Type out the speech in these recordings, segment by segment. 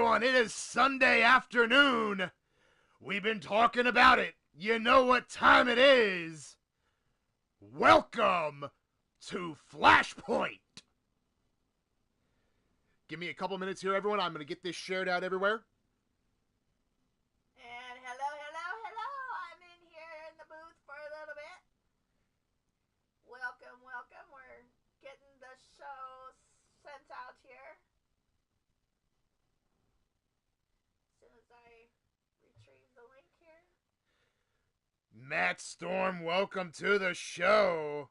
everyone. It is Sunday afternoon. We've been talking about it. You know what time it is. Welcome to Flashpoint. Give me a couple minutes here, everyone. I'm going to get this shared out everywhere. And hello. I'm in here in the booth for a little bit. Welcome. We're getting the show sent out here. As soon as I retrieve the link here. Matt Storm, welcome to the show.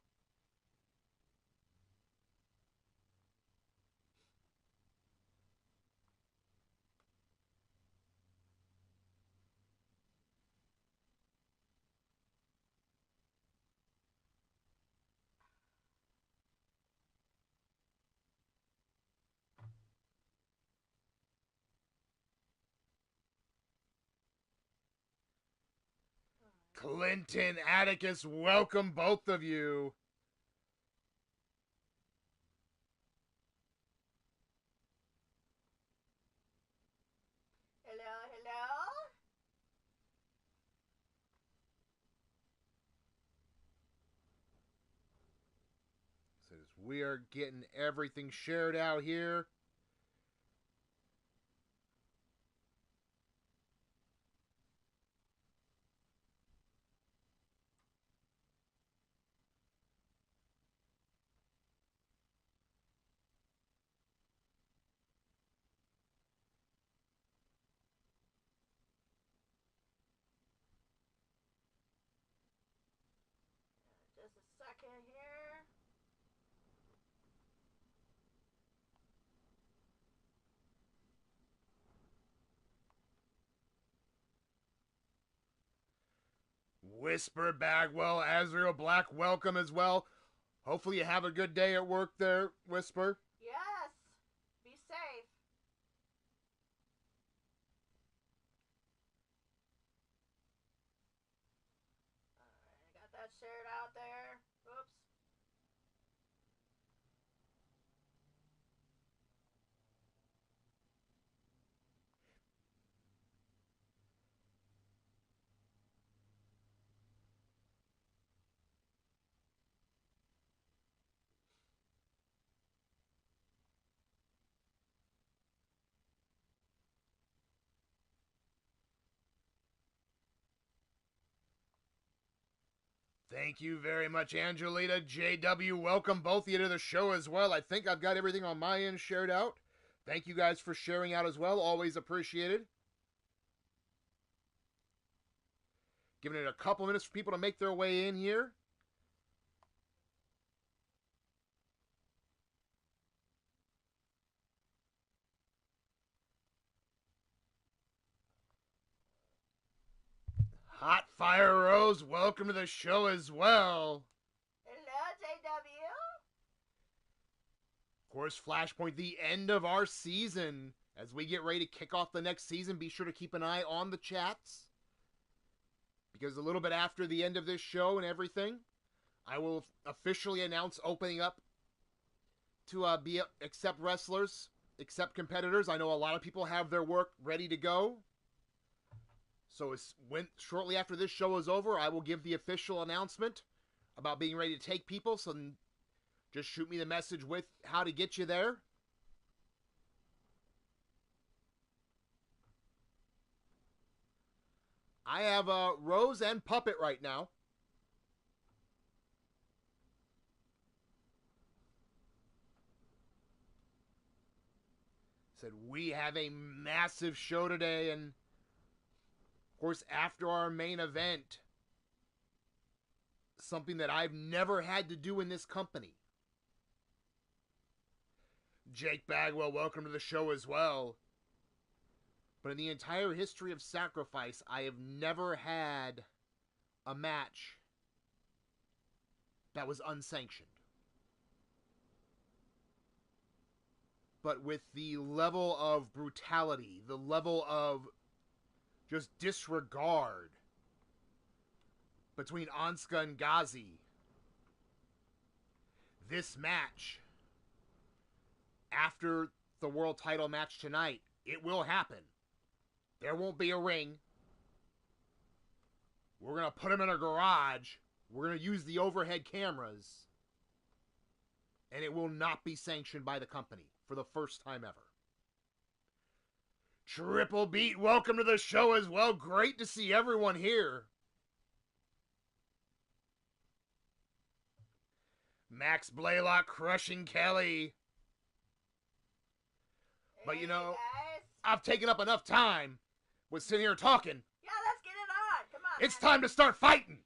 Clinton, Atticus, welcome both of you. Hello. Says we are getting everything shared out here. Just a second here. Whisper Bagwell, Azrael Black, welcome as well. Hopefully you have a good day at work there, Whisper. Yes. Be safe. Alright, I got that shared out there. Oops. Thank you very much, Angelita. JW, welcome both of you to the show as well. I think I've got everything on my end shared out. Thank you guys for sharing out as well. Always appreciated. Giving it a couple minutes for people to make their way in here. Hot Fire Rose, welcome to the show as well. Hello, JW. Of course, Flashpoint, the end of our season. As we get ready to kick off the next season, be sure to keep an eye on the chats. Because a little bit after the end of this show and everything, I will officially announce opening up to accept wrestlers, accept competitors. I know a lot of people have their work ready to go. So shortly after this show is over, I will give the official announcement about being ready to take people. So just shoot me the message with how to get you there. I have Rose and Puppet right now. Said we have a massive show today, and of course, after our main event, something that I've never had to do in this company. Jake Bagwell, welcome to the show as well. But in the entire history of Sacrifice, I have never had a match that was unsanctioned. But with the level of brutality, the level of just disregard between Anska and Ghazi, this match, after the world title match tonight, It will happen. There won't be a ring. We're going to put him in a garage. We're going to use the overhead cameras. And it will not be sanctioned by the company for the first time ever. Triple Beat, welcome to the show as well. Great to see everyone here. Max Blaylock crushing Kelly. But you know, guys. I've taken up enough time with sitting here talking. Yeah, let's get it on. Come on. It's time to start fighting.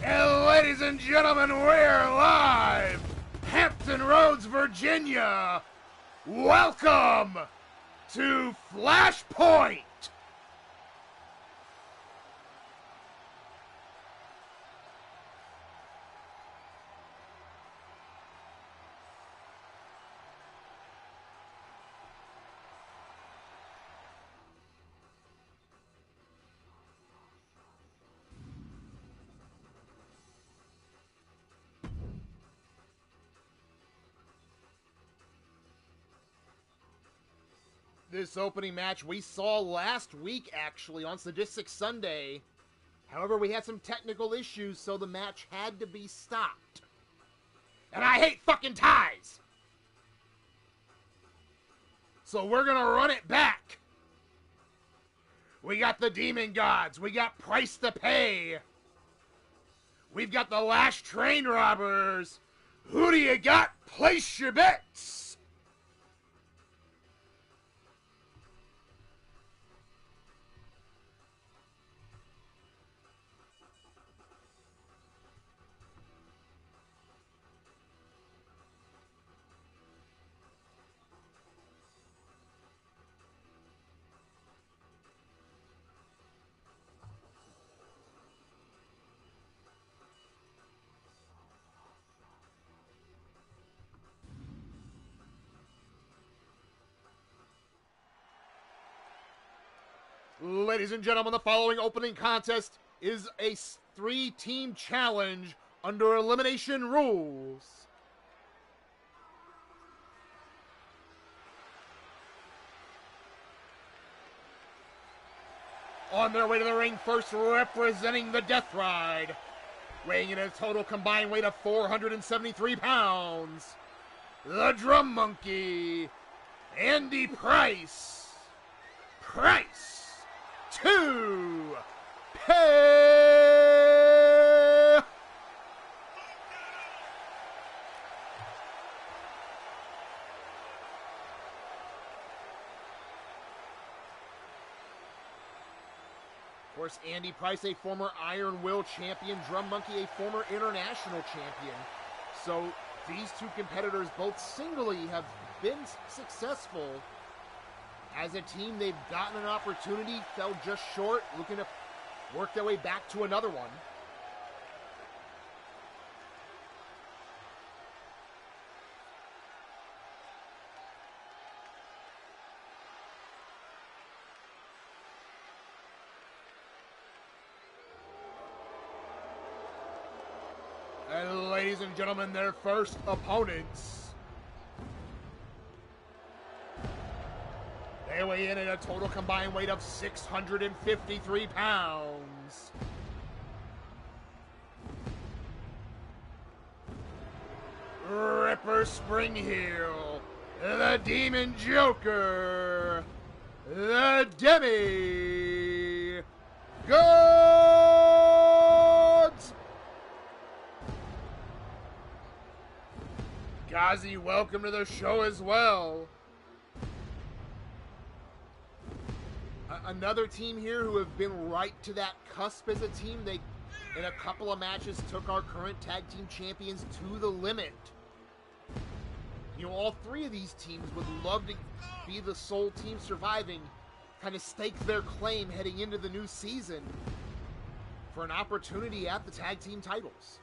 And ladies and gentlemen, we're live! Hampton Roads, Virginia! Welcome to Flashpoint! This opening match we saw last week, actually, on Sadistic Sunday. However, we had some technical issues, so the match had to be stopped. And I hate fucking ties! So we're gonna run it back. We got the Demon Gods. We got Price to Pay. We've got the Last Train Robbers. Who do you got? Place your bets! Ladies and gentlemen, the following opening contest is a 3-team challenge under elimination rules. On their way to the ring, first representing the Death Ride, weighing in a total combined weight of 473 pounds, the Drum Monkey, Andy Price. Price to Pay. Of course, Andy Price, a former Iron Will champion, Drum Monkey, a former international champion. So these two competitors both singly have been successful. As a team, they've gotten an opportunity, fell just short, looking to work their way back to another one. And ladies and gentlemen, their first opponents. They weigh in at a total combined weight of 653 pounds. Ripper Springheel, the Demon Joker, the Demi, goods. Ghazi, welcome to the show as well. Another team here who have been right to that cusp as a team. They, in a couple of matches, took our current tag team champions to the limit. You know, all three of these teams would love to be the sole team surviving, kind of stake their claim heading into the new season for an opportunity at the tag team titles.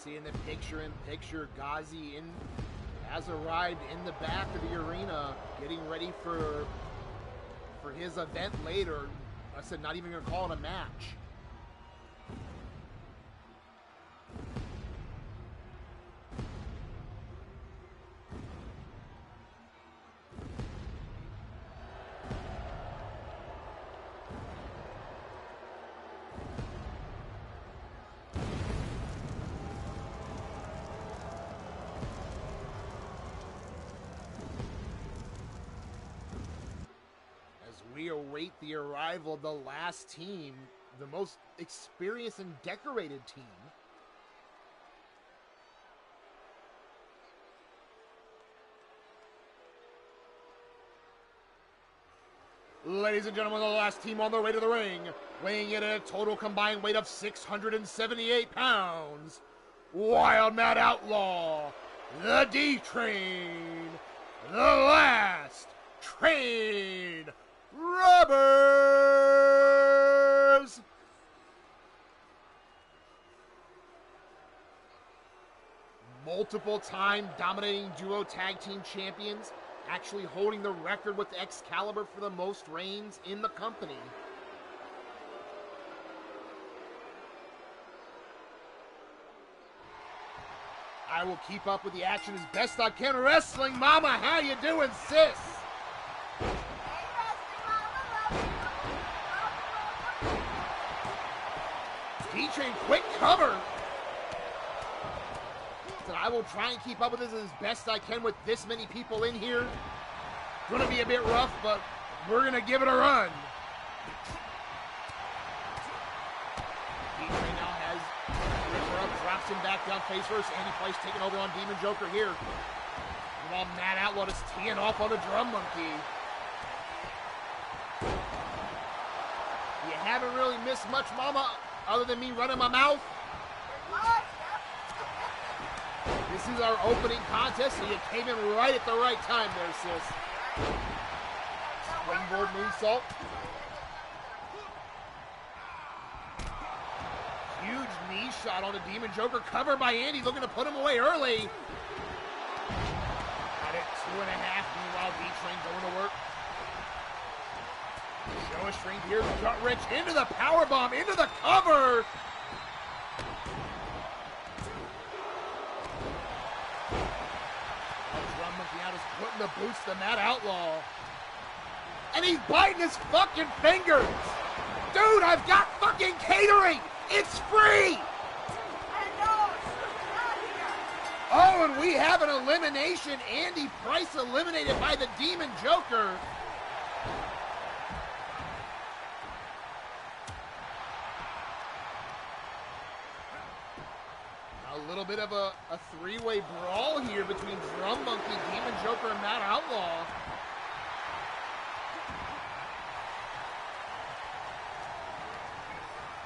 In the picture-in-picture, Ghazi has arrived in the back of the arena, getting ready for his event later. I said, not even going to call it a match. We await the arrival of the last team, the most experienced and decorated team. Ladies and gentlemen, the last team on their way to the ring, weighing in at a total combined weight of 678 pounds, Wild Mad Outlaw, the D-Train, the last Train Robbers! Multiple-time dominating duo tag team champions, actually holding the record with Excalibur for the most reigns in the company. I will keep up with the action as best I can. Wrestling Mama, how you doing, sis? D-Train, quick cover. So I will try and keep up with this as best I can with this many people in here. Gonna be a bit rough, but we're gonna give it a run. D-Train now has Ripper up, drops him back down face first. Andy Price taking over on Demon Joker here. While Mad Outlaw is teeing off on the Drum Monkey. You haven't really missed much, Mama, other than me running my mouth. This is our opening contest, so you came in right at the right time there, sis. Springboard moonsault. Huge knee shot on the Demon Joker. Covered by Andy, looking to put him away early. Got it 2.5. Meanwhile, D-Train going to work. Show a strength here. Gut wrench into the powerbomb, into the cover. Drum Monkey out is putting the boots to Mad Outlaw. And he's biting his fucking fingers. Dude, I've got fucking catering. It's free. Oh, and we have an elimination. Andy Price eliminated by the Demon Joker. A little bit of a three-way brawl here between Drum Monkey, Demon Joker, and Mad Outlaw.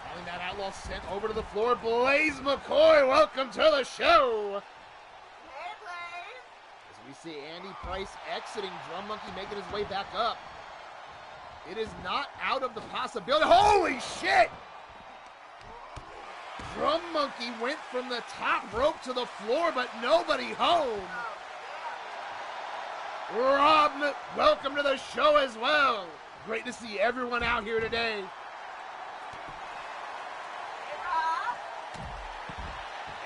Finally, Mad Outlaw sent over to the floor. Blaze McCoy, welcome to the show. Hey, Blaze. As we see Andy Price exiting, Drum Monkey making his way back up. It is not out of the possibility. Holy shit! Drum Monkey went from the top rope to the floor, but nobody home. Rob, welcome to the show as well. Great to see everyone out here today.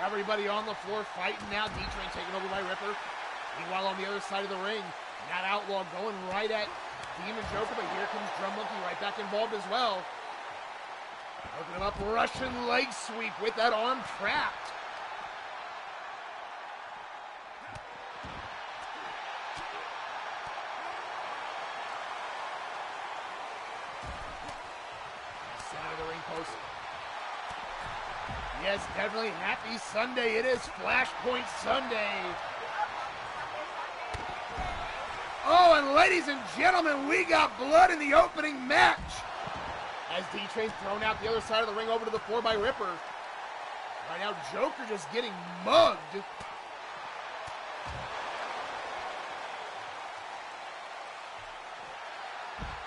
Everybody on the floor fighting now. D-Train taken over by Ripper. Meanwhile, on the other side of the ring, Matt Outlaw going right at Demon Joker, but here comes Drum Monkey right back involved as well. Hooking him up, Russian leg sweep with that arm trapped. Center of the ring post. Yes, definitely happy Sunday. It is Flashpoint Sunday. Oh, and ladies and gentlemen, we got blood in the opening match. As D-Train's thrown out the other side of the ring over to the floor by Ripper. Right now, Joker just getting mugged.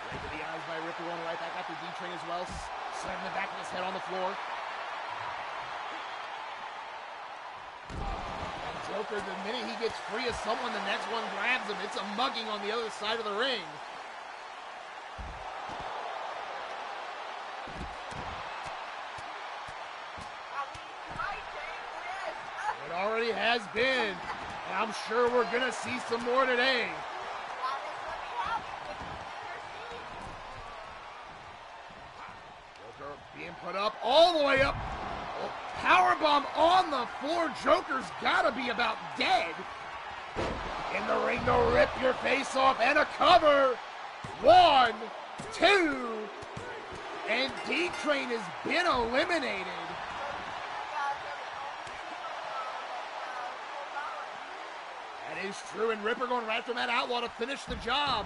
Right to the eyes by Ripper, going right back after D-Train as well. Slamming the back of his head on the floor. Joker, the minute he gets free of someone, the next one grabs him. It's a mugging on the other side of the ring. It already has been. And I'm sure we're going to see some more today. Joker being put up all the way up. Powerbomb on the floor. Joker's gotta be about dead. In the ring to rip your face off and a cover. 1, 2, and D-Train has been eliminated. That is true, and Ripper going right after Matt Outlaw to finish the job.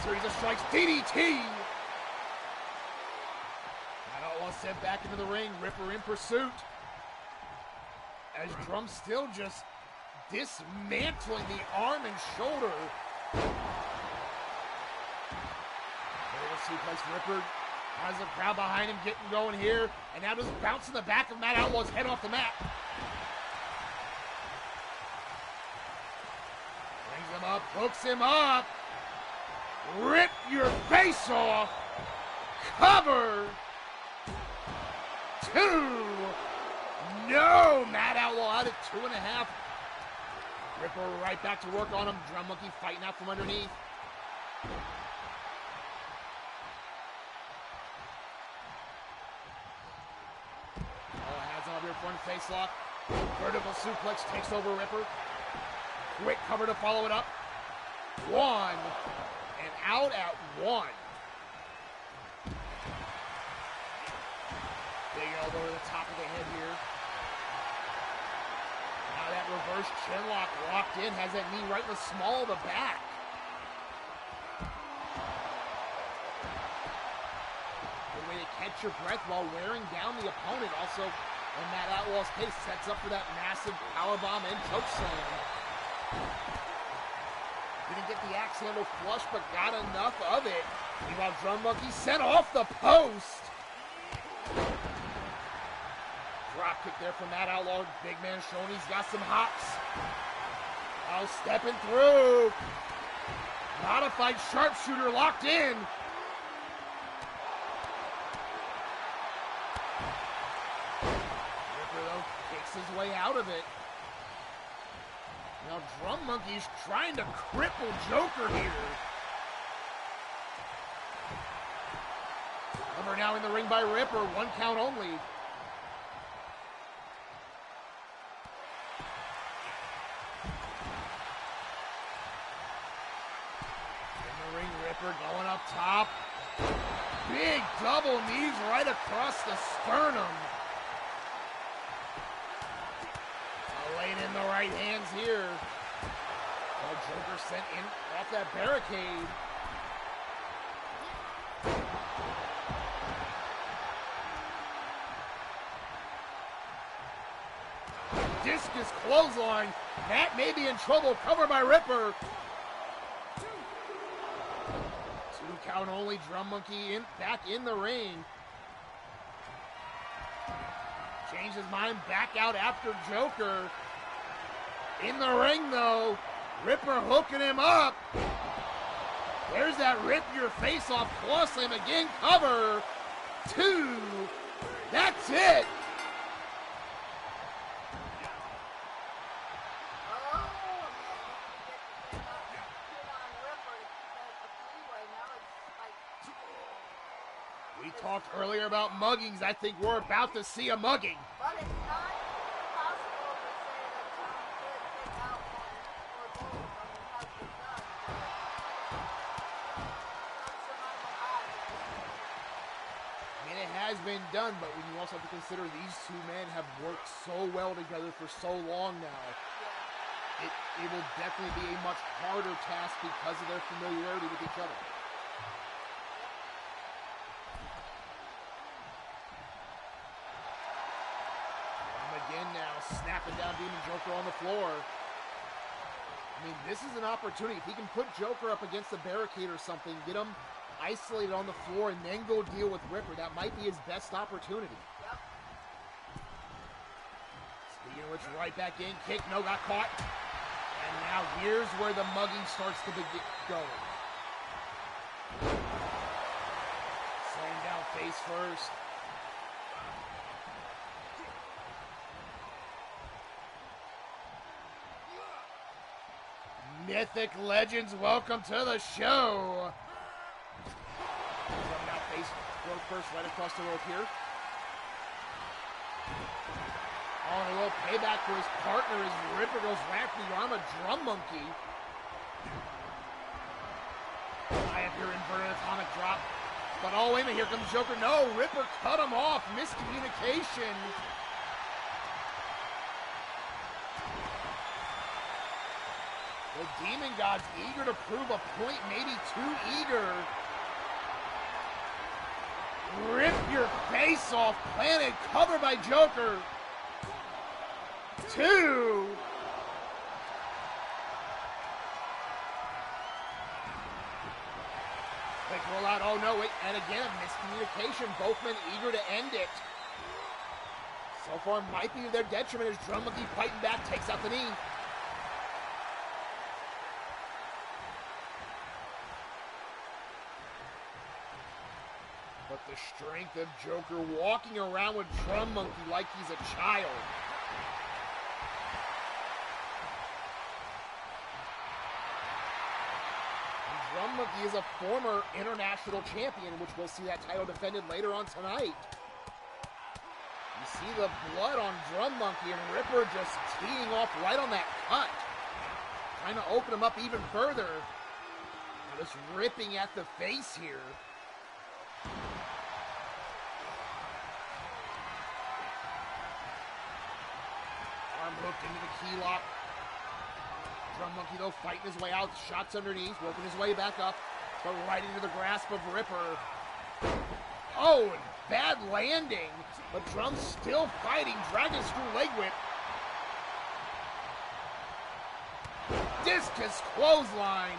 Series of strikes, DDT! Matt Outlaw sent back into the ring, Ripper in pursuit. As Drum still just dismantling the arm and shoulder. Little suplex, Ripper has the crowd behind him getting going here. And now just bouncing the back of Matt Outlaw's head off the mat. Brings him up, hooks him up. Rip your face off. Cover. 2. No. Matt Outlaw out at 2.5. Ripper right back to work on him. Drum Monkey fighting out from underneath. Hands on your front face lock. Vertical suplex takes over Ripper. Quick cover to follow it up. 1. And out at 1. Big elbow to the top of the head here. Now that reverse chin lock locked in, has that knee right in the small of the back. Good way to catch your breath while wearing down the opponent. Also, in Matt Outlaw's case, sets up for that massive powerbomb and choke slam. Didn't get the axe handle flush, but got enough of it. Meanwhile, Drum Monkey sent off the post. Drop kick there from Matt Outlaw. Big man showing he's got some hops. Oh, stepping through. Modified sharpshooter locked in. Ripper, though, kicks his way out of it. Now Drum Monkey's trying to cripple Joker here. Cover now in the ring by Ripper. 1 count only. In the ring, Ripper going up top. Big double knees right across the sternum. Laid in the right hands here. Oh, Joker sent in off that barricade. Discus clothesline. Matt may be in trouble. Covered by Ripper. 2 count only. Drum Monkey back in the ring. Changed his mind back out after Joker. In the ring, though. Ripper hooking him up. There's that rip your face off claw slam again. Cover. 2. That's it. We talked earlier about muggings. I think we're about to see a mugging. But it's not possible to say that Tom could take out one or both of them and have it done. I mean, it has been done, but when you also have to consider these two men have worked so well together for so long now, it will definitely be a much harder task because of their familiarity with each other. Again now, snapping down Demon Joker on the floor. I mean, this is an opportunity. If he can put Joker up against the barricade or something, get him isolated on the floor, and then go deal with Ripper, that might be his best opportunity. Yep. Speaking of which, right back in, kick, no, got caught. And now here's where the mugging starts to go. Slaying down face first. Mythic Legends, welcome to the show. Coming out face rope first, right across the rope here. Oh, and a little payback for his partner as Ripper goes right for the arm of Drum Monkey. High up here, inverted atomic drop. But oh, wait a minute, here comes Joker. No, Ripper cut him off. Miscommunication. The Demon God's eager to prove a point, maybe too eager. Rip your face off, planted, covered by Joker. 2. Quick roll out, oh no, wait, and again, miscommunication, both men eager to end it. So far, might be to their detriment as Drum Monkey fighting back, takes out the knee. But the strength of Joker walking around with Drum Monkey like he's a child. And Drum Monkey is a former international champion, which we'll see that title defended later on tonight. You see the blood on Drum Monkey, and Ripper just teeing off right on that cut. Trying to open him up even further. Now just ripping at the face here. Arm hooked into the key lock. Drum Monkey, though, fighting his way out. Shots underneath, working his way back up. But right into the grasp of Ripper. Oh, and bad landing. But Drum's still fighting. Dragon Screw leg whip. Discus clothesline.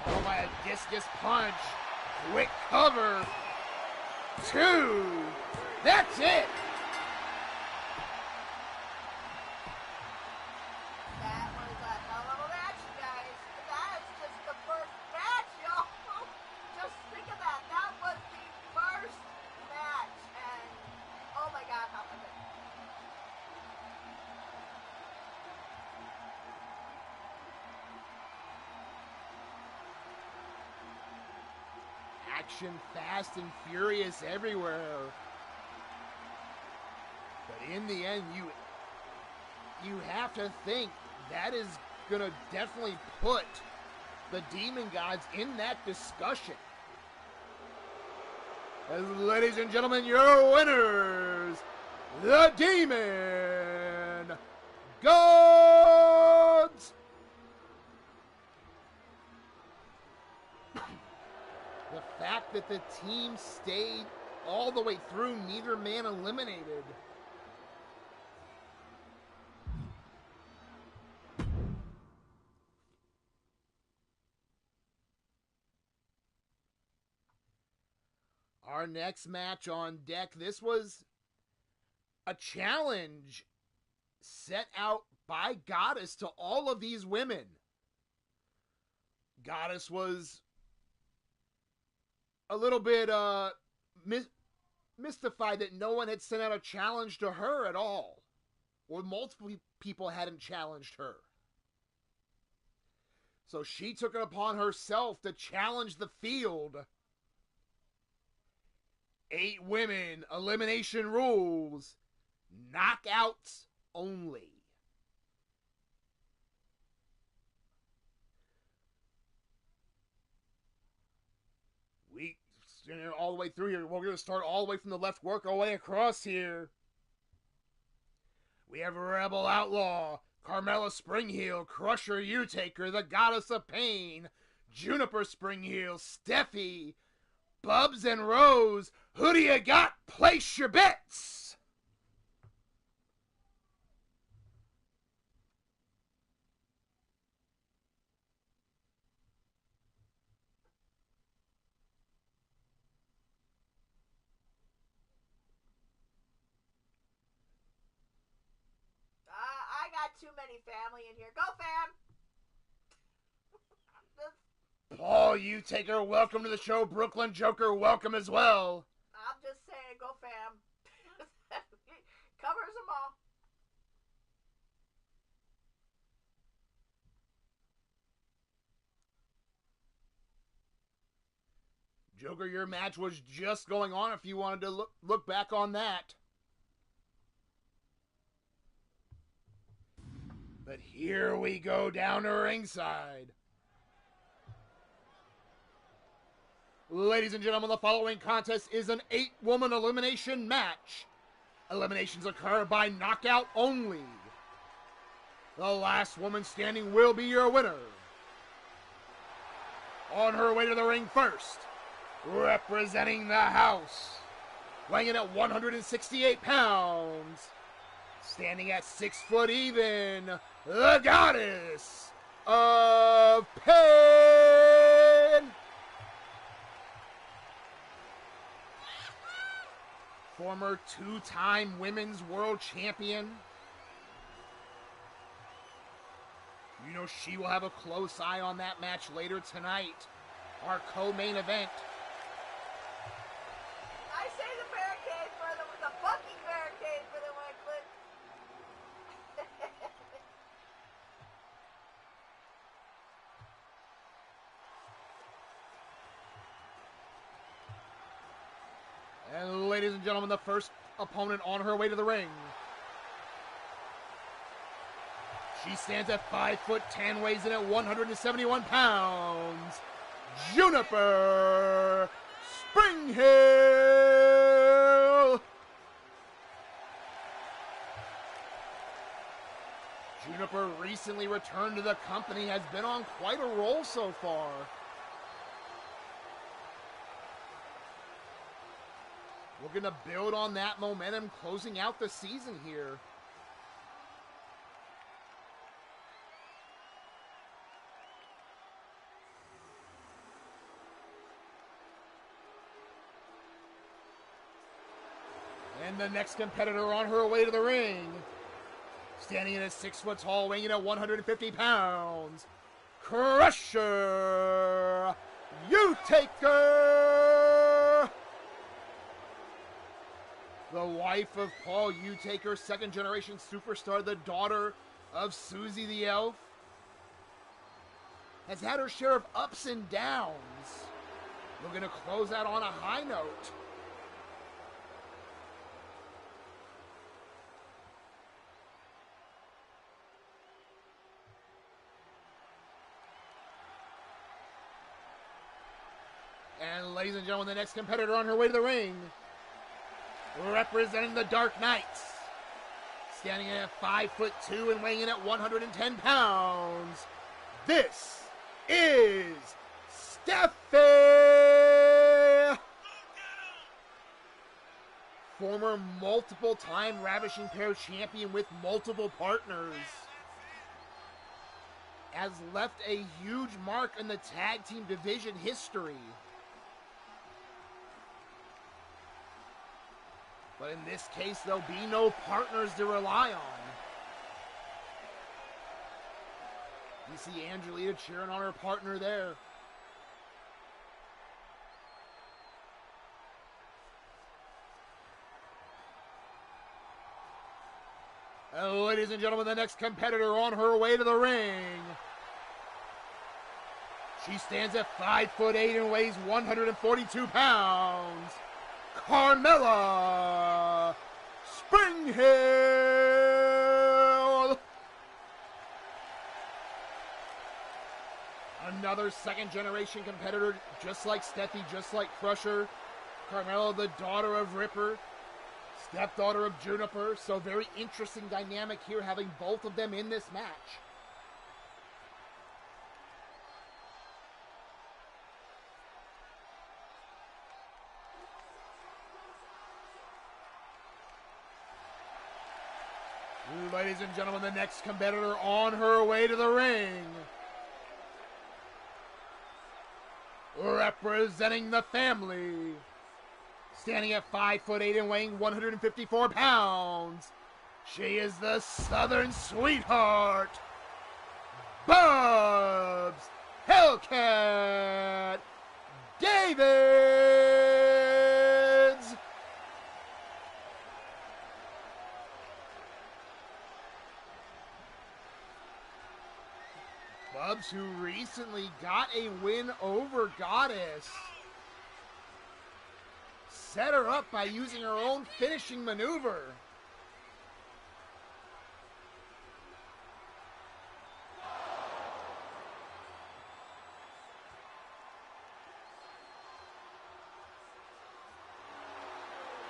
Oh, by a discus punch. Quick cover. 2. That's it. That was a hell of a match, guys. That is just the first match, y'all. Just think of that. That was the first match. And, oh my God, how epic. Action fast and furious everywhere. But in the end, you have to think that is going to definitely put the Demon Gods in that discussion. As ladies and gentlemen, your winners, the Demon Gods! The fact that the team stayed all the way through, neither man eliminated. Our next match on deck, this was a challenge set out by Goddess to all of these women. Goddess was a little bit mystified that no one had sent out a challenge to her at all, or multiple people hadn't challenged her. So she took it upon herself to challenge the field. 8 women, elimination rules, knockouts only. We all the way through here. We're going to start all the way from the left, work our way across here. We have Rebel Outlaw, Carmella Springheel, Crusher U-Taker, the Goddess of Pain, Juniper Springheel, Steffi, Bubs and Rose. Who do you got? Place your bets! I got too many family in here. Go, fam! Paul U-Taker, welcome to the show. Brooklyn Joker, welcome as well. I'm just saying, go, fam. Covers them all. Joker, your match was just going on if you wanted to look back on that. But here we go down to ringside. Ladies and gentlemen, the following contest is an 8-woman elimination match. Eliminations occur by knockout only. The last woman standing will be your winner. On her way to the ring first, representing the house, weighing in at 168 pounds, standing at 6 foot even, the Goddess of Pain. Former 2-time women's world champion. You know she will have a close eye on that match later tonight. Our co-main event. I say the barricade for them with a fucking barricade for them, Wycliffe. And ladies and gentlemen, the first opponent on her way to the ring. She stands at 5'10", weighs in at 171 pounds. Juniper Springhill. Juniper recently returned to the company, has been on quite a roll so far. We're going to build on that momentum closing out the season here. And the next competitor on her way to the ring, standing in at 6 foot tall, weighing in at 150 pounds, Crusher U-Taker. The wife of Paul U-Taker, second generation superstar, the daughter of Susie the Elf, has had her share of ups and downs. We're going to close out on a high note. And ladies and gentlemen, the next competitor on her way to the ring, representing the Dark Knights, standing in at 5'2" and weighing in at 110 pounds, this is Steffi! Former multiple-time Ravishing Pair champion with multiple partners, has left a huge mark in the tag team division history. But in this case, there'll be no partners to rely on. You see Angelina cheering on her partner there. Ladies and gentlemen, the next competitor on her way to the ring. She stands at 5'8" and weighs 142 pounds. Carmella Springhill. Another second-generation competitor, just like Steffi, just like Crusher. Carmella, the daughter of Ripper, stepdaughter of Juniper. So very interesting dynamic here, having both of them in this match. Ladies and gentlemen, the next competitor on her way to the ring. Representing the family. Standing at 5'8" and weighing 154 pounds. She is the Southern Sweetheart, Bubs Hellcat Davids. Bubs, who recently got a win over Goddess, set her up by using her own finishing maneuver.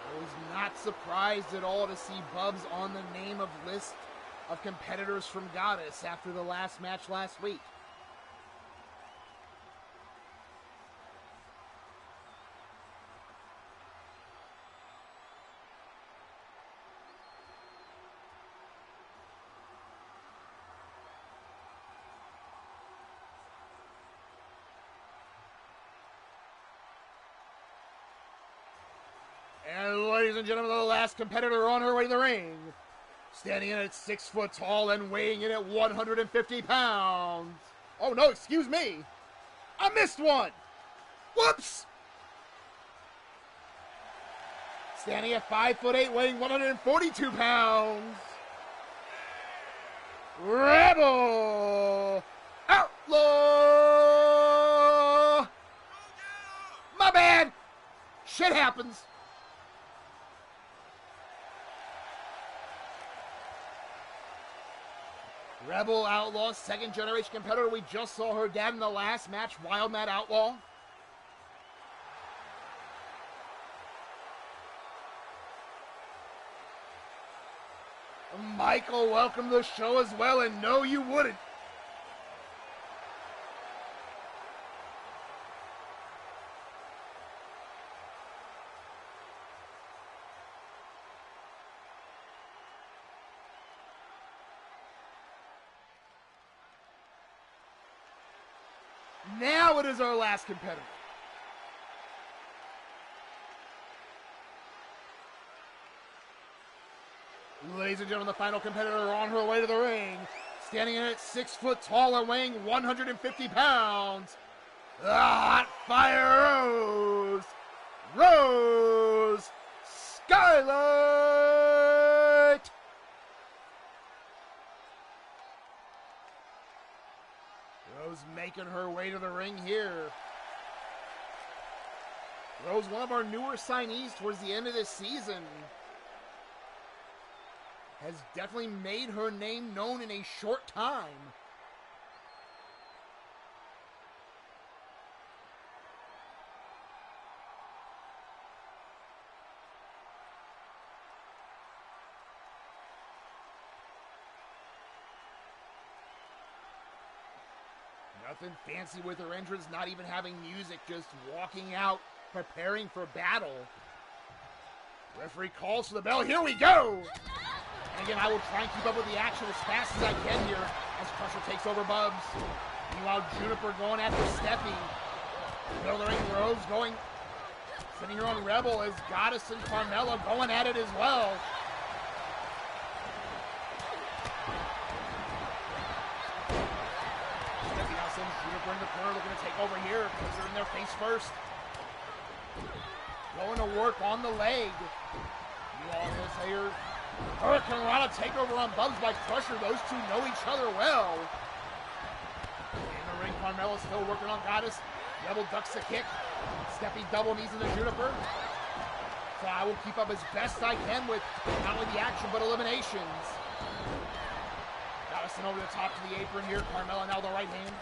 I was not surprised at all to see Bubs on the name of list of competitors from Goddess after the last match last week. And ladies and gentlemen, the last competitor on her way to the ring. Standing in at 6 foot tall and weighing in at 150 pounds. Oh no, excuse me. I missed one. Whoops. Standing at 5'8", weighing 142 pounds. Rebel Outlaw. My bad. Shit happens. Rebel Outlaw, second generation competitor. We just saw her dad in the last match, Wild Matt Outlaw. Michael, welcome to the show as well, and no, you wouldn't. Now it is our last competitor. Ladies and gentlemen, the final competitor on her way to the ring. Standing in at 6 foot tall and weighing 150 pounds. The Hot Fire Rose. Rose Skylight. Rose making her way to the ring here. Rose, one of our newer signees towards the end of this season, has definitely made her name known in a short time. Nothing fancy with her entrance, not even having music, just walking out, preparing for battle. Referee calls for the bell. Here we go! And again, I will try and keep up with the action as fast as I can here as Crusher takes over Bubs. Meanwhile, Juniper going after Steffi. Middle of the ring, Rose going, sitting here on Rebel as Goddess and Carmella going at it as well. corner looking to take over here. Puts her in their face first. Going to work on the leg. You all this here. Hurricane Rana takeover on Bubs by Crusher. Those two know each other well. In the ring, Carmella still working on Goddess. Rebel ducks the kick. Steppy double knees into Juniper. So I will keep up as best I can with not only the action but eliminations. Goddess over the top to the apron here. Carmella now the right hand.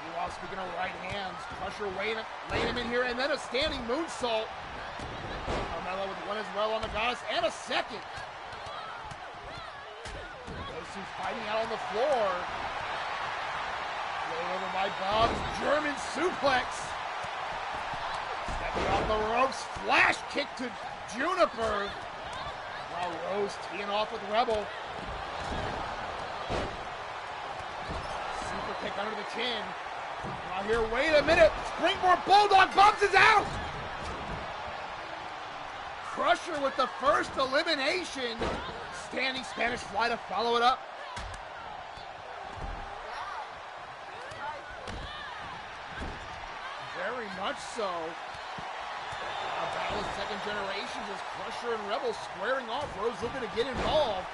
Meanwhile, speaking of right hands, Crusher laying him in here, and then a standing moonsault. Carmella with one as well on the Goddess, and a second. Those two fighting out on the floor. Rolled over by Bubs, German suplex. Stepping off the ropes, flash kick to Juniper. Now Rose teeing off with Rebel. Super kick under the chin. Now here, wait a minute. Springboard Bulldog, Bubs is out. Crusher with the first elimination. Standing Spanish fly to follow it up. Very much so. A battle of second generations as Crusher and Rebel squaring off. Rose looking to get involved.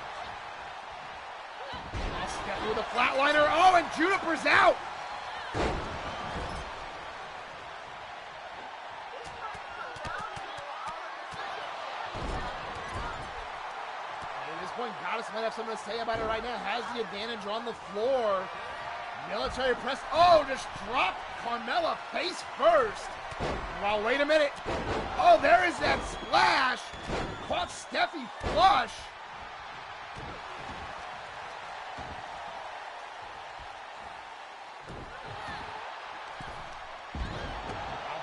Now Stephanie with a flatliner. Oh, and Juniper's out. At this point, Goddess might have something to say about it right now. Has the advantage on the floor. Military press. Oh, just dropped Carmella face first. Well, wait a minute. Oh, there is that splash. Caught Steffi flush.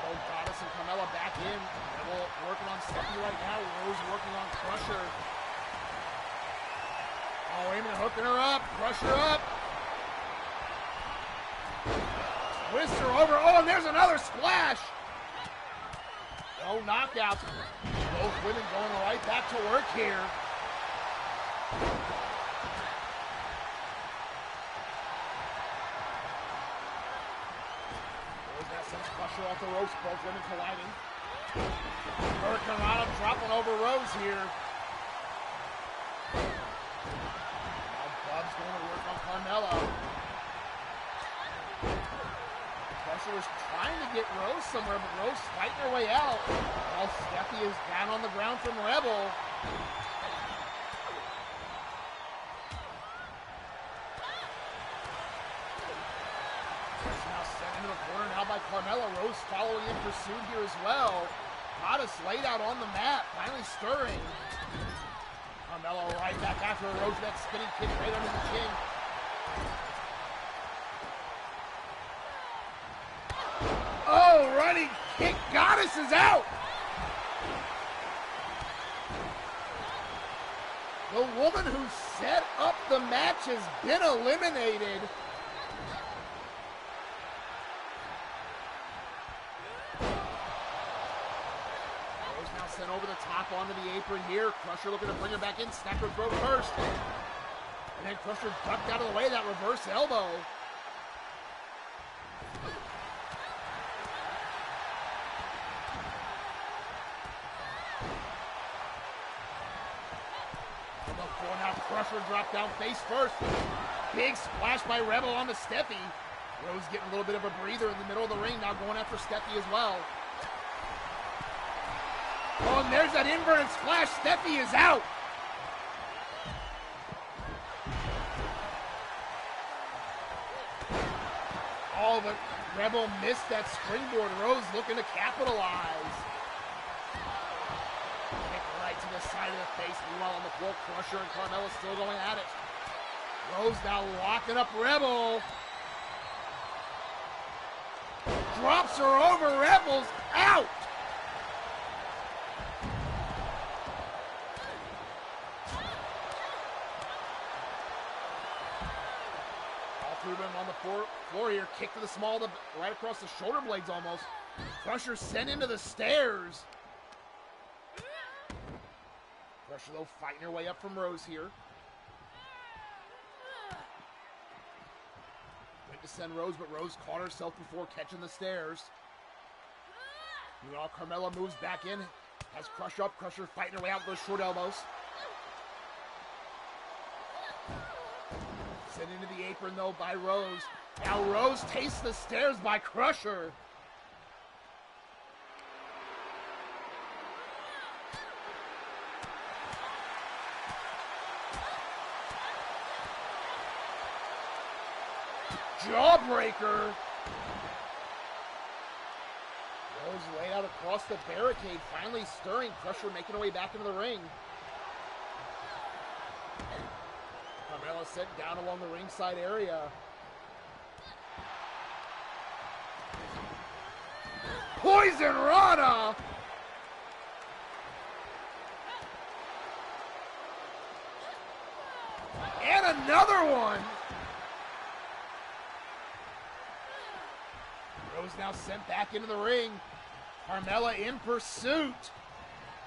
Both Goddess and Carmella back in. Rebel working on Steffi right now. Rose working on Crusher. Oh, aiming and hooking her up. Crusher up. Twist her over. Oh, and there's another splash. No knockouts. Both women going right back to work here. Rose now sends Crusher off the ropes. Both women colliding. Hurricane Rana dropping over Rose here. Now Bubs going to work on Carmella. Crusher was trying to get Rose somewhere, but Rose fighting her way out. While Steffi is down on the ground from Rebel. Rose now sent into the corner now by Carmella. Rose following in pursuit here as well. Goddess laid out on the mat, finally stirring. Carmella right back after her. Rose that spinning kick right under the chin. Oh, running kick. Goddess is out. The woman who set up the match has been eliminated. Rose now sent over the top onto the apron here. Crusher looking to bring her back in. Snap her throat first. And then Crusher ducked out of the way. That reverse elbow. Now Crusher dropped down face first. Big splash by Rebel on the Steffi. Rose getting a little bit of a breather in the middle of the ring. Now going after Steffi as well. Oh, and there's that inverted splash. Steffi is out. Oh, but Rebel missed that springboard. Rose looking to capitalize. To the side of the face. Meanwhile on the floor, Crusher and Carmella still going at it. Rose now locking up Rebel. Drops her over. Rebel's out. All three of them on the floor here. Kick to the small, right across the shoulder blades almost. Crusher sent into the stairs. Crusher, though, fighting her way up from Rose here. to send Rose, but Rose caught herself before catching the stairs. Meanwhile, Carmella moves back in, has Crusher up, Crusher fighting her way out with those short elbows. Sent into the apron, though, by Rose. Now Rose tastes the stairs by Crusher. Jawbreaker. Rose laid out across the barricade, finally stirring. Crusher making her way back into the ring. Carmella sent down along the ringside area. Poison Rana! And another one! Rose now sent back into the ring. Carmella in pursuit.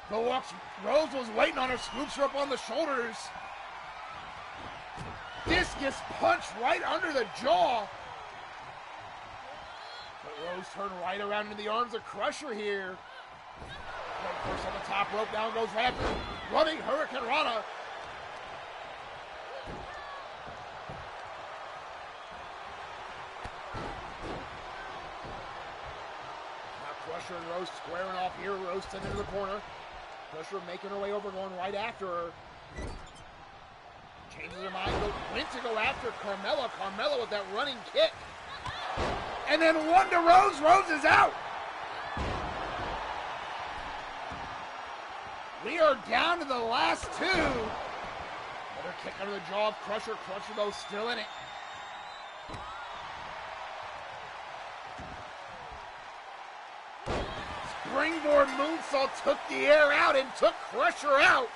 But Rose was waiting on her, scoops her up on the shoulders. Discus punch right under the jaw. But Rose turned right around into the arms of Crusher here. First on the top rope, down goes right after running Hurricane Rana. Crusher and Rose squaring off here. Rose sent into the corner. Crusher making her way over, going right after her. Changes her mind, went to go after Carmella. Carmella with that running kick. And then one to Rose. Rose is out. We are down to the last two. Another kick under the jaw of Crusher. Crusher, though, still in it. Springboard moonsault took the air out and took Crusher out.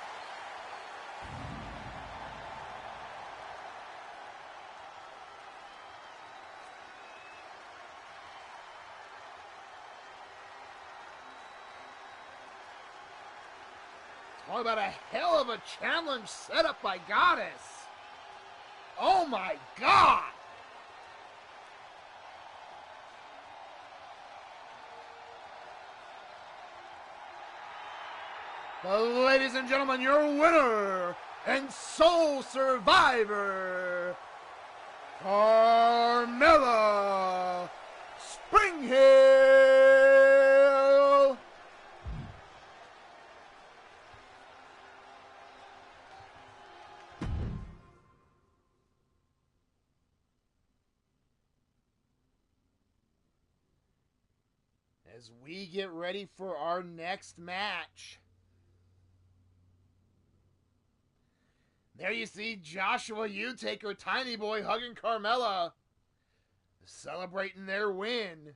Talk about a hell of a challenge set up by Goddess. Oh my God. Ladies and gentlemen, your winner and sole survivor, Carmella Springhill. As we get ready for our next match, there you see Joshua Utaker, Tiny Boy, hugging Carmella, celebrating their win.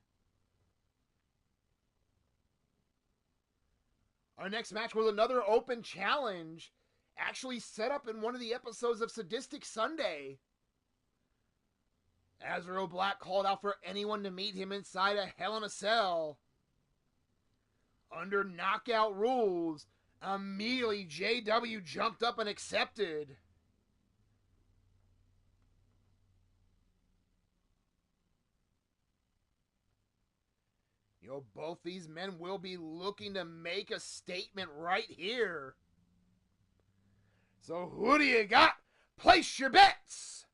Our next match was another open challenge, actually set up in one of the episodes of Sadistic Sunday. Azrael Black called out for anyone to meet him inside a Hell in a Cell. Under knockout rules, immediately JW jumped up and accepted. Both these men will be looking to make a statement right here. So who do you got? Place your bets!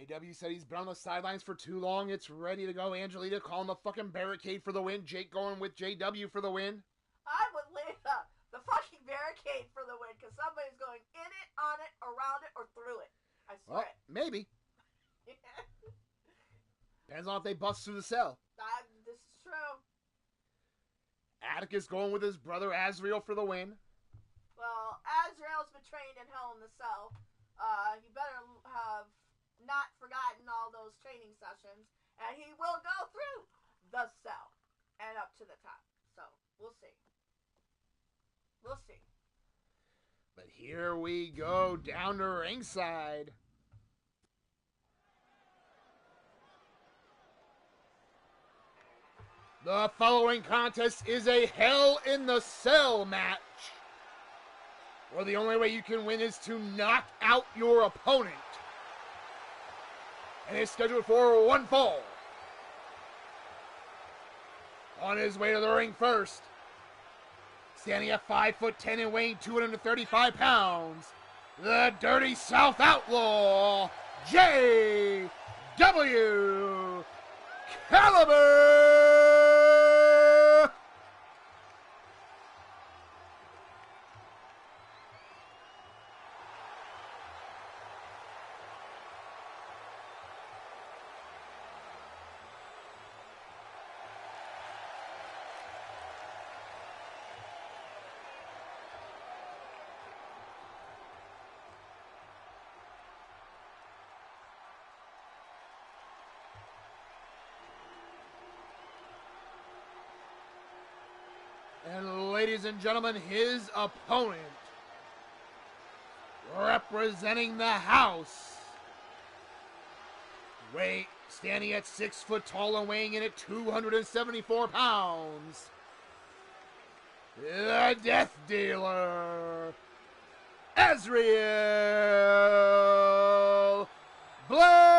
JW said he's been on the sidelines for too long. It's ready to go. Angelita calling the fucking barricade for the win. Jake going with JW for the win. I would leave the fucking barricade for the win because somebody's going in it, on it, around it, or through it. I swear. Well, maybe. Depends on if they bust through the cell. This is true. Atticus going with his brother Azrael for the win. Well, Azrael's been trained in Hell in the Cell. He better have not forgotten all those training sessions, and he will go through the cell and up to the top. So, we'll see. We'll see. But here we go, down to ringside. The following contest is a Hell in the Cell match, where the only way you can win is to knock out your opponent. And it's scheduled for one fall. On his way to the ring first, standing at 5'10" and weighing 235 pounds, the Dirty South Outlaw, J.W. Caliber! And ladies and gentlemen, his opponent, representing the house, standing at 6 foot tall and weighing in at 274 pounds, the Death Dealer, Azrael Black!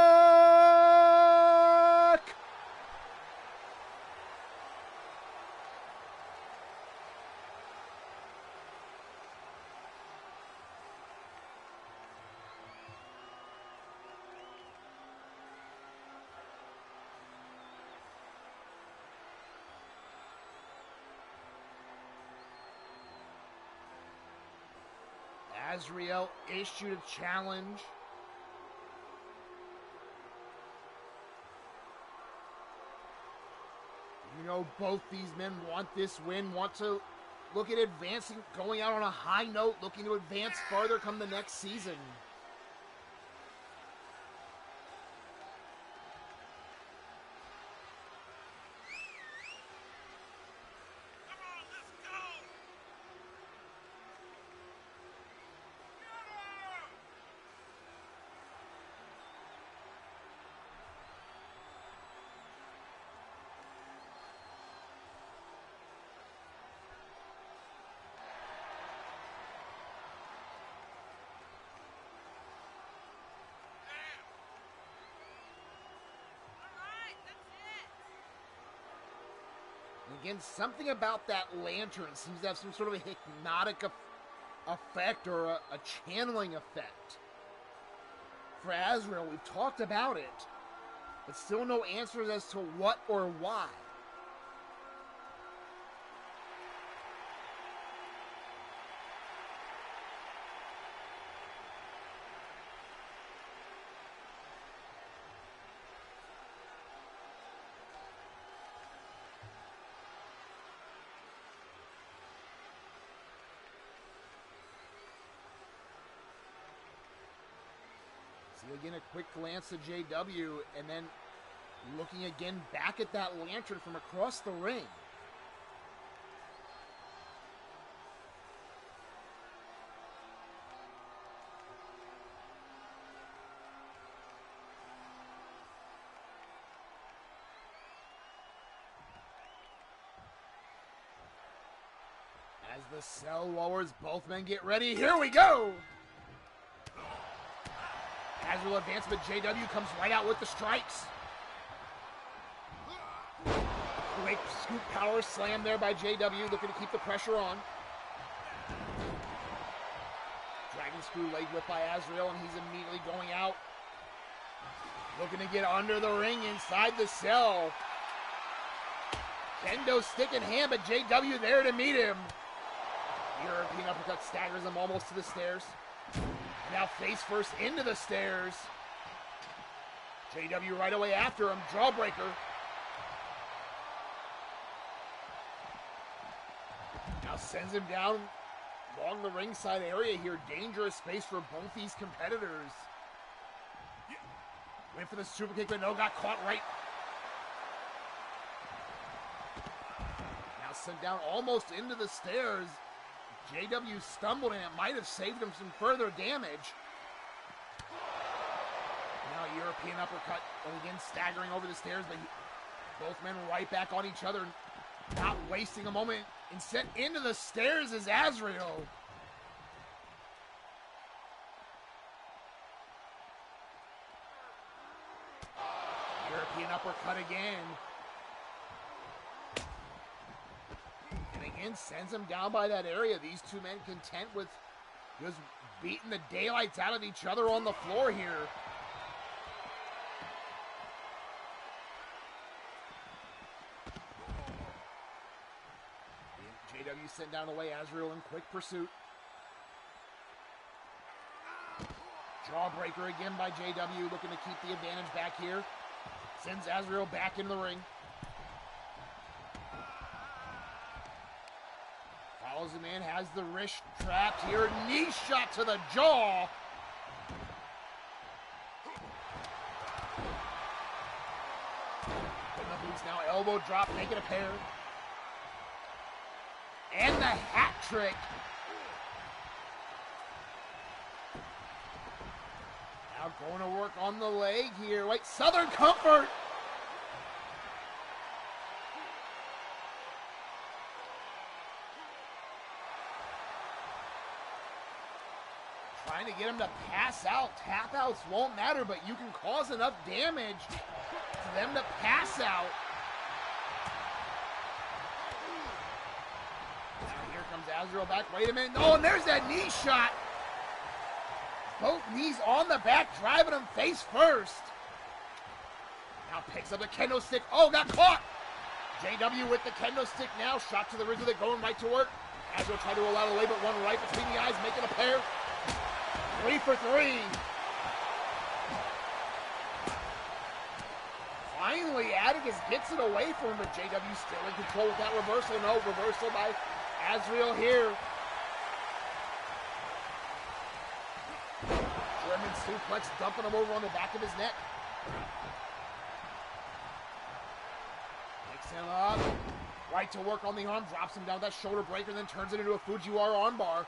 Azrael issued a challenge. You know, both these men want this win, want to look at advancing, going out on a high note, looking to advance farther come the next season. Again, something about that lantern seems to have some sort of a hypnotic effect or a channeling effect. For Azrael, we've talked about it, but still no answers as to what or why. Again, a quick glance at JW, and then looking again back at that lantern from across the ring. As the cell lowers, both men get ready. Here we go! Azrael advance, but JW comes right out with the strikes. Great scoop power slam there by JW, looking to keep the pressure on. Dragon screw leg whip by Azrael, and he's immediately going out. Looking to get under the ring inside the cell. Kendo stick in hand, but JW there to meet him. European uppercut staggers him almost to the stairs. Now face first into the stairs. JW right away after him. Jawbreaker. Now sends him down along the ringside area here. Dangerous space for both these competitors. Went for the super kick, but no, got caught right. Now sent down almost into the stairs. JW stumbled and it might have saved him some further damage. Now European uppercut, and again staggering over the stairs, but Both men right back on each other, not wasting a moment. Instead, into the stairs is Azrael. European uppercut again. And again, sends him down by that area. These two men content with just beating the daylights out of each other on the floor here. JW sent down away, Azrael in quick pursuit. Jawbreaker again by JW, looking to keep the advantage back here. Sends Azrael back into the ring. Follows him in, has the wrist trapped here. Knee shot to the jaw. In the boots now, elbow drop, make it a pair. And the hat trick. Now going to work on the leg here. Wait, Southern Comfort. Trying to get him to pass out. Tap outs won't matter, but you can cause enough damage for them to pass out. Comes Azrael back. Wait a minute. Oh, and there's that knee shot. Both knees on the back, driving him face first. Now picks up the kendo stick. Oh, got caught. JW with the kendo stick now. Shot to the ribs with it, going right to work. Azrael tried to roll out a way, but one right between the eyes, making a pair. 3 for 3. Finally, Atticus gets it away from him, but JW still in control with that reversal. No, reversal by Azrael here. German suplex, dumping him over on the back of his neck. Picks him up. Right to work on the arm. Drops him down with that shoulder breaker, then turns it into a Fujiwara armbar.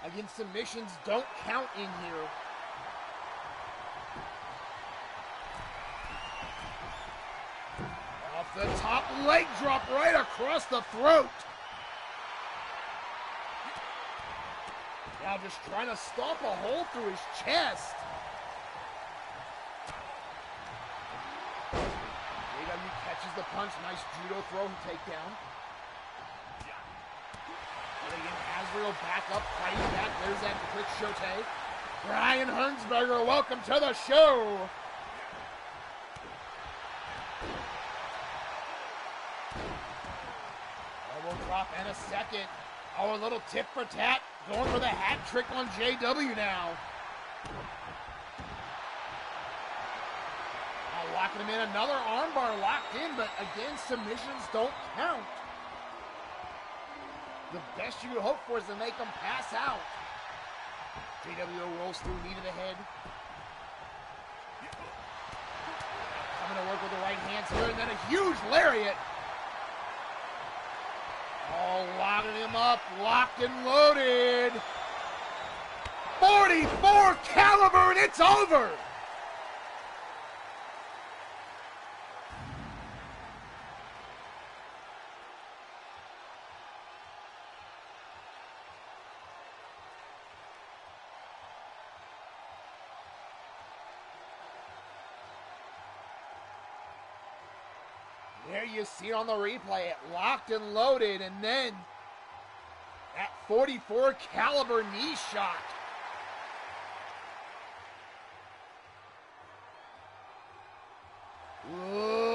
Again, submissions don't count in here. Off the top, leg drop right across the throat. Now just trying to stop a hole through his chest. JW catches the punch. Nice judo throw and takedown. And again, Azrael back up, fighting back. There's that quick shote. Brian Hernsberger, welcome to the show. Elbow drop and a second. Oh, a little tip for tat. Going for the hat trick on JW now. Now locking him in. Another armbar locked in, but again, submissions don't count. The best you could hope for is to make him pass out. JW rolls through, knee to the head. Coming to work with the right hands here, and then a huge lariat. Oh, locking him up, locked and loaded. 44 caliber, and it's over. There you see it on the replay, it locked and loaded, and then that 44 caliber knee shot.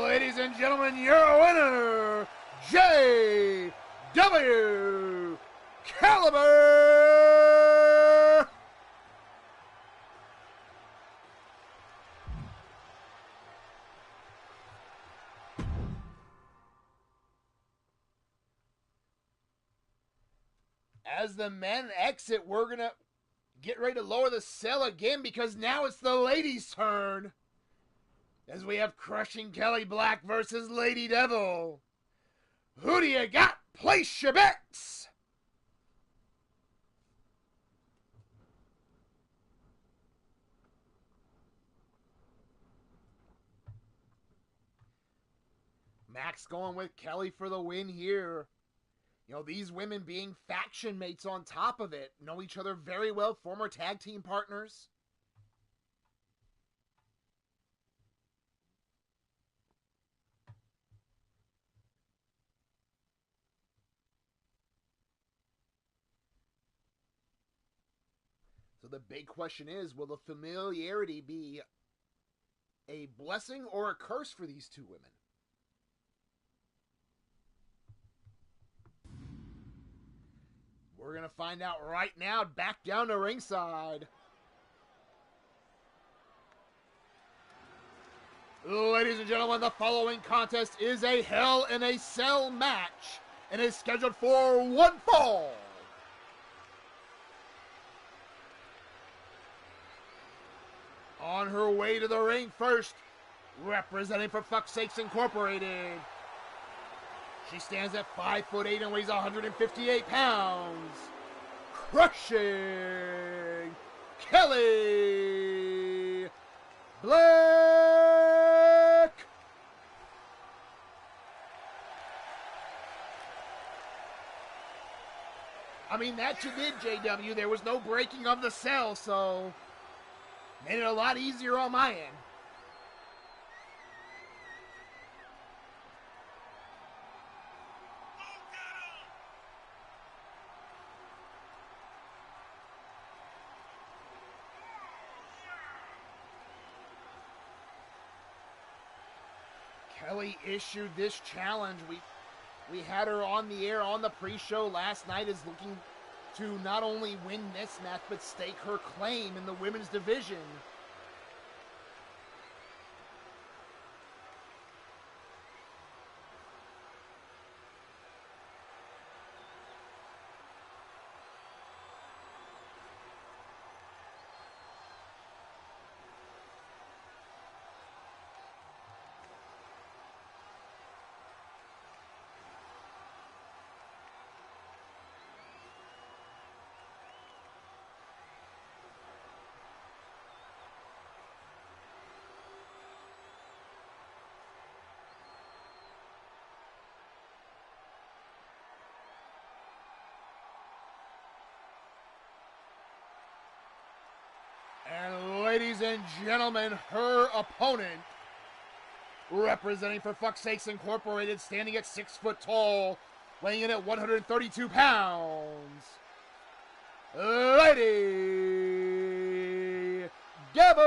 Ladies and gentlemen, your winner, J.W. Caliber. As the men exit, we're going to get ready to lower the cell again because now it's the ladies' turn. As we have Crushing Kelly Black versus Lady Devil. Who do you got? Place your bets! Max going with Kelly for the win here. You know, these women being faction mates on top of it, know each other very well, former tag team partners. So the big question is, will the familiarity be a blessing or a curse for these two women? We're going to find out right now. Back down to ringside. Ladies and gentlemen, the following contest is a Hell in a Cell match and is scheduled for one fall. On her way to the ring first, representing for Fuck's Sakes Incorporated. She stands at 5'8" and weighs 158 pounds. Crushing Kelly Black. I mean, that you did, JW. There was no breaking of the cell, so made it a lot easier on my end. Kelly issued this challenge. We had her on the air on the pre-show last night as looking to not only win this match, but stake her claim in the women's division. And ladies and gentlemen, her opponent, representing for Fuck's Sakes Incorporated, standing at 6 foot tall, weighing in at 132 pounds, Lady Devil!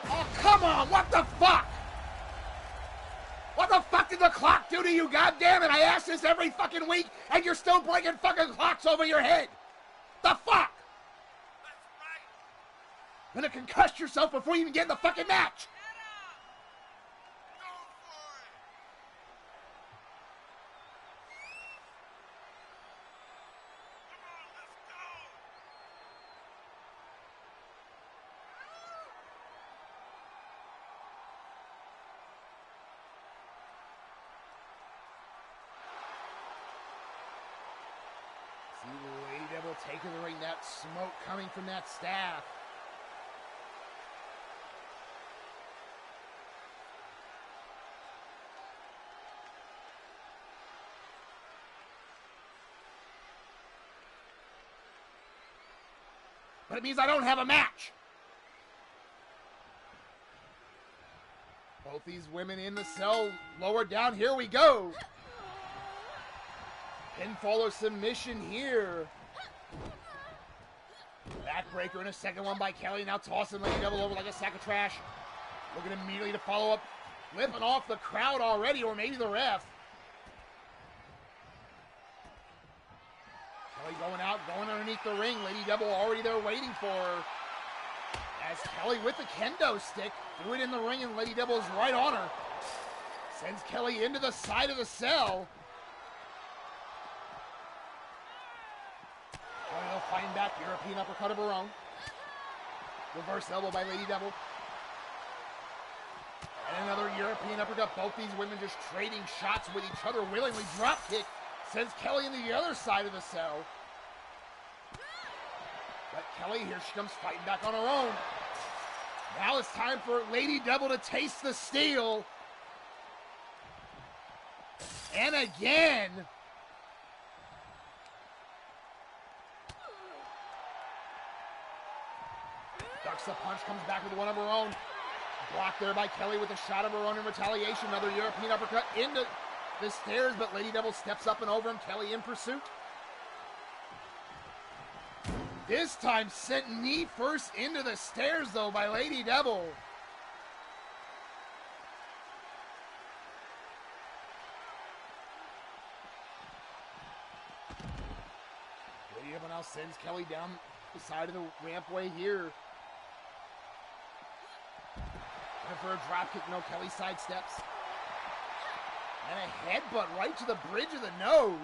Oh, come on, what the fuck? What the fuck did the clock do to you, goddammit? I ask this every fucking week, and you're still breaking fucking clocks over your head. The fuck? That's right. Gonna concuss yourself before you even get in the fucking match. See the Lady Devil taking the ring, that smoke coming from that staff. But it means I don't have a match. Both these women in the cell, lower down, here we go. Pinfall or submission here. Backbreaker and a second one by Kelly. Now tossing Lady Devil over like a sack of trash. Looking immediately to follow up. Flipping off the crowd already, or maybe the ref. Kelly going out, going underneath the ring. Lady Devil already there waiting for her. As Kelly with the kendo stick threw it in the ring, and Lady Devil is right on her. Sends Kelly into the side of the cell. Kelly fighting back, European uppercut of her own. Reverse elbow by Lady Devil. And another European uppercut. Both these women just trading shots with each other. Willingly drop kick. Sends Kelly into the other side of the cell. Kelly, here she comes fighting back on her own. Now it's time for Lady Devil to taste the steel. And again. Ducks the punch, comes back with one of her own. Blocked there by Kelly with a shot of her own in retaliation. Another European uppercut into the stairs, but Lady Devil steps up and over him. Kelly in pursuit. This time sent knee first into the stairs, though, by Lady Devil. Lady Devil now sends Kelly down the side of the rampway here. And for a drop kick, no, Kelly sidesteps. And a headbutt right to the bridge of the nose.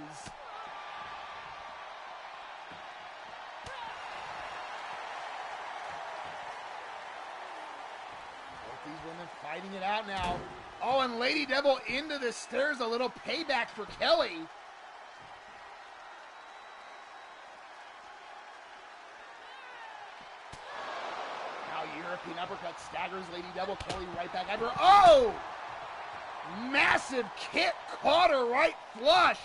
Both these women fighting it out now. Oh, and Lady Devil into the stairs, a little payback for Kelly. European uppercut staggers Lady Devil. Kelly right back at her. Oh! Massive kick caught her right flush.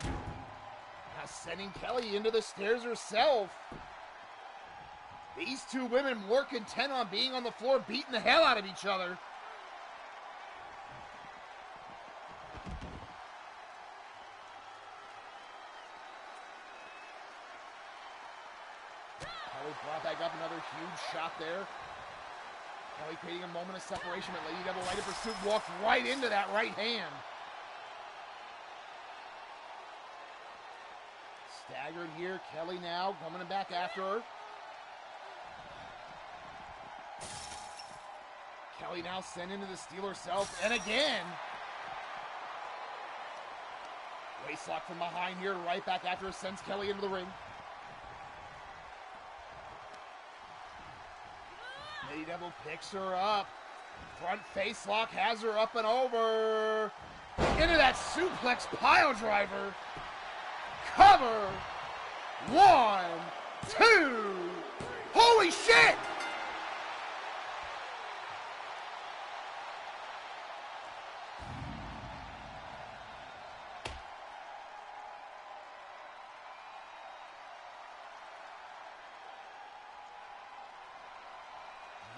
Now sending Kelly into the stairs herself. These two women more content on being on the floor, beating the hell out of each other. Brought back up, another huge shot there. Kelly creating a moment of separation, but Lady Devil right in pursuit, walked right into that right hand. Staggered here, Kelly now coming back after her. Kelly now sent into the steal herself, and again. Waistlock from behind here, right back after her, sends Kelly into the ring. Lady Devil picks her up. Front face lock has her up and over. Into that suplex pile driver. Cover. 1, 2. Holy shit!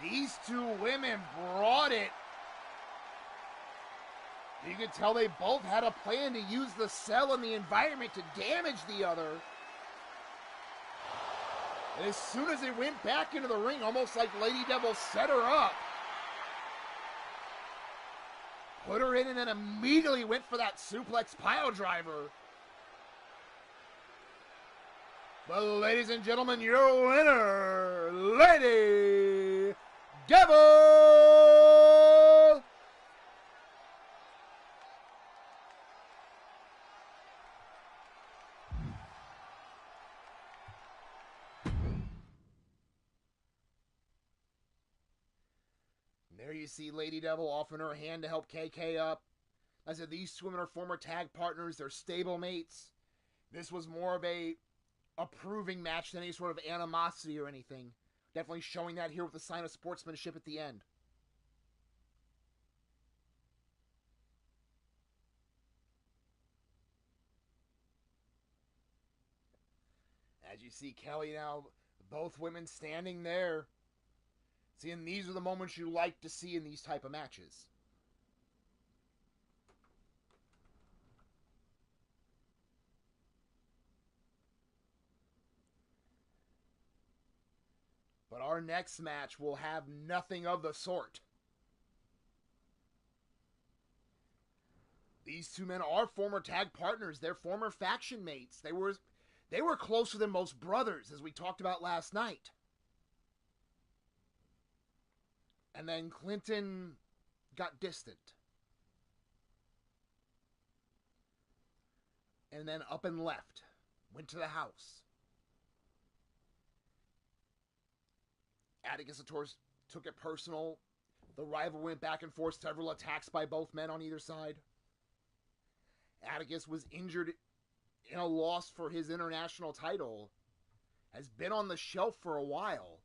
These two women brought it. You could tell they both had a plan to use the cell and the environment to damage the other. And as soon as they went back into the ring, almost like Lady Devil set her up, put her in, and then immediately went for that suplex pile driver. But ladies and gentlemen, your winner, Lady Devil! There you see Lady Devil offering her hand to help KK up. Like I said, these two women are former tag partners. They're stable mates. This was more of a approving match than any sort of animosity or anything. Definitely showing that here with the sign of sportsmanship at the end. As you see Kelly now, both women standing there. See, and these are the moments you like to see in these type of matches. But our next match will have nothing of the sort. These two men are former tag partners. They're former faction mates. They were closer than most brothers, as we talked about last night. And then Clinton got distant. And then up and left. Went to the house. Atticus, of course, took it personal. The rival went back and forth. Several attacks by both men on either side. Atticus was injured in a loss for his international title, has been on the shelf for a while,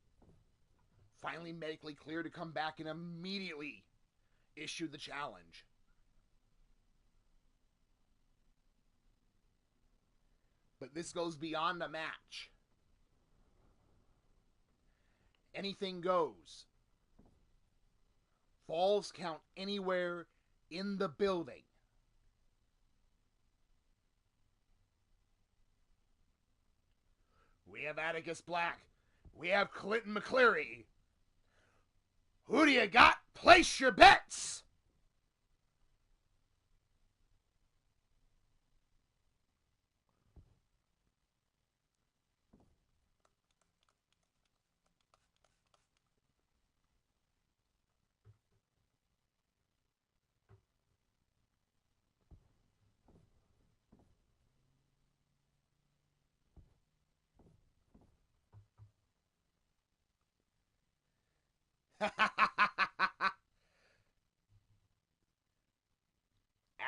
finally medically cleared to come back and immediately issue the challenge. But this goes beyond a match. Anything goes. Falls count anywhere in the building. We have Atticus Black. We have Clinton McCleary. Who do you got? Place your bets!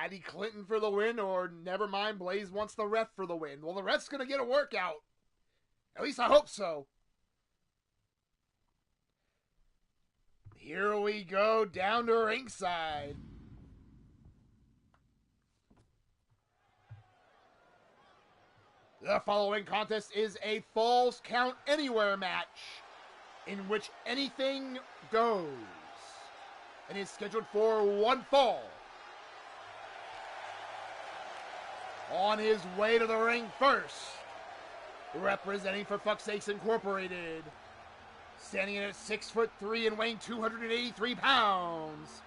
Addie Clinton for the win, or never mind, Blaze wants the ref for the win. Well, the ref's going to get a workout. At least I hope so. Here we go down to ringside. The following contest is a Falls Count Anywhere match in which anything goes and is scheduled for one fall. On his way to the ring first, representing for Fuck's Sakes Incorporated, standing in at 6'3" and weighing 283 pounds,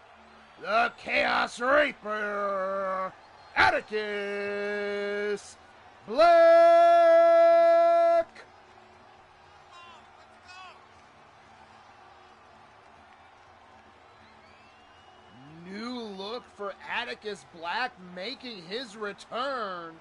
the Chaos Reaper, Atticus Black. New look for Atticus Black making his return.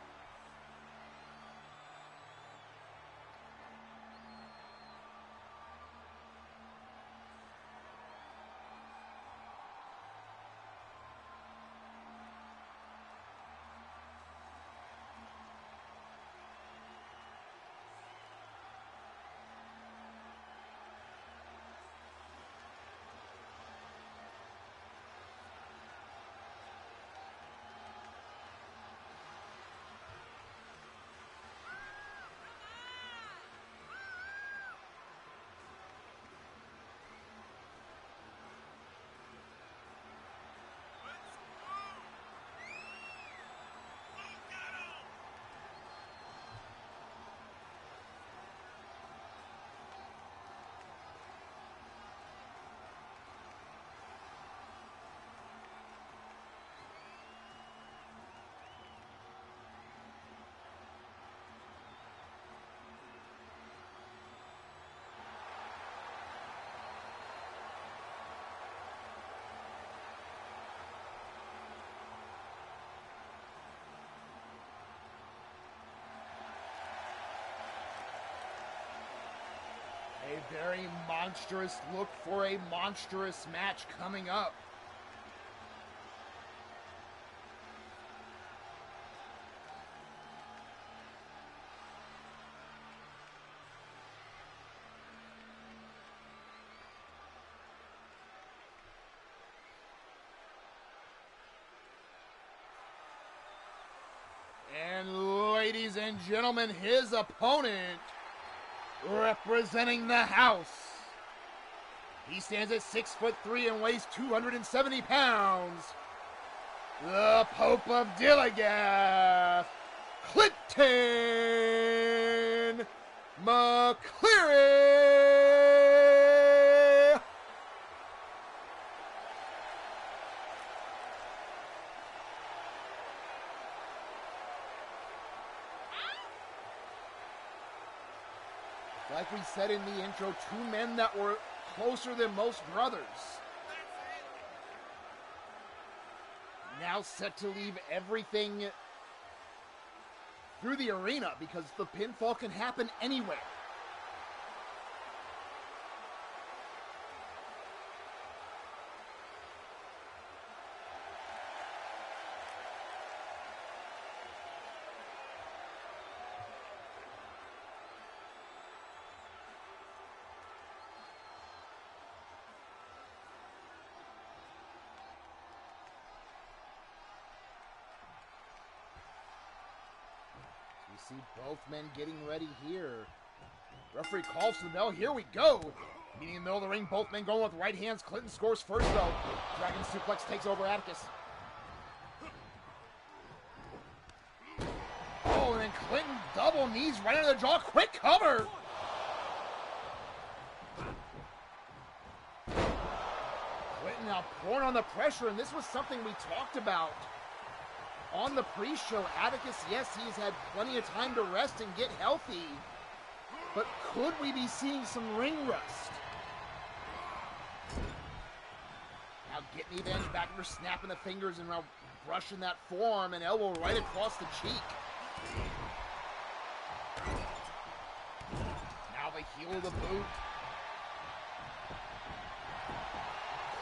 A very monstrous look for a monstrous match coming up. And ladies and gentlemen, his opponent, representing the house, he stands at 6'3" and weighs 270 pounds, the Pope of Dillagath, Clinton McCleary. Like we said in the intro, two men that were closer than most brothers. Now set to leave everything through the arena because the pinfall can happen anywhere. See both men getting ready here. Referee calls for the bell. Here we go. Meeting in the middle of the ring, both men going with right hands. Clinton scores first, though. Dragon suplex takes over Atticus. Oh, and then Clinton double knees right under the jaw. Quick cover. Clinton now pouring on the pressure, and this was something we talked about on the pre-show. Atticus, yes, he's had plenty of time to rest and get healthy, but could we be seeing some ring rust? Now getting the advantage back for snapping the fingers and now brushing that forearm and elbow right across the cheek. Now the heel of the boot.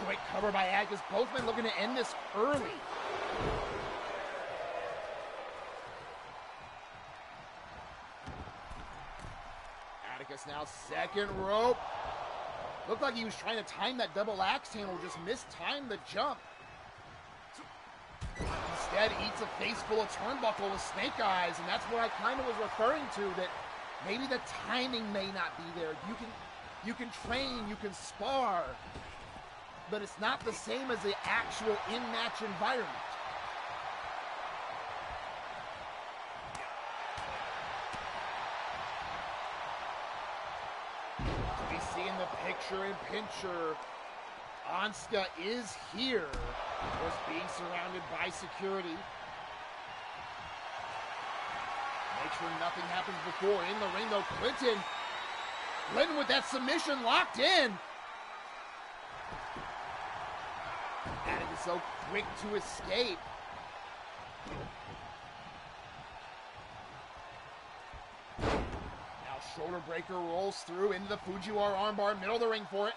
Quick cover by Atticus. Both men looking to end this early. Atticus now second rope. Looked like he was trying to time that double axe handle, just mistimed the jump. Instead, eats a face full of turnbuckle with snake eyes, and that's what I kind of was referring to, that maybe the timing may not be there. You can train, you can spar, but it's not the same as the actual in-match environment. In the picture-in-pincher, Asuka is here. Of course, being surrounded by security. Make sure nothing happens before. In the ring, though, Clinton with that submission locked in. Atticus so quick to escape. Shoulder breaker rolls through into the Fujiwara armbar, middle of the ring for it.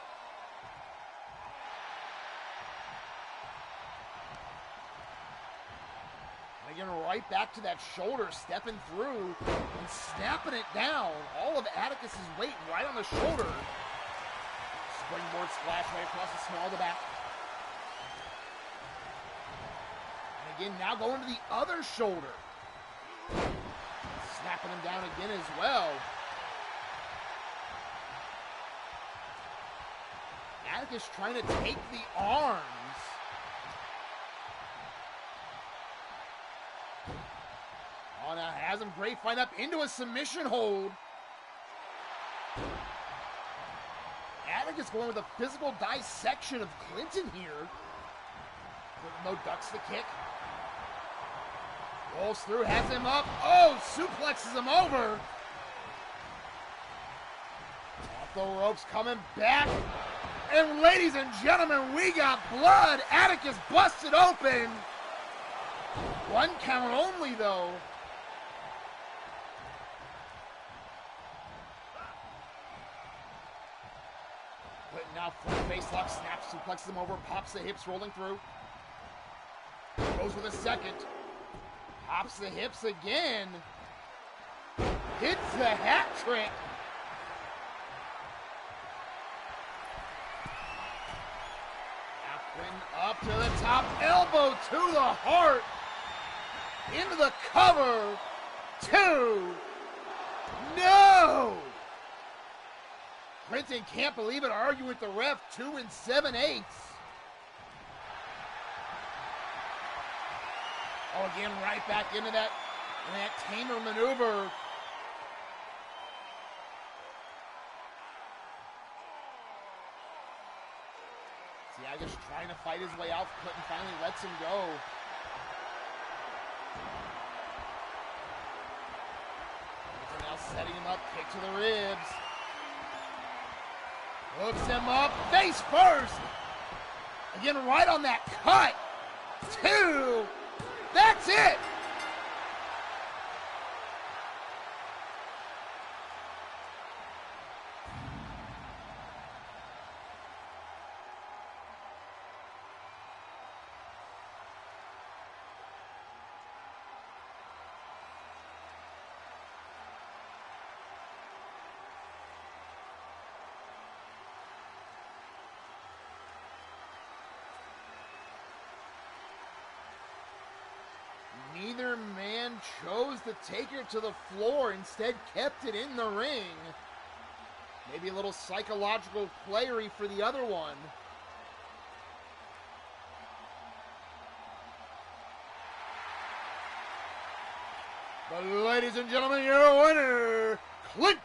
And again, right back to that shoulder, stepping through and snapping it down. All of Atticus's weight right on the shoulder. Springboard splash right across the small of the back. And again, now going to the other shoulder. Snapping him down again as well. Atticus trying to take the arms. Oh, now has him grapevine up into a submission hold. Atticus going with a physical dissection of Clinton here. No ducks the kick. Rolls through, has him up. Oh, suplexes him over. Off the ropes, coming back. And ladies and gentlemen, we got blood. Atticus busted open. One count only, though. Clinton now front face lock, snaps, suplexes him over, pops the hips, rolling through. Goes with a second. Pops the hips again. Hits the hat trick. Up to the top, elbow to the heart, into the cover, 2, no! Clinton can't believe it, arguing with the ref, 2 7/8. Oh, again, right back into that tamer maneuver. Atticus trying to fight his way out. Clinton finally lets him go. Clinton now setting him up, kick to the ribs. Hooks him up, face first. Again, right on that cut. 2. That's it. Neither man chose chose to take her to the floor, instead kept it in the ring. Maybe a little psychological playery for the other one. But ladies and gentlemen, your winner, Clinton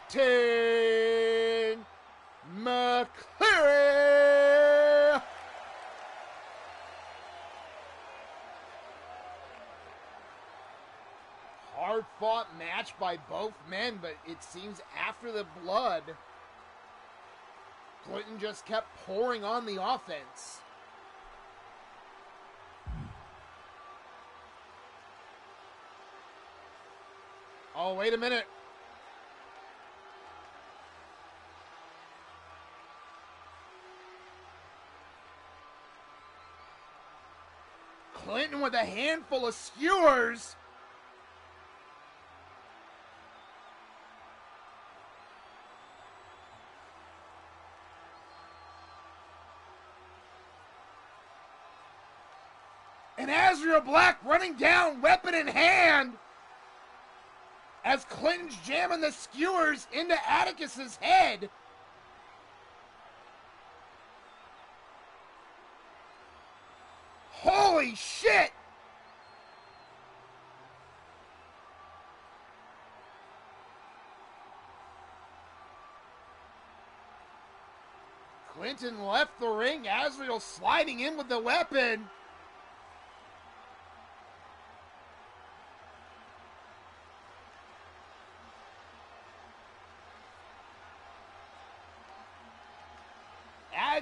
McCleary. Hard-fought match by both men, but it seems after the blood, Clinton just kept pouring on the offense. Oh, wait a minute. Clinton with a handful of skewers. And Azrael Black running down, weapon in hand, as Clinton's jamming the skewers into Atticus's head. Holy shit! Clinton left the ring, Azrael sliding in with the weapon.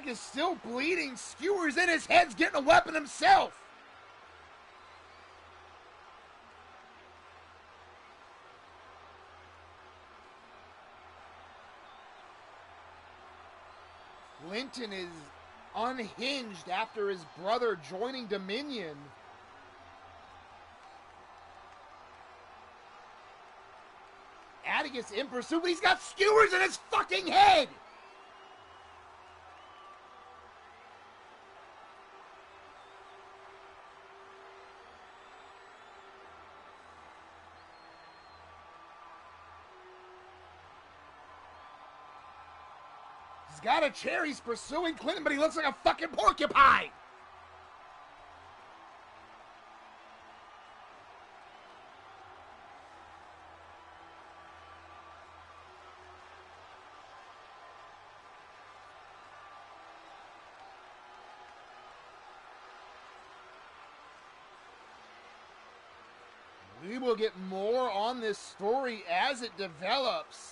Is still bleeding, skewers in his head's getting a weapon himself. Clinton is unhinged after his brother joining Dominion. Atticus in pursuit, but he's got skewers in his fucking head. He's got a chair, he's pursuing Clinton, but he looks like a fucking porcupine! We will get more on this story as it develops.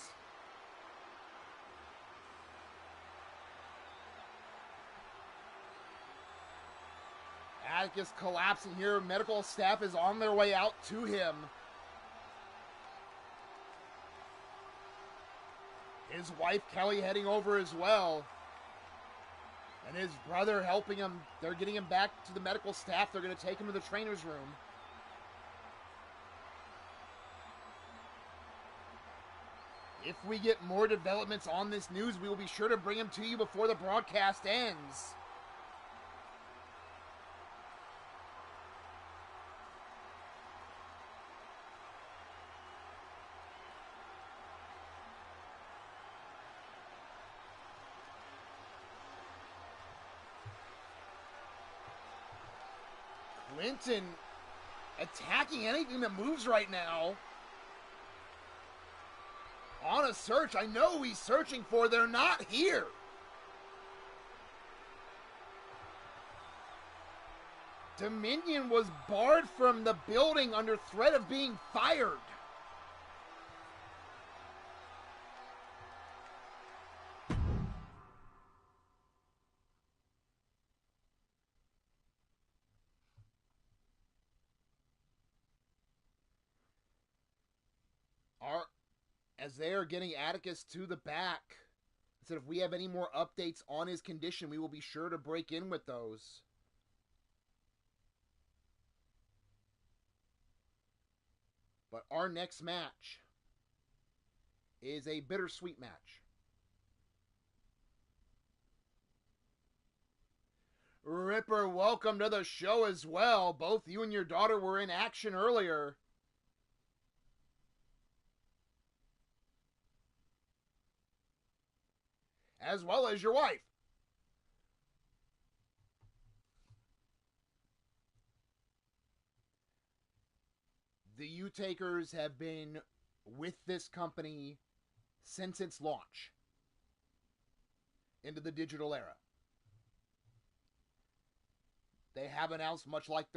Atticus collapsing here. Medical staff is on their way out to him. His wife Kelly heading over as well. And his brother helping him. They're getting him back to the medical staff. They're going to take him to the trainer's room. If we get more developments on this news, we will be sure to bring them to you before the broadcast ends. Clinton attacking anything that moves right now. On a search. I know who he's searching for. They're not here. Dominion was barred from the building under threat of being fired. As they are getting Atticus to the back. I said if we have any more updates on his condition, we will be sure to break in with those. But our next match is a bittersweet match. Ripper, welcome to the show as well. Both you and your daughter were in action earlier. as well as your wife. The U-Takers have been with this company since its launch into the digital era. They have announced, much like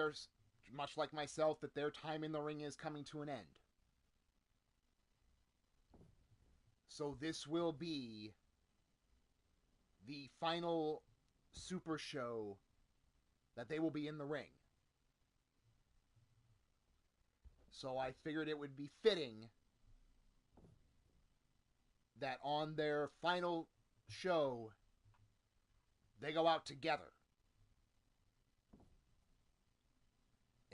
myself, that their time in the ring is coming to an end. So this will be the final Super Show that they will be in the ring. So I figured it would be fitting that on their final show, they go out together.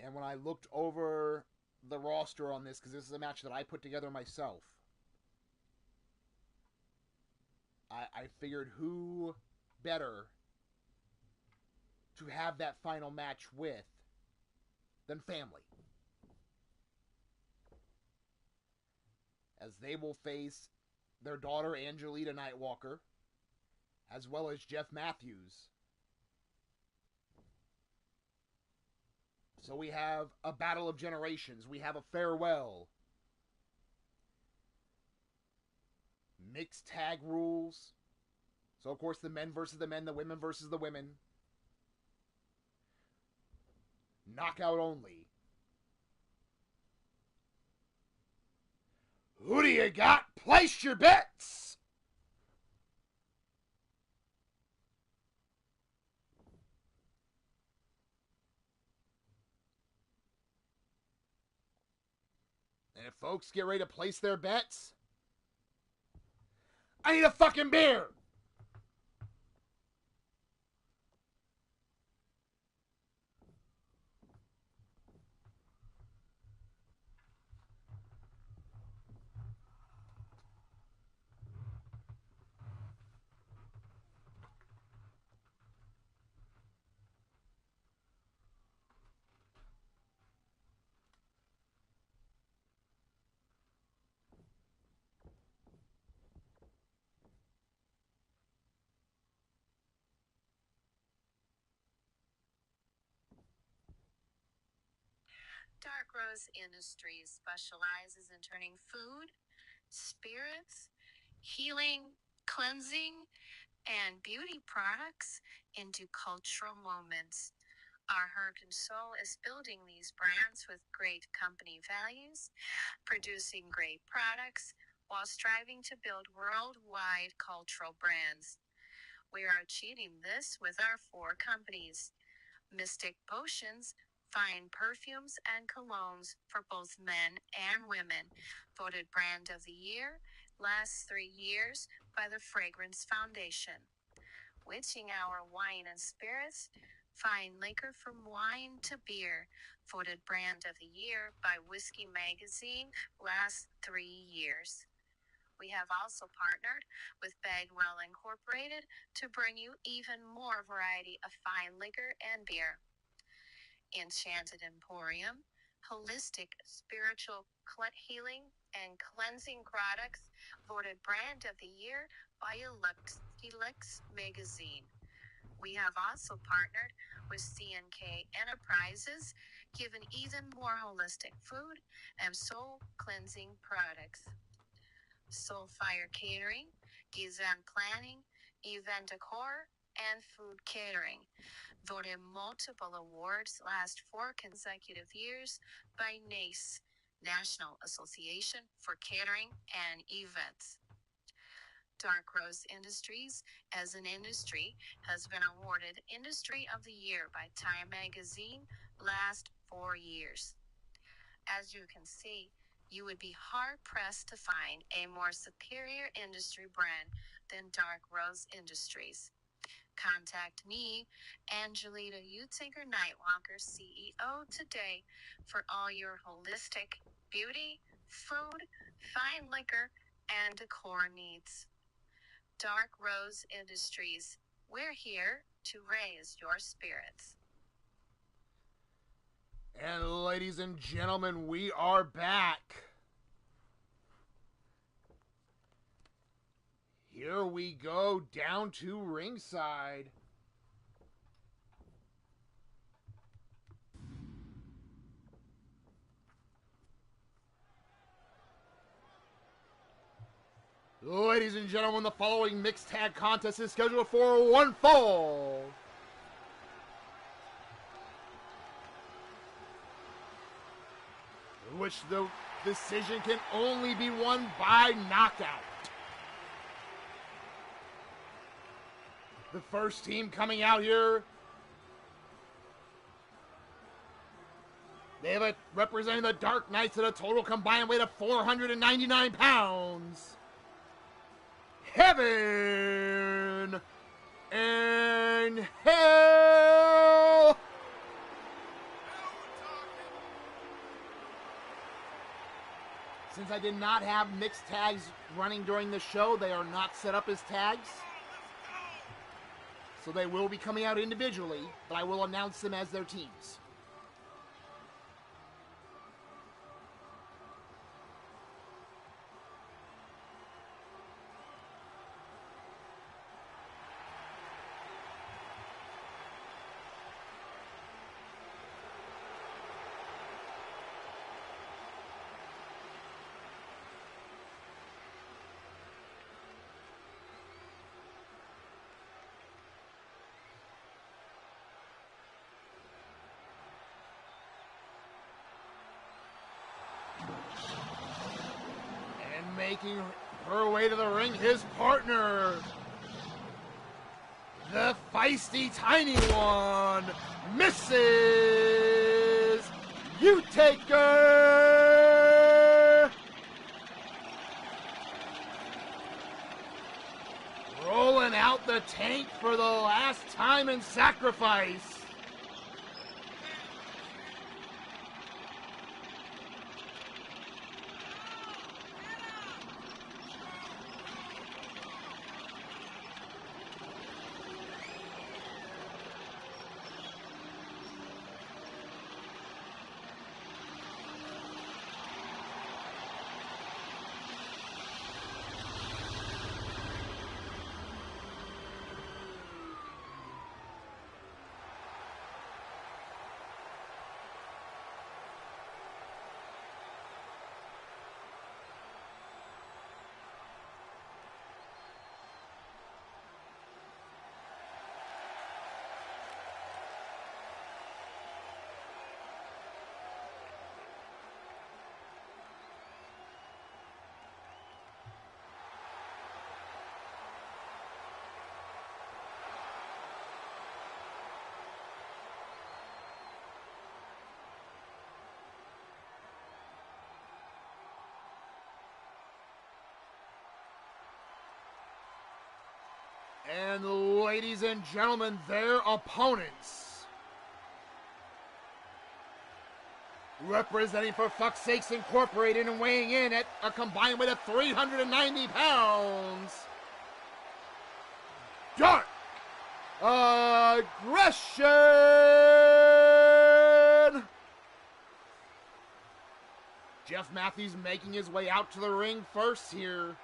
And when I looked over the roster on this, because this is a match that I put together myself, I figured who better to have that final match with than family. As they will face their daughter Angelita Nightwalker, as well as Jeff Matthews. So we have a battle of generations. We have a farewell. Mixed tag rules. So, of course, the men versus the men, the women versus the women. Knockout only. Who do you got? Place your bets! And if folks get ready to place their bets, I need a fucking beer! Dark Rose Industries specializes in turning food, spirits, healing, cleansing, and beauty products into cultural moments. Our heart and soul is building these brands with great company values, producing great products, while striving to build worldwide cultural brands. We are achieving this with our 4 companies: Mystic Potions, fine perfumes and colognes for both men and women, voted Brand of the Year last 3 years by the Fragrance Foundation. Witching Hour Wine and Spirits, fine liquor from wine to beer, voted Brand of the Year by Whiskey Magazine last 3 years. We have also partnered with Bagwell Incorporated to bring you even more variety of fine liquor and beer. Enchanted Emporium, holistic spiritual healing and cleansing products, voted Brand of the Year by Elix Magazine. We have also partnered with CNK Enterprises, given even more holistic food and soul cleansing products. Soulfire Catering, event planning, event decor, and food catering, voted multiple awards last 4 consecutive years by NACE, National Association for Catering and Events. Dark Rose Industries, as an industry, has been awarded Industry of the Year by Time Magazine last 4 years. As you can see, you would be hard-pressed to find a more superior industry brand than Dark Rose Industries. Contact me, Angelita U-Taker Nightwalker, CEO, today for all your holistic beauty, food, fine liquor, and decor needs. Dark Rose Industries, we're here to raise your spirits. And ladies and gentlemen, we are back. here we go down to ringside. Ladies and gentlemen, the following mixed tag contest is scheduled for one fall. Which the decision can only be won by knockout. The first team coming out here, they have representing the Dark Knights at a total combined weight of 499 pounds. Heaven and Hell. Since I did not have mixed tags running during the show, they are not set up as tags. So they will be coming out individually, but I will announce them as their teams. And making her way to the ring, his partner, the feisty tiny one, Mrs. U-Taker. Rolling out the tank for the last time in Sacrifice. And ladies and gentlemen, their opponents, representing For Fuck's Sakes Incorporated and weighing in at a combined weight of 390 pounds, Dark Aggression! Jeff Matthews making his way out to the ring first here.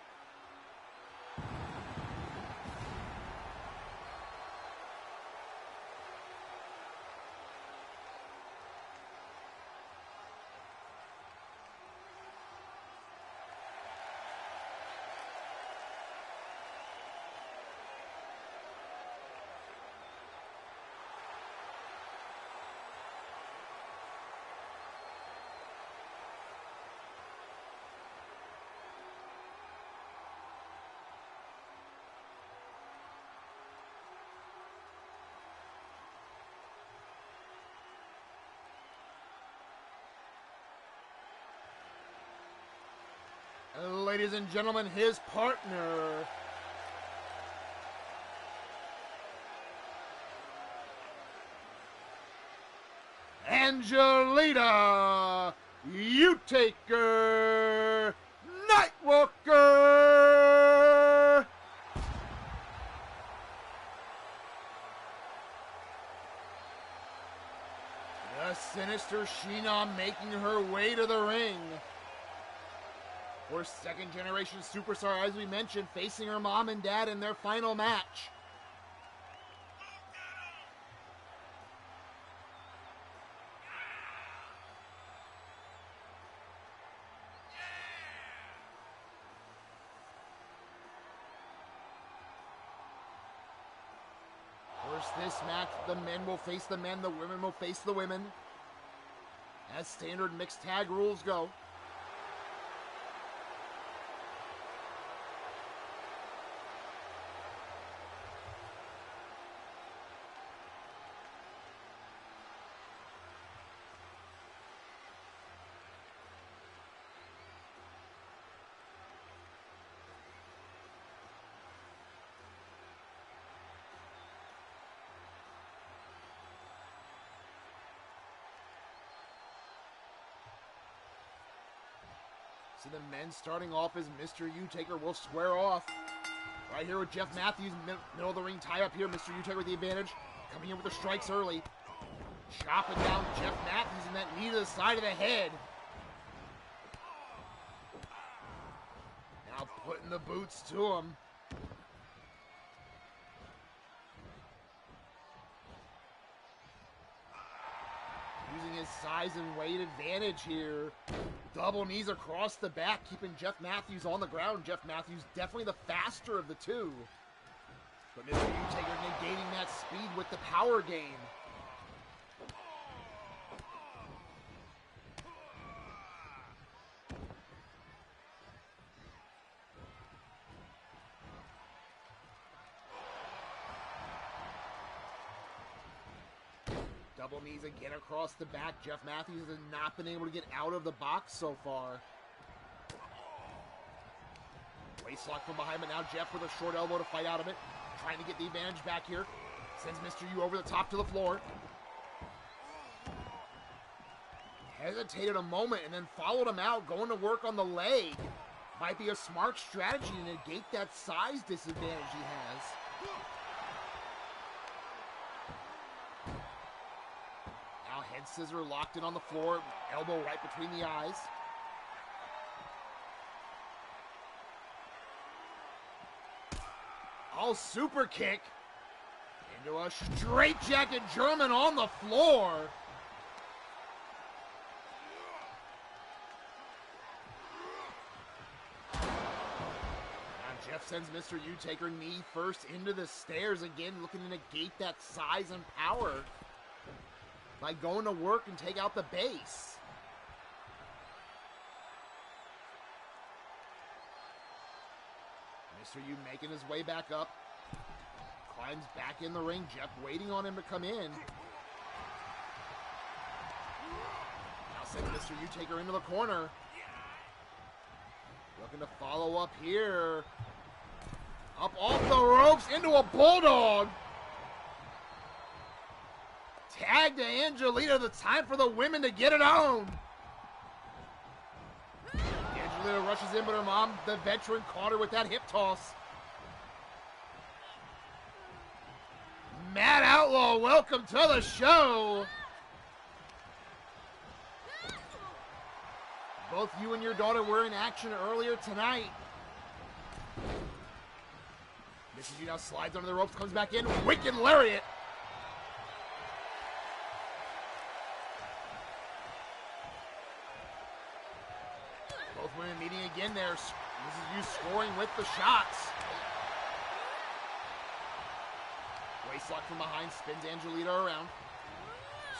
Ladies and gentlemen, his partner, Angelita U-Taker Nightwalker. The sinister Sheena making her way to the ring. Or second generation superstar, as we mentioned, facing her mom and dad in their final match. This match, the men will face the men, the women will face the women, as standard mixed tag rules go. See the men starting off as Mr. U-Taker will square off. Right here with Jeff Matthews, middle of the ring tie up here. Mr. U-Taker with the advantage. Coming in with the strikes early. Chopping down Jeff Matthews in that knee to the side of the head. Now putting the boots to him. Using his size and weight advantage here. Double knees across the back, keeping Jeff Matthews on the ground. Jeff Matthews definitely the faster of the two. But Mr. U-Taker negating that speed with the power game. Double knees again across the back. Jeff Matthews has not been able to get out of the box so far. Waist lock from behind, but now Jeff with a short elbow to fight out of it. Trying to get the advantage back here. Sends Mr. U over the top to the floor. Hesitated a moment and then followed him out, going to work on the leg. Might be a smart strategy to negate that size disadvantage he has. Head scissor locked in on the floor, elbow right between the eyes. Oh, super kick into a straight jacket German on the floor. Now Jeff sends Mr. U-Taker knee first into the stairs again, looking to negate that size and power by going to work and take out the base. Mr. U making his way back up. Climbs back in the ring. Jeff waiting on him to come in. Now sends Mr. U-Taker into the corner. Looking to follow up here. Up off the ropes into a bulldog. Tag to Angelita, the time for the women to get it on. Angelita rushes in, but her mom, the veteran, caught her with that hip toss. Matt Outlaw, welcome to the show. Both you and your daughter were in action earlier tonight. Mrs. U now slides under the ropes, comes back in, wicked lariat. Both women meeting again there. Mrs. U scoring with the shots. Waist lock from behind, spins Angelita around.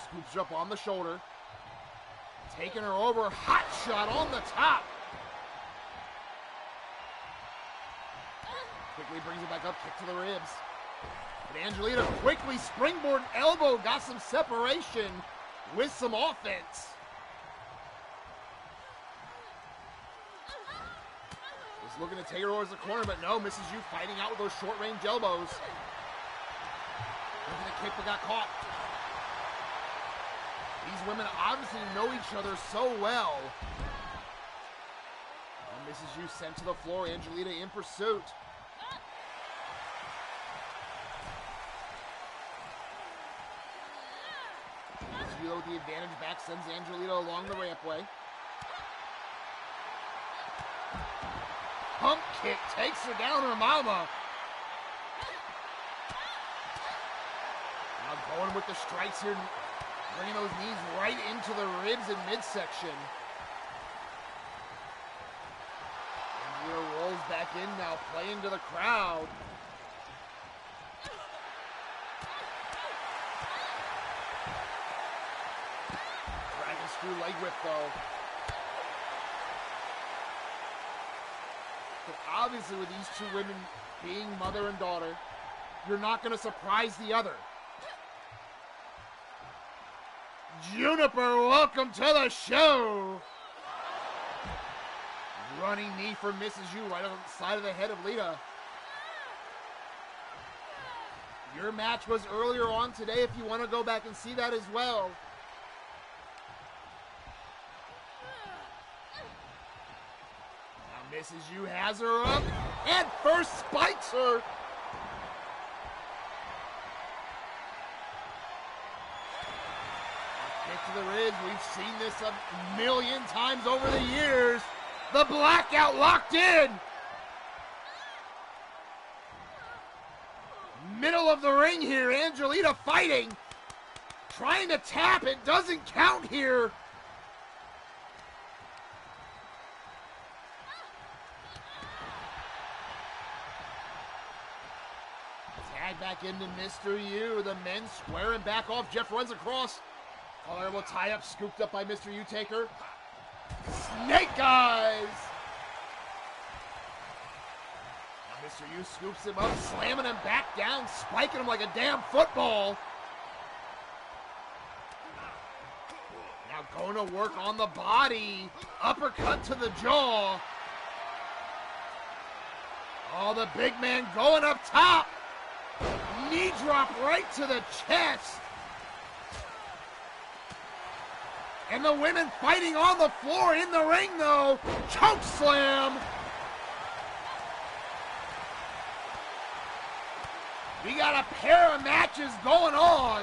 Scoops her up on the shoulder. Taking her over, hot shot on the top. Quickly brings it back up, kick to the ribs. But Angelita quickly springboard elbow, got some separation with some offense. Was looking to take her towards the corner, but no, Mrs. U fighting out with those short-range elbows. Looking to kick, but got caught. These women obviously know each other so well. And Mrs. U sent to the floor, Angelita in pursuit. Mrs. U with the advantage back sends Angelita along the rampway. kick takes her down her mama. Now going with the strikes here, bringing those knees right into the ribs and midsection. Angelita rolls back in now, playing to the crowd. Dragon screw leg whip though. But obviously with these two women being mother and daughter, you're not going to surprise the other. Juniper, welcome to the show. Running knee for Mrs. U right on the side of the head of Lita. Your match was earlier on today if you want to go back and see that as well. Now Mrs. U has her up and first spikes her. Kick to the ribs. We've seen this a million times over the years. The blackout locked in. Middle of the ring here. Angelita fighting. Trying to tap. It doesn't count here. Tag back into Mr. U. The men squaring back off. Jeff runs across. Collar tie up, scooped up by Mr. U-Taker. Snake eyes! Now Mr. U scoops him up, slamming him back down, spiking him like a damn football. Now going to work on the body. Uppercut to the jaw. Oh, the big man going up top. Knee drop right to the chest. And the women fighting on the floor in the ring, though. Choke slam. We got a pair of matches going on.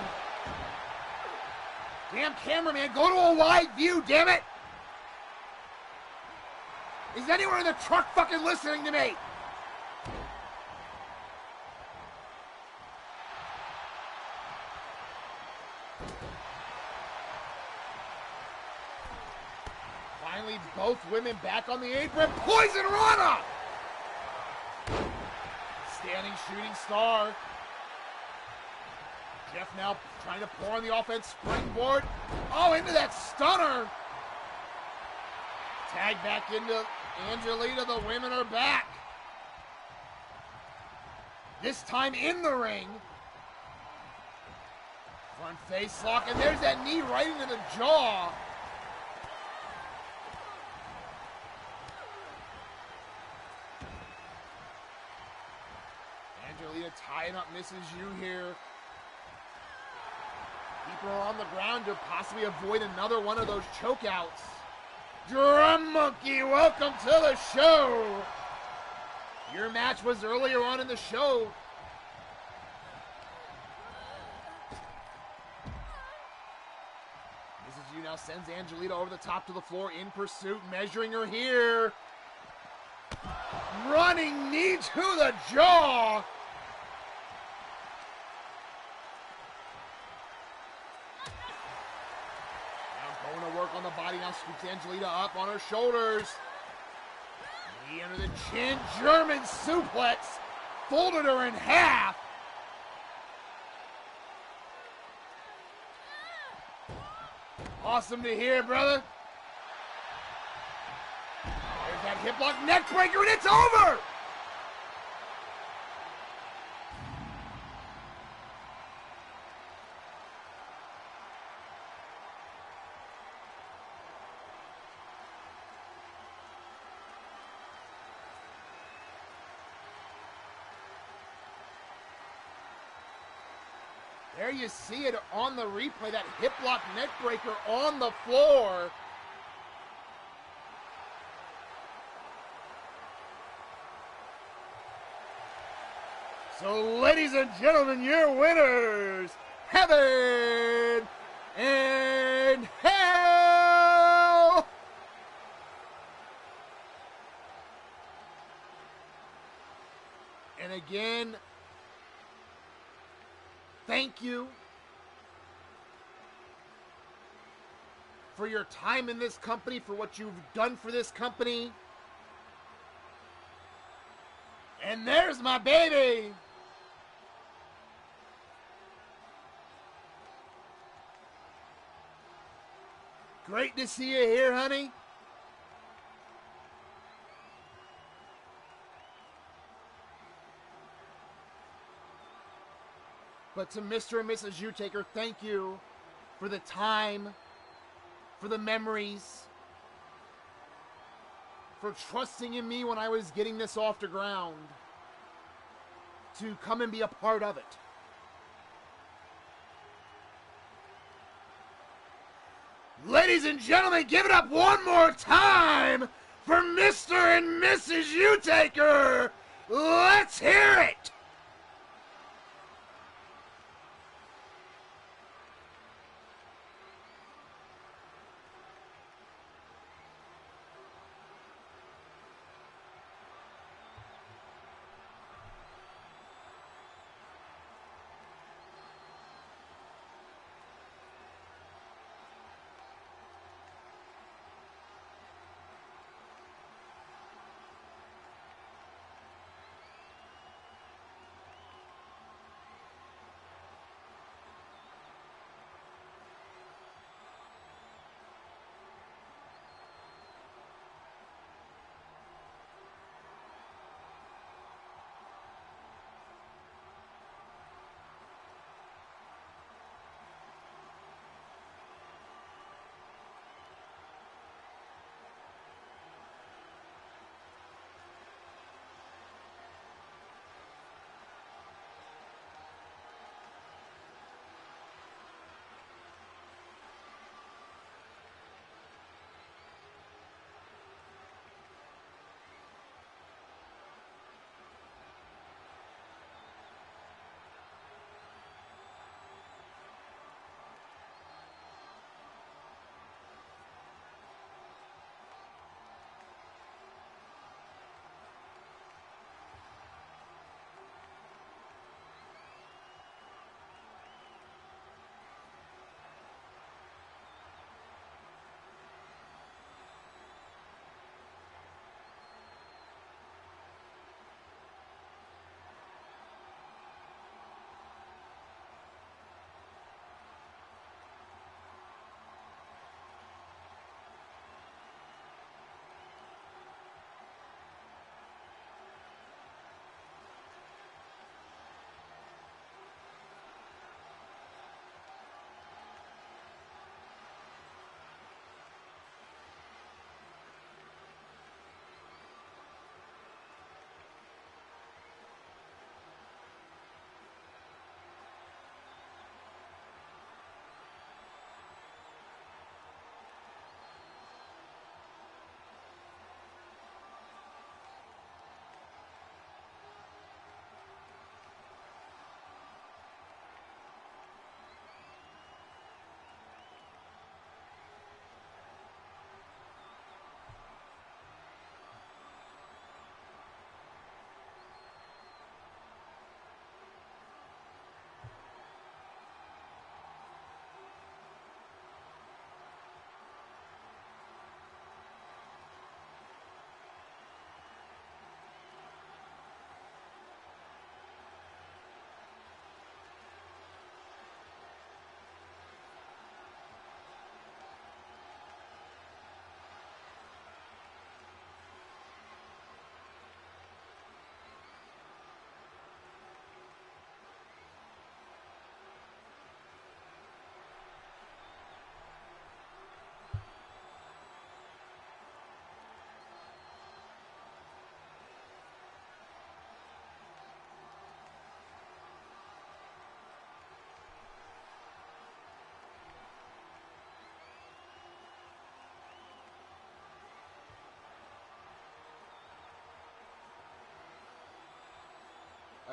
Damn cameraman, go to a wide view, damn it. Is anyone in the truck fucking listening to me? Finally, both women back on the apron. Poison Rana! Standing shooting star. Jeff now trying to pour on the offense. Springboard. Oh, into that stunner. Tag back into Angelita. The women are back. This time in the ring. Front face lock. And there's that knee right into the jaw. Angelita tying up Mrs. U here. Keep her on the ground to possibly avoid another one of those chokeouts. Drum Monkey, welcome to the show. Your match was earlier on in the show. Mrs. U now sends Angelita over the top to the floor in pursuit, measuring her here. Running knee to the jaw. Going to work on the body now, scoops Angelita up on her shoulders. Knee under the chin, German suplex, folded her in half. Awesome to hear, brother. There's that hip lock neck breaker, and it's over! There you see it on the replay, that hip lock neck breaker on the floor. So, ladies and gentlemen, your winners, Heaven and Hell. again, thank you for your time in this company, for what you've done for this company. And there's my baby. Great to see you here, honey. But to Mr. and Mrs. Utaker, thank you for the time, for the memories, for trusting in me when I was getting this off the ground, to come and be a part of it. Ladies and gentlemen, give it up one more time for Mr. and Mrs. Utaker. Let's hear it.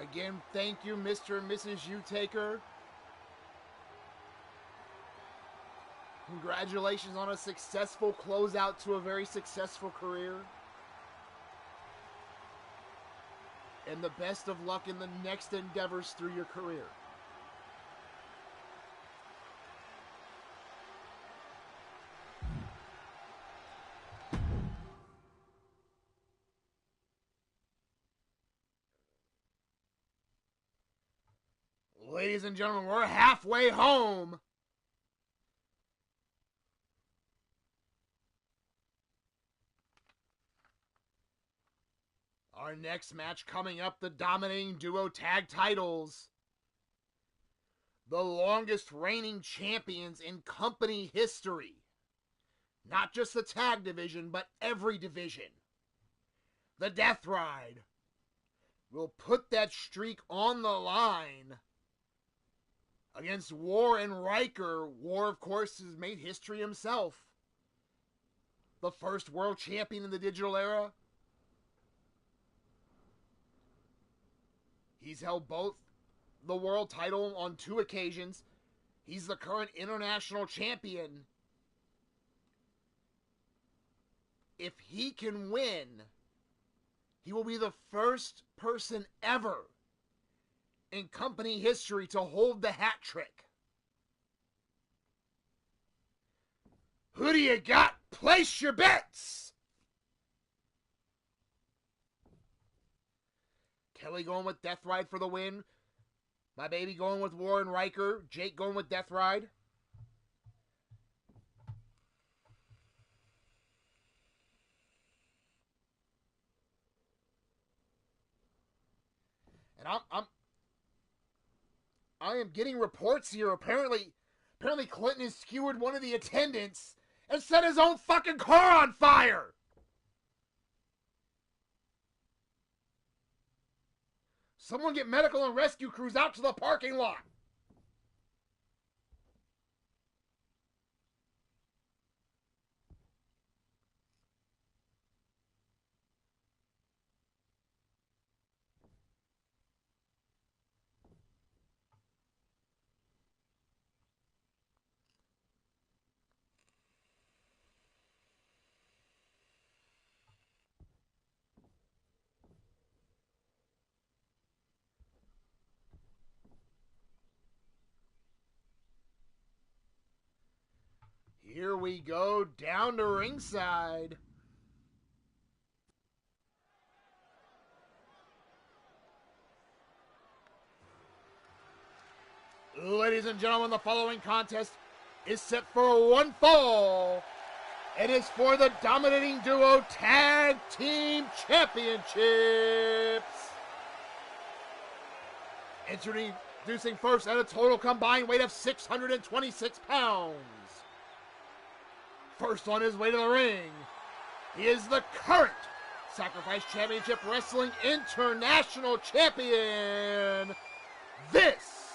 Again, thank you, Mr. and Mrs. Utaker. Congratulations on a successful closeout to a very successful career. and the best of luck in the next endeavors through your career. Ladies and gentlemen, we're halfway home. Our next match coming up, the dominating duo tag titles. The longest reigning champions in company history. Not just the tag division, but every division. The Death Ride will put that streak on the line against War and Riker. War, of course, has made history himself. The first world champion in the digital era. He's held both the world title on 2 occasions. He's the current international champion. If he can win, he will be the first person ever in company history to hold the hat trick. Who do you got? Place your bets! Kelly going with Death Ride for the win. My baby going with War and Riker. Jake going with Death Ride. And I am getting reports here. Apparently Clinton has skewered one of the attendants and set his own fucking car on fire. Someone get medical and rescue crews out to the parking lot. Here we go down to ringside. Ladies and gentlemen, the following contest is set for one fall. It is for the dominating duo tag team championships. Introducing first at a total combined weight of 626 pounds. First on his way to the ring, he is the current Sacrifice Championship Wrestling International Champion. This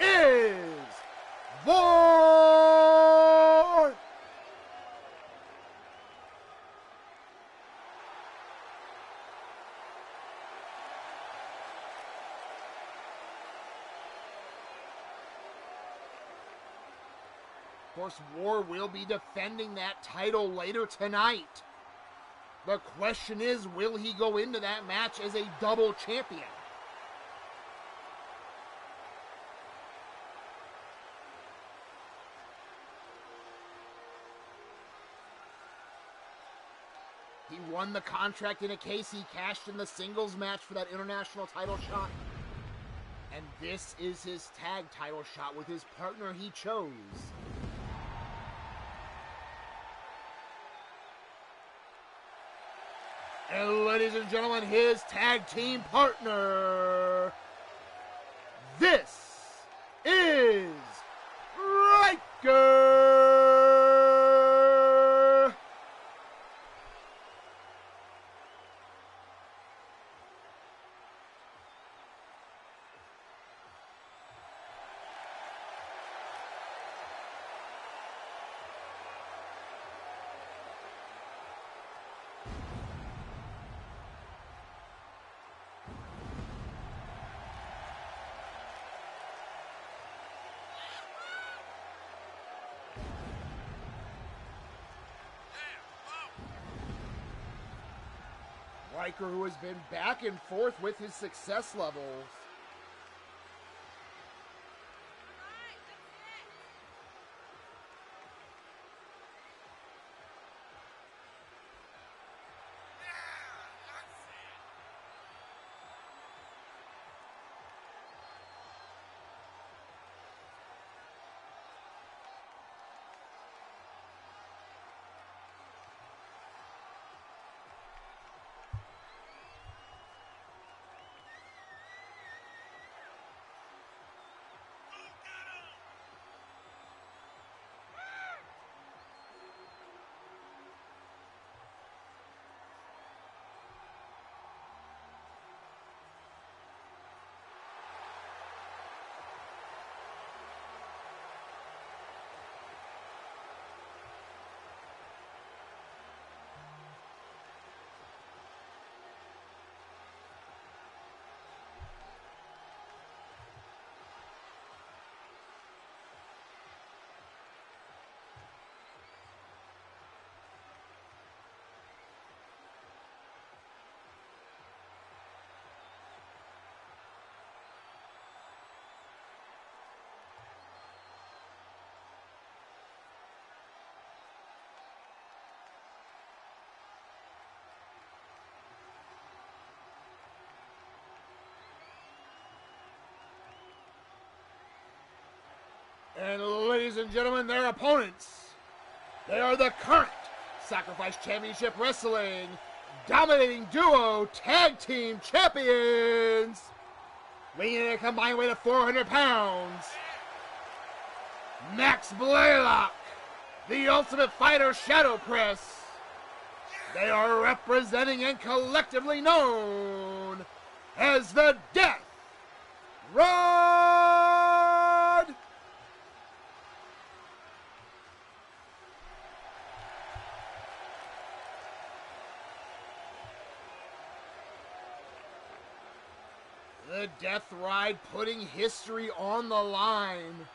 is War. Of course, War will be defending that title later tonight. The question is, will he go into that match as a double champion? He won the contract in a case. He cashed in the singles match for that international title shot. And this is his tag title shot with his partner he chose. And ladies and gentlemen, his tag team partner. This is Riker. Riker, who has been back and forth with his success levels. And ladies and gentlemen, their opponents, they are the current Sacrifice Championship Wrestling Dominating Duo Tag Team Champions, weighing in a combined weight of 400 pounds, Max Blaylock, the Ultimate Fighter Shadow Press. They are representing and collectively known as the Death Rod. The Death Ride putting history on the line.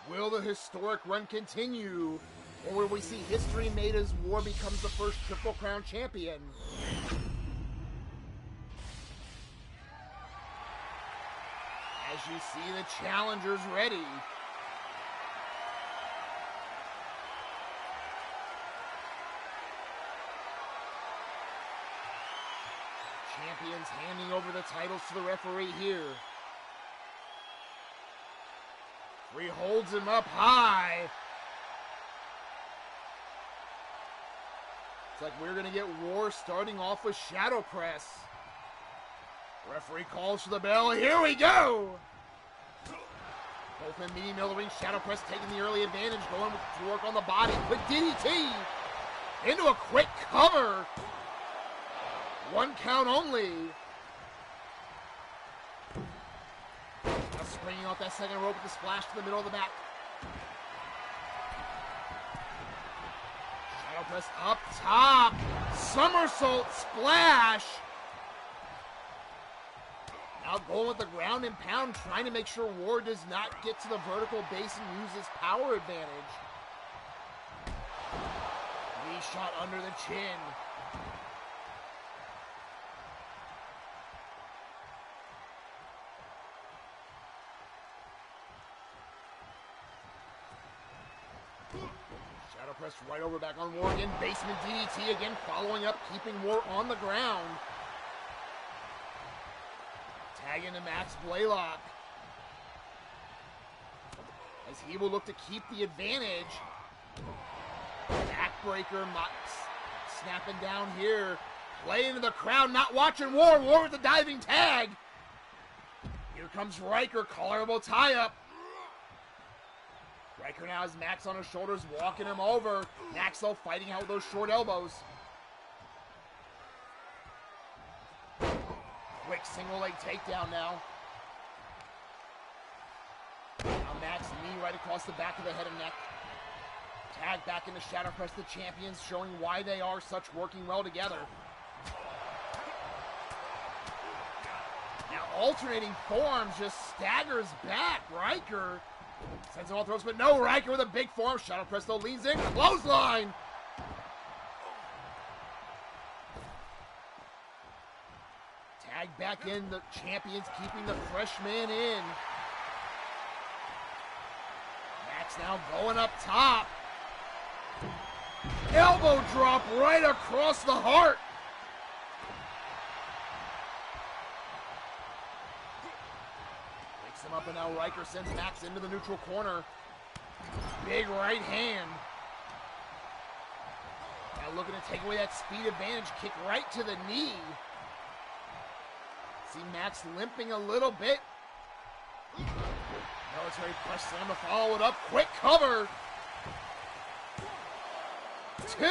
Will the historic run continue, or will we see history made as War becomes the first Triple Crown champion? As you see the challengers ready. Champions handing over the titles to the referee here. He holds him up high. It's like we're going to get War starting off with Shadow Press. Referee calls for the bell. Here we go! Both men meeting middle of the ring. Shadow Press taking the early advantage, going to work on the body. Quick DDT into a quick cover. 1 count only. Now springing off that second rope with the splash to the middle of the mat. Shadow Press up top. Somersault splash. Now going with the ground and pound, trying to make sure War does not get to the vertical base and use his power advantage. Knee shot under the chin. Shadow Press right over back on War again. Basement DDT again, following up, keeping War on the ground. Tag into Max Blaylock. As he will look to keep the advantage. Backbreaker, snapping down here. Play into the crowd, not watching War. War with the diving tag. Here comes Riker, collarable tie-up. Riker now has Max on his shoulders, walking him over. Max, though, fighting out with those short elbows. Quick single leg takedown now. Now Max, knee right across the back of the head and neck. Tag back into Shadow Press, the champions, showing why they are such working well together. Now alternating forearms, just staggers back. Riker sends him all throws, but no, Riker with a big forearm. Shadow Press though leans in, clothesline. Tag back in, the champions keeping the fresh man in. Max now going up top. Elbow drop right across the heart. Picks him up, and now Riker sends Max into the neutral corner. Big right hand. Now looking to take away that speed advantage. Kick right to the knee. See Max limping a little bit. Military press slam to follow it up. Quick cover. 2.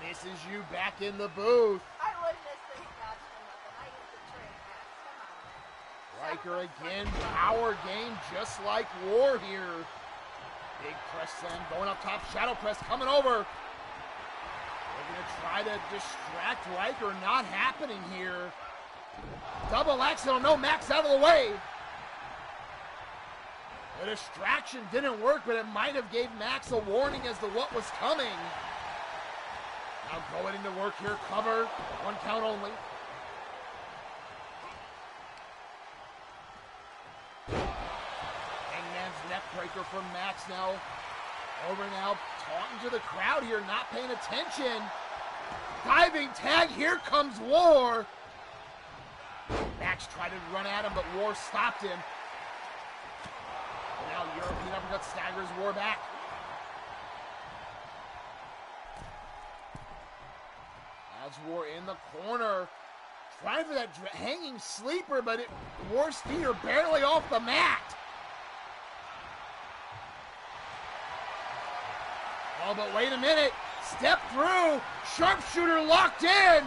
Misses you back in the booth. I wouldn't miss this match for nothing. I used to train Max. Come on, man. Riker again, power game just like War here. Big press slam going up top. Shadow press coming over. They're going to try to distract Riker. Not happening here. Double axe. No, Max out of the way. The distraction didn't work, but it might have gave Max a warning as to what was coming. Now going into work here. Cover. 1 count only. Hangman's neck breaker from Max now. Over now, talking to the crowd here, not paying attention. Diving tag, here comes War. Max tried to run at him, but War stopped him. Now European uppercut staggers War back. As War in the corner, trying for that hanging sleeper, but War's feet are barely off the mat. Oh, but wait a minute. Step through. Sharpshooter locked in.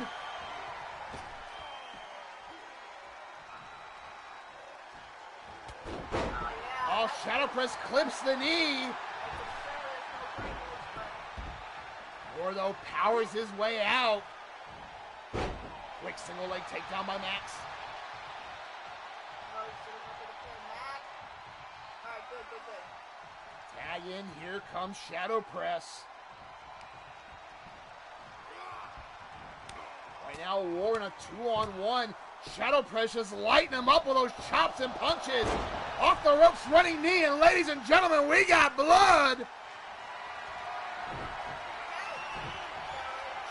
Oh, Shadow Press clips the knee. War, though, powers his way out. Quick single leg takedown by Max. Alright, good. Tag in, here comes Shadow Press. Right now, War in a 2-on-1. Shadow Press just lighting him up with those chops and punches. Off the ropes, running knee, and ladies and gentlemen, we got blood.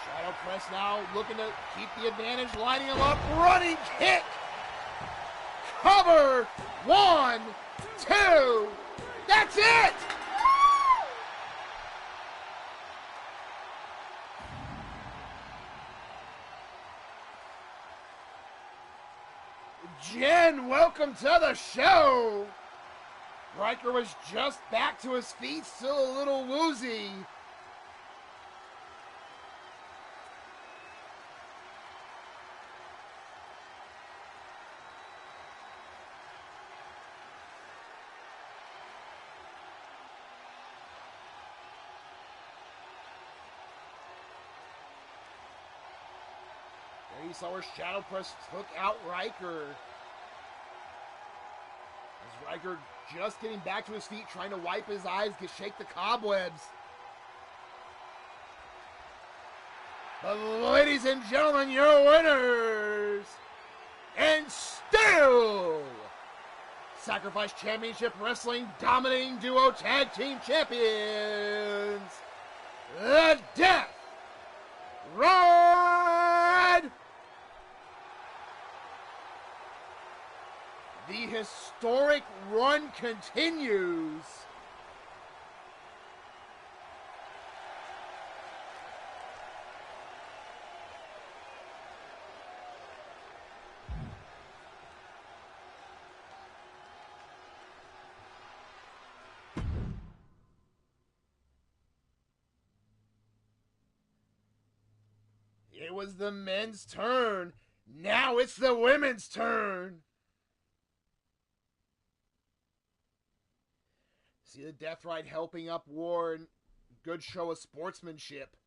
Shadow Press now looking to keep the advantage, lining him up, running kick. Cover, 1, 2, that's it. Jen, welcome to the show. Riker was just back to his feet, still a little woozy. There you saw where Shadow Press took out Riker. As Riker just getting back to his feet, trying to wipe his eyes, shake the cobwebs. But ladies and gentlemen, your winners, and still Sacrifice Championship Wrestling Dominating Duo Tag Team Champions, the Death Ride. The historic run continues. It was the men's turn. Now it's the women's turn. See the Death Ride helping up War, and good show of sportsmanship.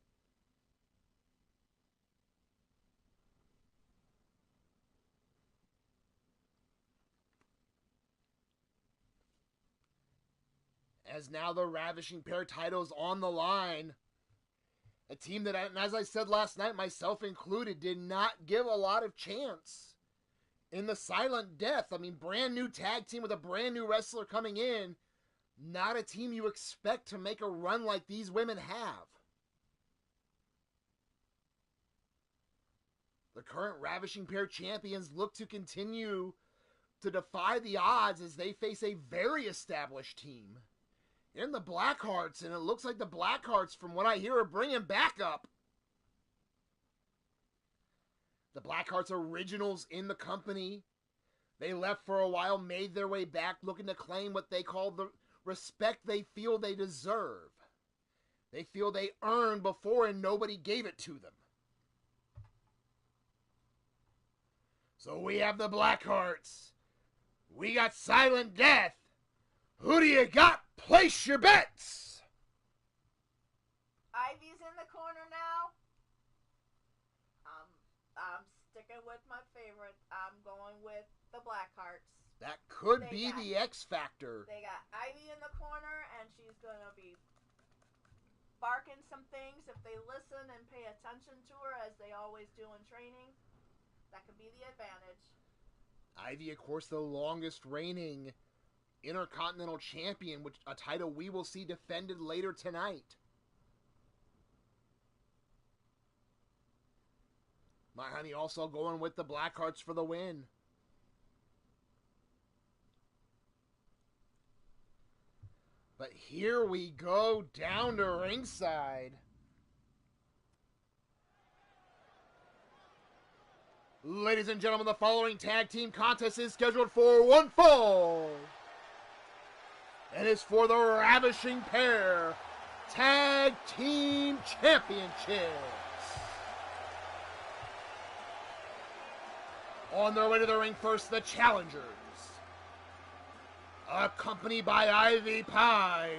As now the Ravishing Pair titles on the line. A team that, and as I said last night, myself included, did not give a lot of chance in the silent death. I mean, brand new tag team with a brand new wrestler coming in. Not a team you expect to make a run like these women have. The current Ravishing Pair champions look to continue to defy the odds as they face a very established team in the Blackhearts, and it looks like the Blackhearts, from what I hear, are bringing back up. The Blackhearts originals in the company. They left for a while, made their way back, looking to claim what they call the respect they feel they deserve. They feel they earned before and nobody gave it to them. So we have the Blackhearts. We got Silent Death. Who do you got? Place your bets. Ivy's in the corner now. I'm sticking with my favorite. I'm going with the Blackhearts. That could be the X Factor. They got Ivy in the corner, and she's going to be barking some things. If they listen and pay attention to her, as they always do in training, that could be the advantage. Ivy, of course, the longest reigning Intercontinental Champion, which a title we will see defended later tonight. My honey also going with the Blackhearts for the win. But here we go down to ringside. Ladies and gentlemen, the following tag team contest is scheduled for one fall. And it's for the Ravishing Pair Tag Team Championships. On their way to the ring first, the challengers, accompanied by Ivy Pine.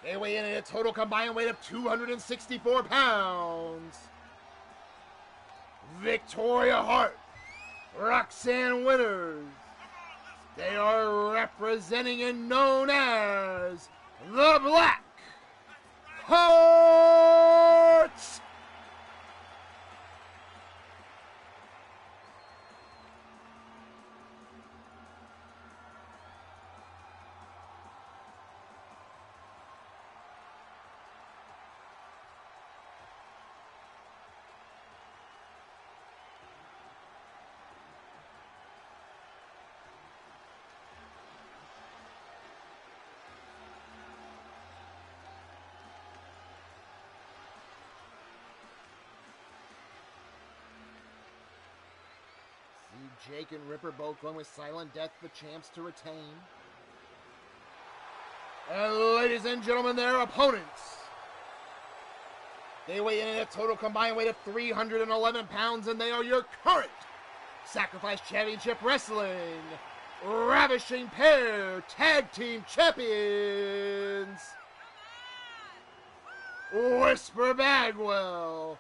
They weigh in at a total combined weight of 264 pounds. Victoria Hart, Roxanne Winters. They are representing and known as the Black Hearts. Jake and Ripper both going with Silent Death, the champs, to retain. And ladies and gentlemen, their opponents. They weigh in at a total combined weight of 311 pounds, and they are your current Sacrifice Championship Wrestling Ravishing Pair Tag Team Champions. Whisper Bagwell,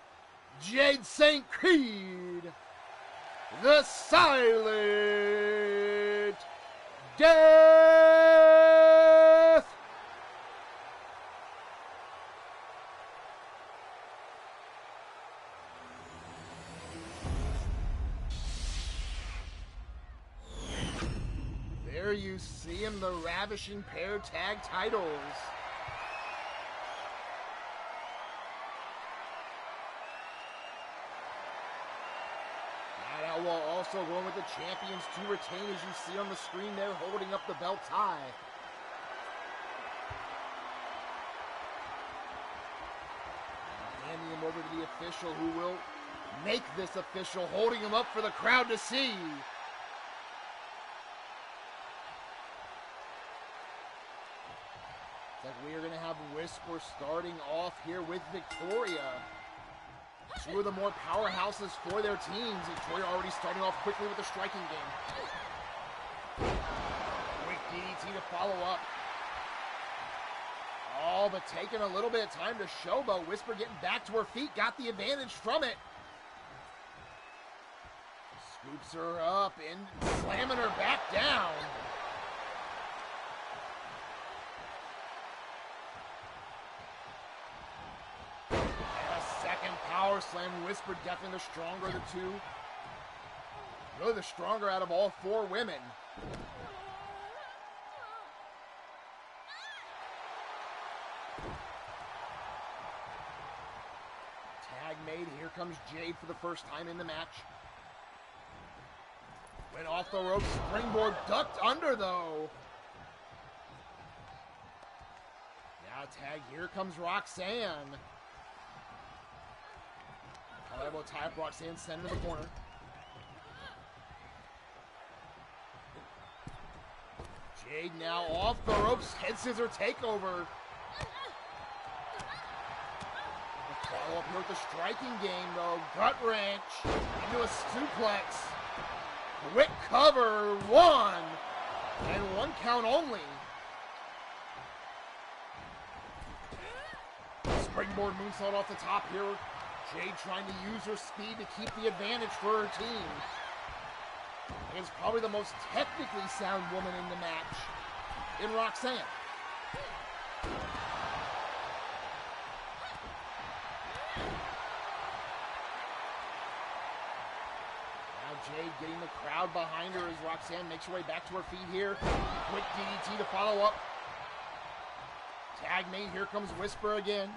Jade St. Creed, the Silent Death. There you see him, the Ravishing Pair Tag Titles. While also going with the champions to retain, as you see on the screen there, holding up the belts high. Handing him over to the official, who will make this official, holding him up for the crowd to see. It's like we are going to have Whisper starting off here with Victoria. Two of the more powerhouses for their teams. Victoria already starting off quickly with the striking game. Quick DDT to follow up. Oh, but taking a little bit of time to show, but Whisper getting back to her feet, got the advantage from it. Scoops her up and slamming her back down. power slam. Whisper definitely the stronger of the two. Really the stronger out of all four women. Tag made. Here comes Jade for the first time in the match. Went off the rope. Springboard ducked under though. Now tag. Here comes Roxanne. Elbow tie up. Roxanne sent to the corner. Jade now off the ropes. Head scissor takeover. Follow up here with the striking game though. Gut wrench into a suplex. Quick cover. One. And one count only. Springboard moonsault off the top here. Jade trying to use her speed to keep the advantage for her team. Is probably the most technically sound woman in the match in Roxanne. Now Jade getting the crowd behind her as Roxanne makes her way back to her feet here. Quick DDT to follow up. Tag made. Here comes Whisper again.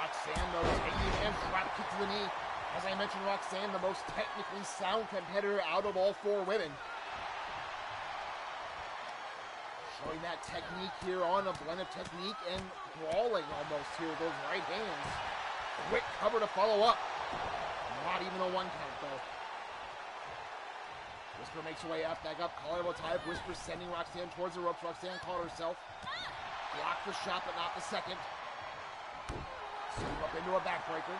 Roxanne, though, taking and drop kick to the knee. As I mentioned, Roxanne, the most technically sound competitor out of all four women. Showing that technique here on a blend of technique and brawling almost here with those right hands. Quick cover to follow up. Not even a one count, though. Whisper makes her way up, back up, collarbone tie up. Whisper sending Roxanne towards the ropes. Roxanne caught herself. Blocked the shot, but not the second. Scoop up into a backbreaker.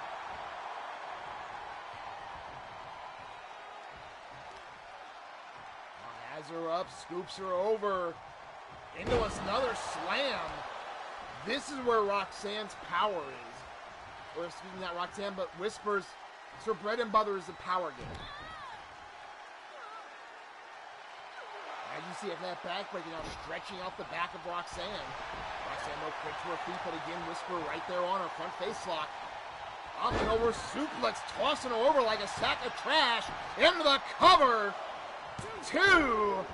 Has her up, scoops her over. Into another slam. This is where Roxanne's power is. Or speaking not Roxanne, but Whisper's. Her bread and butter is the power game. As you see, if that backbreaker now stretching out the back of Roxanne. Roxanne no quick to her feet, but again, Whisper right there on her front face lock. Up and over, suplex, tossing her over like a sack of trash. Into the cover. Two.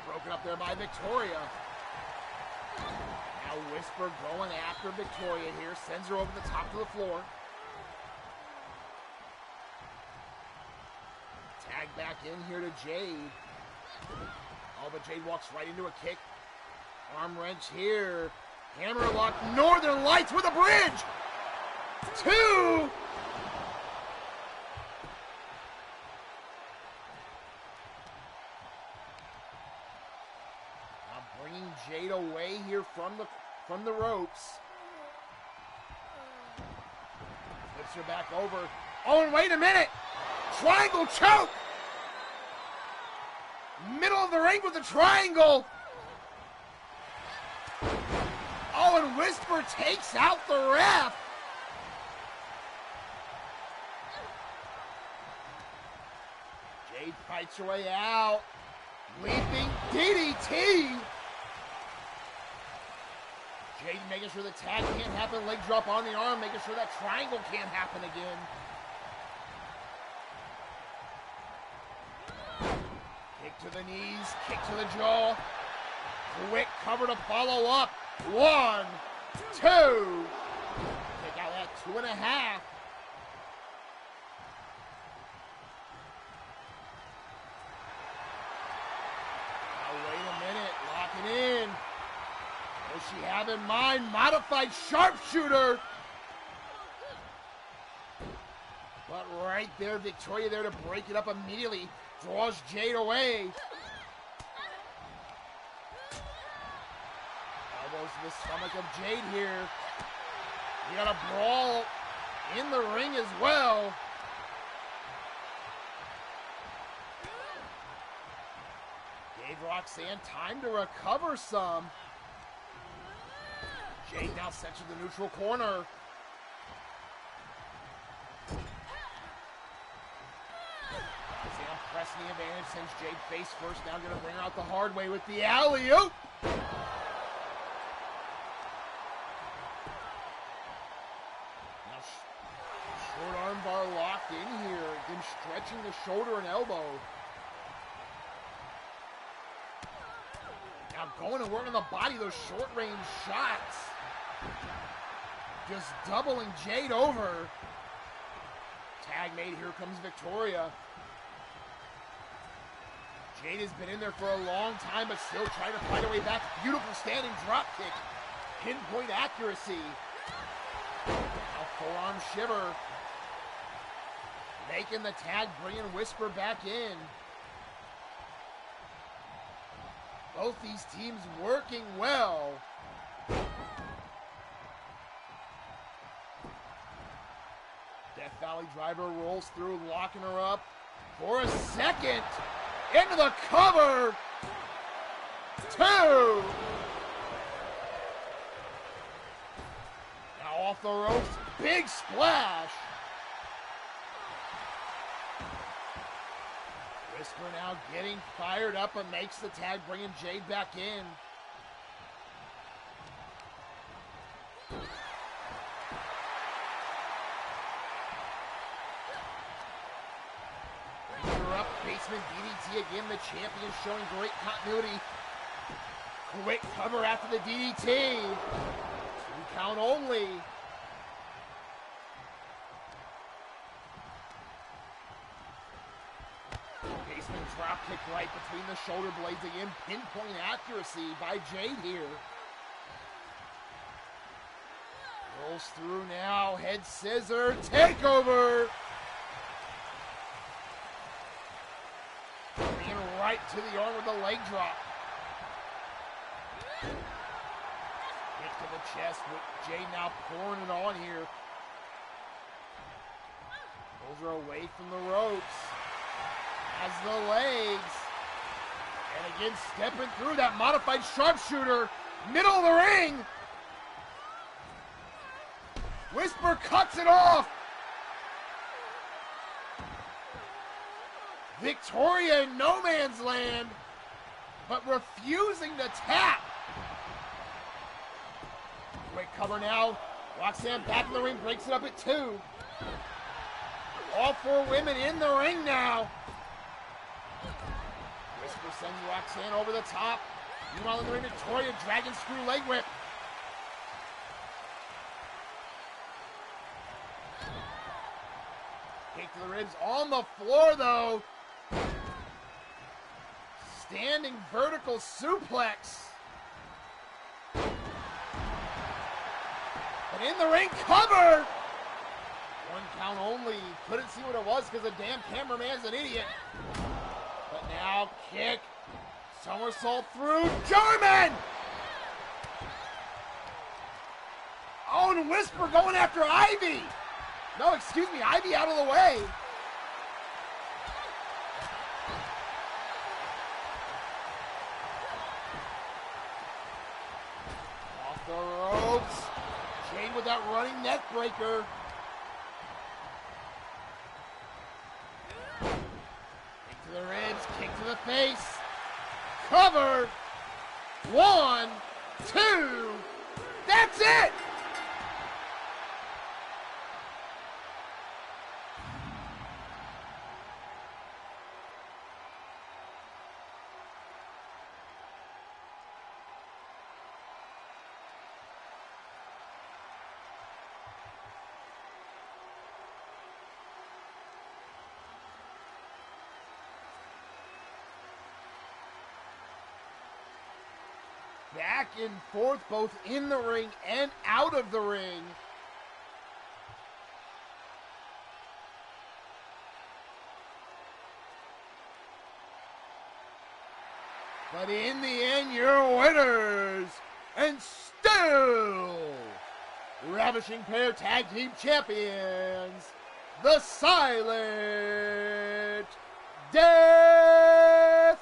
Broken up there by Victoria. Now Whisper going after Victoria here. Sends her over the top of the floor. Tag back in here to Jade. Oh, but Jade walks right into a kick. Arm wrench here. Hammerlock. Northern Lights with a bridge. Two. Now bringing Jade away here from the ropes. Flips her back over. Oh, and wait a minute. Triangle choke. Middle of the ring with the triangle. Oh, and Whisper takes out the ref. Jade fights her way out. Leaping DDT. Jade making sure the tag can't happen. Leg drop on the arm, making sure that triangle can't happen again. Kick to the knees, kick to the jaw. Quick cover to follow up. 1, 2. Take out that 2.5. Now wait a minute, locking in. What does she have in mind? Modified sharpshooter. But right there, Victoria there to break it up immediately. Draws Jade away. Elbows to the stomach of Jade here. You got a brawl in the ring as well. Gave Roxanne time to recover some. Jade now sent to the neutral corner. Pressing the advantage, sends Jade face first. Now going to bring her out the hard way with the alley-oop. stretching the shoulder and elbow. Now going to work on the body, those short-range shots. Just doubling Jade over. Tag made, here comes Victoria. Jade has been in there for a long time, but still trying to find her way back. Beautiful standing drop kick. Pinpoint accuracy. Now forearm shiver. Making the tag, bringing Whisper back in. Both these teams working well. Death Valley Driver rolls through, locking her up for a second. Into the cover. 2. Now off the ropes. Big splash. Whisper now getting fired up and makes the tag, bringing Jade back in. Up, basement DDT again, the champion showing great continuity. Quick cover after the DDT. 2 count only. Basement drop kick right between the shoulder blades again. Pinpoint accuracy by Jade here. Rolls through now, head scissor, takeover. Right to the arm with the leg drop. Kick to the chest with Jade now pouring it on here. Pulls her away from the ropes. Has the legs. And again stepping through that modified sharpshooter. Middle of the ring. Whisper cuts it off. Victoria in no man's land, but refusing to tap. Quick cover now. Roxanne back in the ring, breaks it up at 2. All 4 women in the ring now. Whisper sends Roxanne over the top. Meanwhile in the ring, Victoria, dragon screw leg whip. Kick to the ribs on the floor though. Standing vertical suplex. But in the ring, cover! 1 count only. Couldn't see what it was because the damn cameraman's an idiot. But now, kick. Somersault through. German! Oh, and Whisper going after Ivy. No, excuse me, Ivy out of the way. The ropes. Jade with that running neck breaker. Kick to the ribs, kick to the face. Cover. 1, 2. That's it. Back and forth, both in the ring and out of the ring. But in the end, your winners, and still ravishing pair tag team champions, the Silent Death.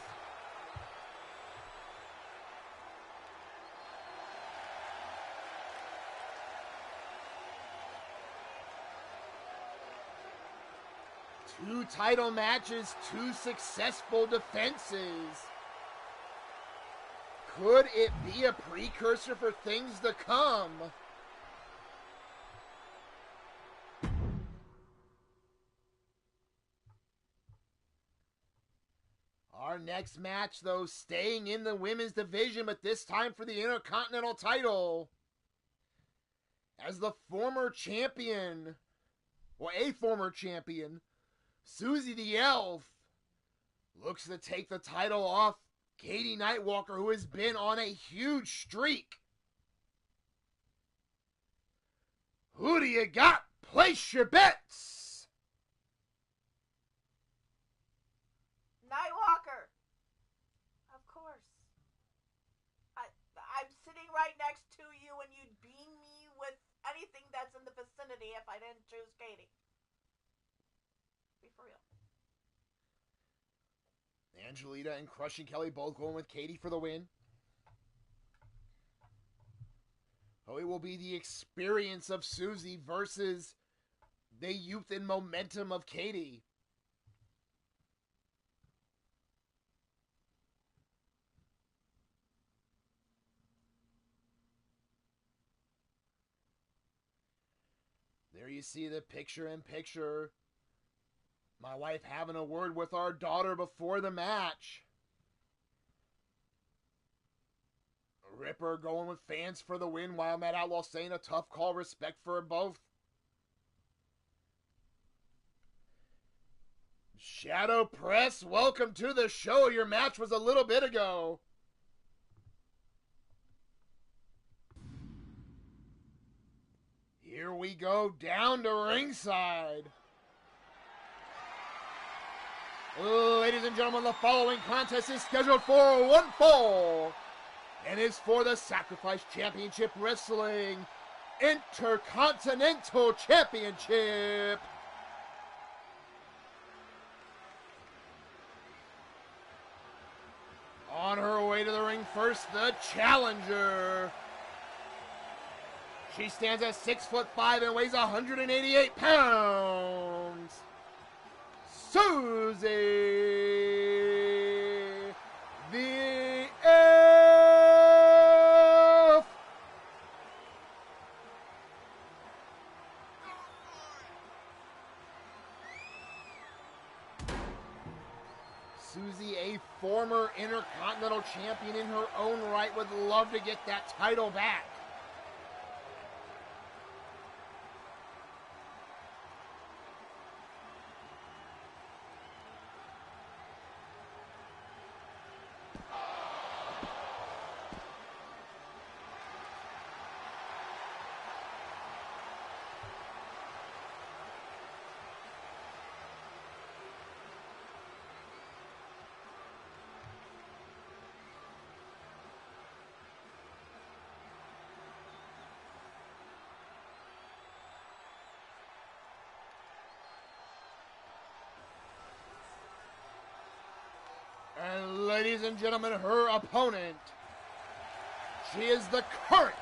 Two title matches, 2 successful defenses. Could it be a precursor for things to come? Our next match, though, staying in the women's division, but this time for the Intercontinental title. As the former champion, or a former champion, Susie the Elf, looks to take the title off Katie Nightwalker, who has been on a huge streak. Who do you got? Place your bets! Nightwalker. Of course. I'm sitting right next to you and you'd beam me with anything that's in the vicinity if I didn't choose Katie. Be for real. Angelita and Crushing Kelly both going with Katie for the win. Oh, it will be the experience of Susie versus the youth and momentum of Katie. There you see the picture-in-picture. My wife having a word with our daughter before the match. Ripper going with fans for the win, while Matt Outlaw saying a tough call, respect for both. Shadow Press, welcome to the show. Your match was a little bit ago. Here we go, down to ringside. Ladies and gentlemen, the following contest is scheduled for one fall and is for the Sacrifice Championship Wrestling Intercontinental Championship. On her way to the ring first, the challenger. She stands at 6'5" and weighs 188 pounds. Susie the Elf. Susie, a former Intercontinental Champion in her own right, would love to get that title back. And ladies and gentlemen, her opponent, she is the current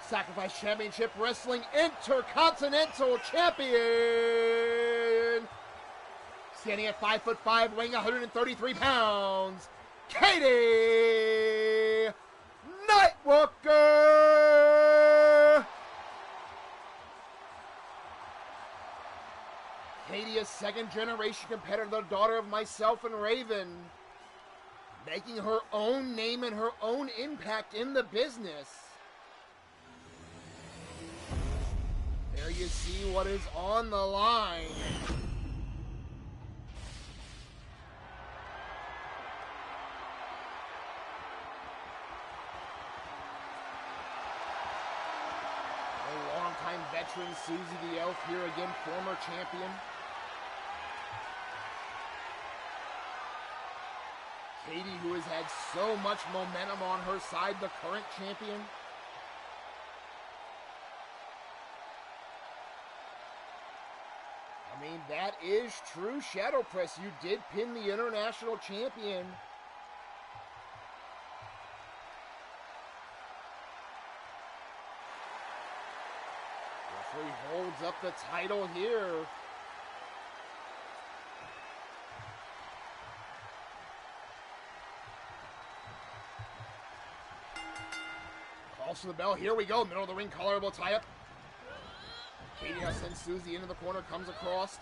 Sacrifice Championship Wrestling Intercontinental Champion. Standing at 5'5", weighing 133 pounds, Katie Nightwalker. Katie, a second-generation competitor, the daughter of myself and Raven, making her own name and her own impact in the business. There you see what is on the line. A longtime veteran, Susie the Elf, here again, former champion. Katie, who has had so much momentum on her side, the current champion. I mean, that is true, Shadow Press. You did pin the international champion. Referee holds up the title here. Calls for the bell. Here we go. Middle of the ring, collarable tie-up. Katie now sends Susie into the corner, comes across.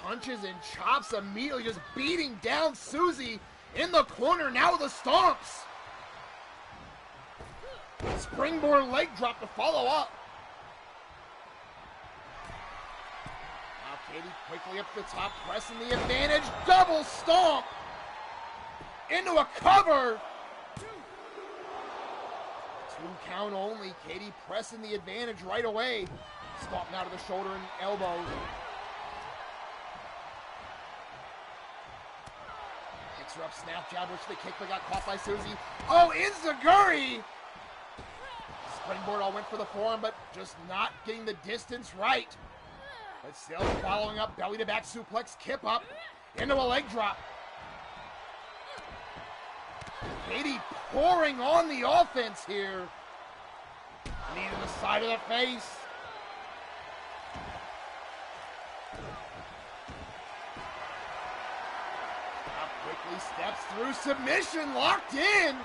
punches and chops immediately, just beating down Susie in the corner now with the stomps. Springboard leg drop to follow up. Now Katie quickly up the top, pressing the advantage. Double stomp into a cover. 2 count only. Katie pressing the advantage right away. Stomp now to the shoulder and elbow. Picks her up, snap jab, which the kick, but got caught by Susie. Oh, enziguri! Springboard all went for the forearm, but just not getting the distance right. But still following up, belly to back suplex, kip up, into a leg drop. Katie pouring on the offense here. Knee to the side of the face. Now quickly steps through, submission locked in.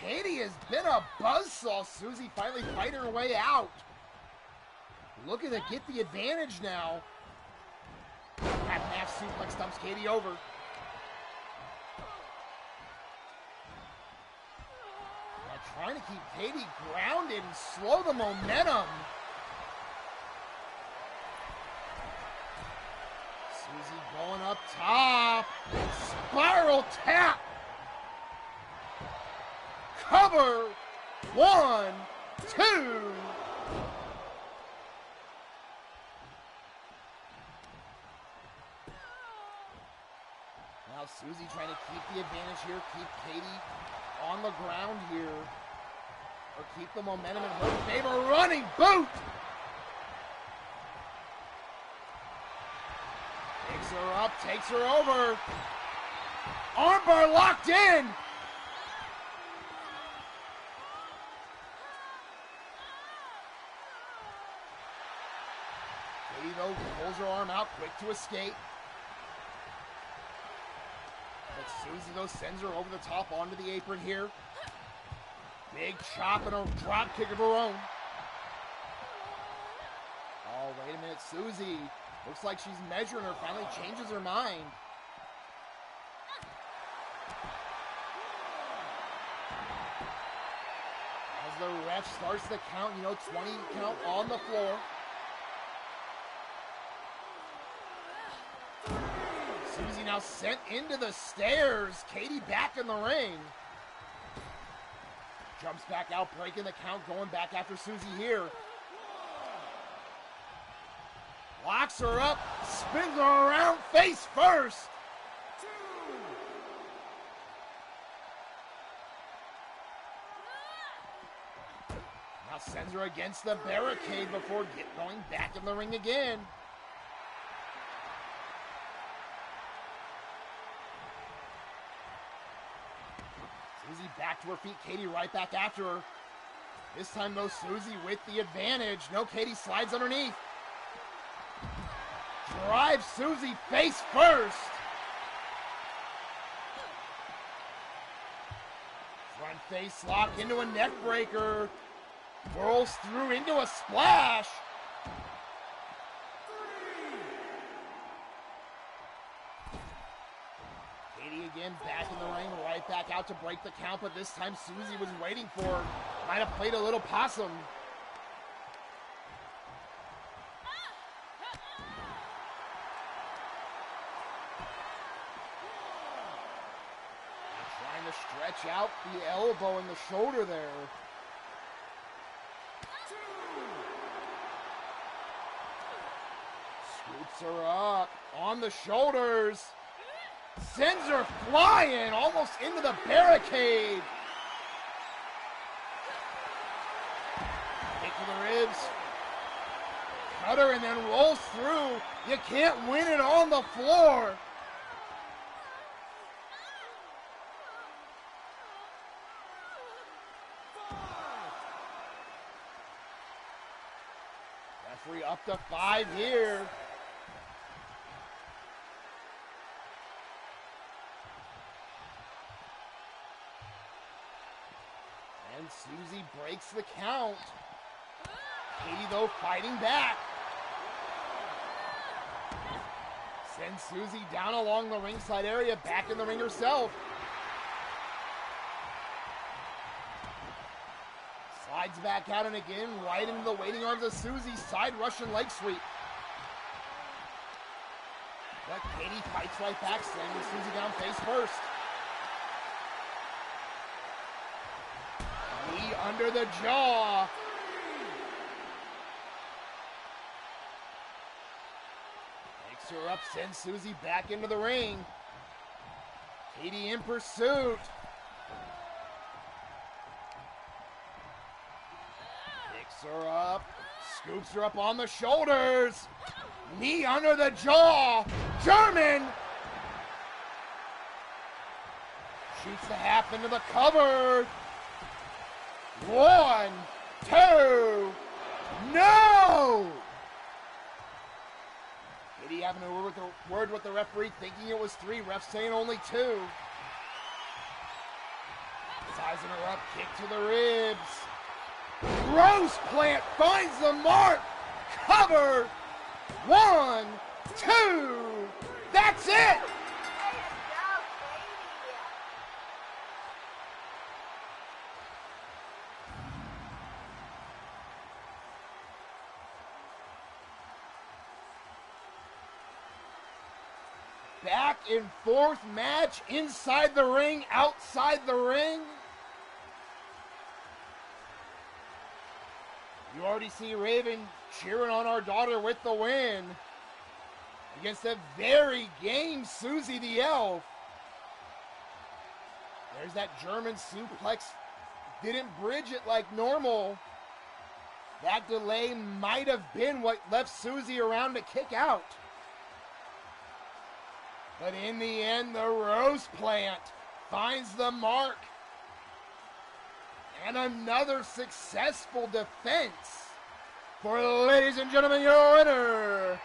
Katie has been a buzzsaw. Susie finally fighting her way out. Looking to get the advantage now. Half suplex dumps Katie over. Now trying to keep Katie grounded and slow the momentum. Susie going up top. Spiral tap. Cover. 1, 2. Now Susie trying to keep the advantage here, keep Katie on the ground here, or keep the momentum in her favor. Running boot! Takes her up, takes her over. Armbar locked in! Katie though pulls her arm out, quick to escape. But Susie, though, sends her over the top onto the apron here. Big chop and a drop kick of her own. Oh, wait a minute. Susie looks like she's measuring her. Finally changes her mind. As the ref starts the count, 20 count on the floor. Susie now sent into the stairs. Katie back in the ring. Jumps back out, breaking the count, going back after Susie here. Locks her up, spins her around face first. 2. Now sends her against the barricade before going back in the ring again. Susie back to her feet, Katie right back after her. This time, though, Susie with the advantage. No, Katie slides underneath. Drives Susie face first. Front face lock into a neck breaker. Whirls through into a splash. 3. Katie again back in the ring, right back out to break the count, but this time Susie was waiting for her. Might have played a little possum. Trying to stretch out the elbow and the shoulder there. 2. Scoops her up on the shoulders. Sends her flying almost into the barricade. Kick to the ribs. Cutter and then rolls through. You can't win it on the floor. Referee up to 5 here. And Susie breaks the count. Katie, though, fighting back. Sends Susie down along the ringside area, back in the ring herself. Slides back out and again, right into the waiting arms of Susie. Side Russian leg sweep. But Katie fights right back, sending Susie down face first. Knee under the jaw. Picks her up, sends Susie back into the ring. Katie in pursuit. Picks her up, scoops her up on the shoulders. Knee under the jaw. German. Shoots the half into the cover. 1, 2, no! Katie having a word with the referee, thinking it was 3. Ref saying only 2. Sizing her up, kick to the ribs. Rose plant finds the mark. Cover. 1, 2. That's it. Back and forth match, inside the ring, outside the ring. You already see Raven cheering on our daughter with the win against a very game Susie the Elf. There's that German suplex. Didn't bridge it like normal. That delay might have been what left Susie around to kick out. But in the end, the Rose Plant finds the mark. And another successful defense for, ladies and gentlemen, your winner,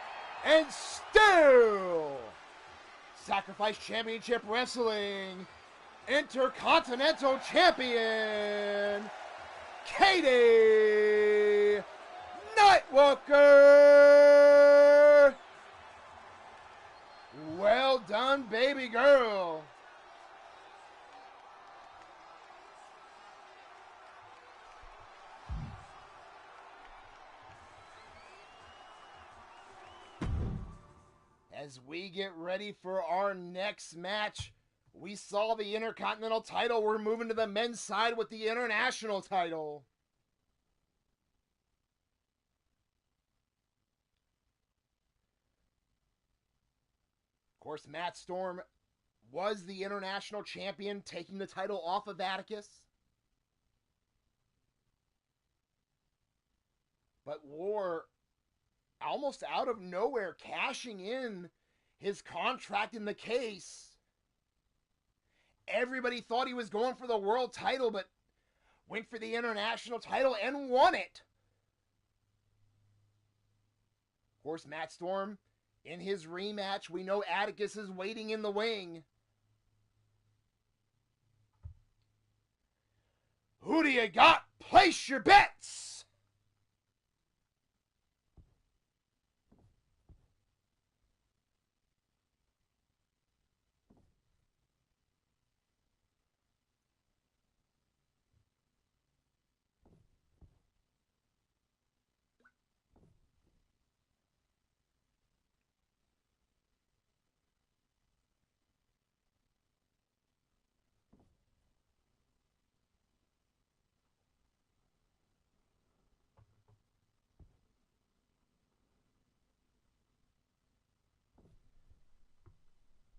and still Sacrifice Championship Wrestling Intercontinental Champion, Katie Nightwalker. Well done, baby girl. As we get ready for our next match, we saw the Intercontinental title. We're moving to the men's side with the International title. Of course, Matt Storm was the International champion, taking the title off of Atticus. But War, almost out of nowhere, cashing in his contract in the case. Everybody thought he was going for the world title, but went for the International title and won it. Of course, Matt Storm, in his rematch, we know Atticus is waiting in the wing. Who do you got? Place your bets!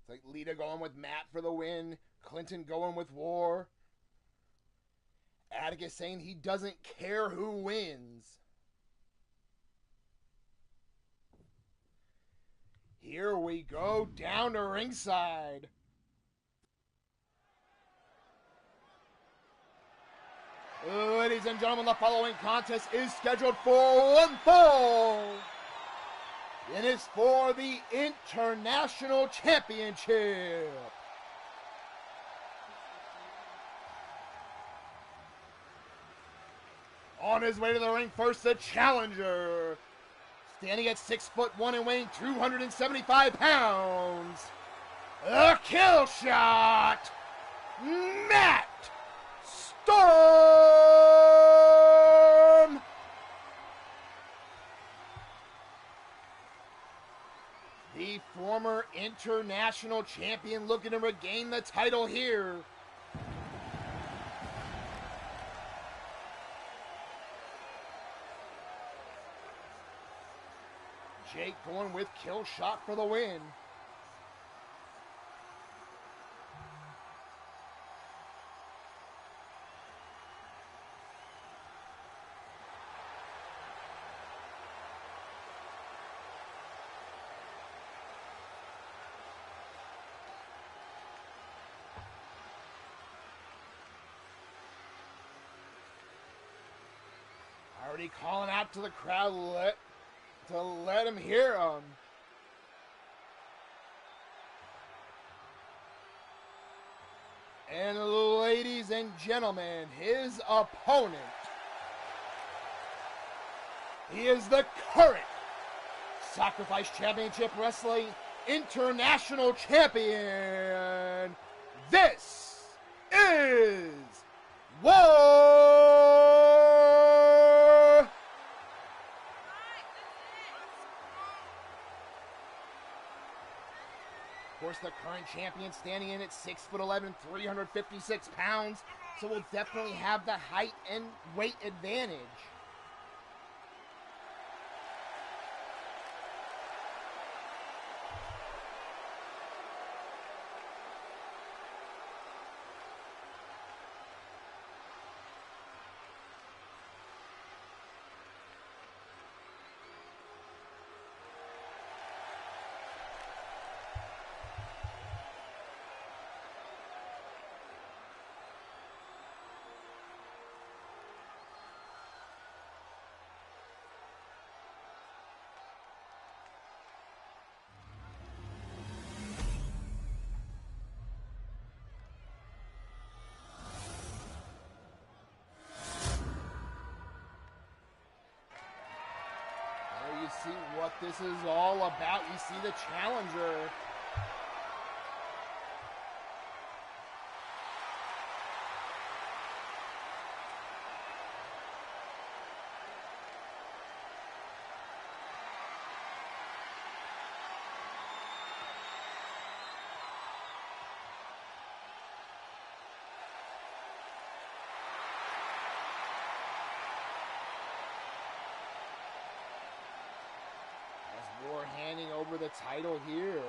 It's like Lita going with Matt for the win. Clinton going with War. Atticus saying he doesn't care who wins. Here we go, down to ringside. Ladies and gentlemen, the following contest is scheduled for one fall. It is for the International Championship. On his way to the ring first, the challenger. Standing at 6'1" and weighing 275 pounds. The kill shot. Matt Storm. The former international champion looking to regain the title here. Jake going with kill shot for the win. Already calling out to the crowd to let him hear him. And ladies and gentlemen, his opponent, he is the current Sacrifice Championship Wrestling International Champion. This is War. Of course, the current champion standing in at 6'11", 356 pounds, so will definitely have the height and weight advantage. You see what this is all about. You see the challenger. War handing over the title here.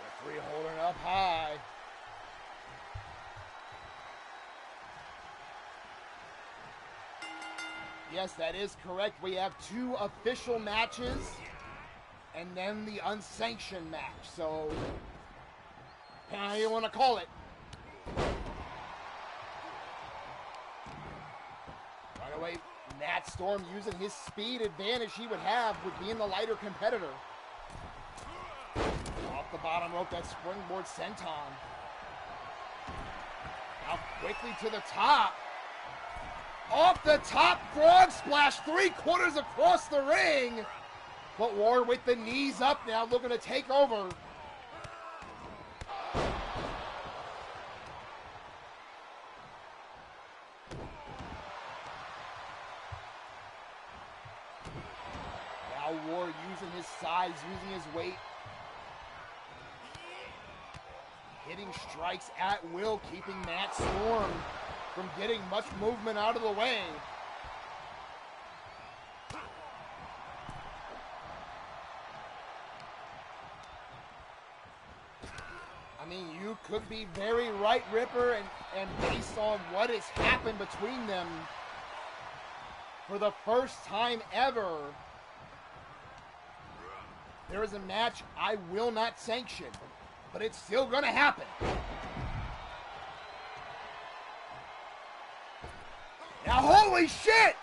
Referee holding up high. Yes, that is correct. We have 2 official matches and then the unsanctioned match. So, how you want to call it. Right away, Matt Storm using his speed advantage he would have with being the lighter competitor. Off the bottom rope, that springboard senton. Now quickly to the top. Off the top, frog splash, 3/4 across the ring. But War with the knees up now, looking to take over. Now War using his size, using his weight. Hitting strikes at will, keeping Matt Storm from getting much movement out of the way. I mean, you could be very right, Ripper, and based on what has happened between them for the first time ever, there is a match I will not sanction, but it's still going to happen. Now, holy shit!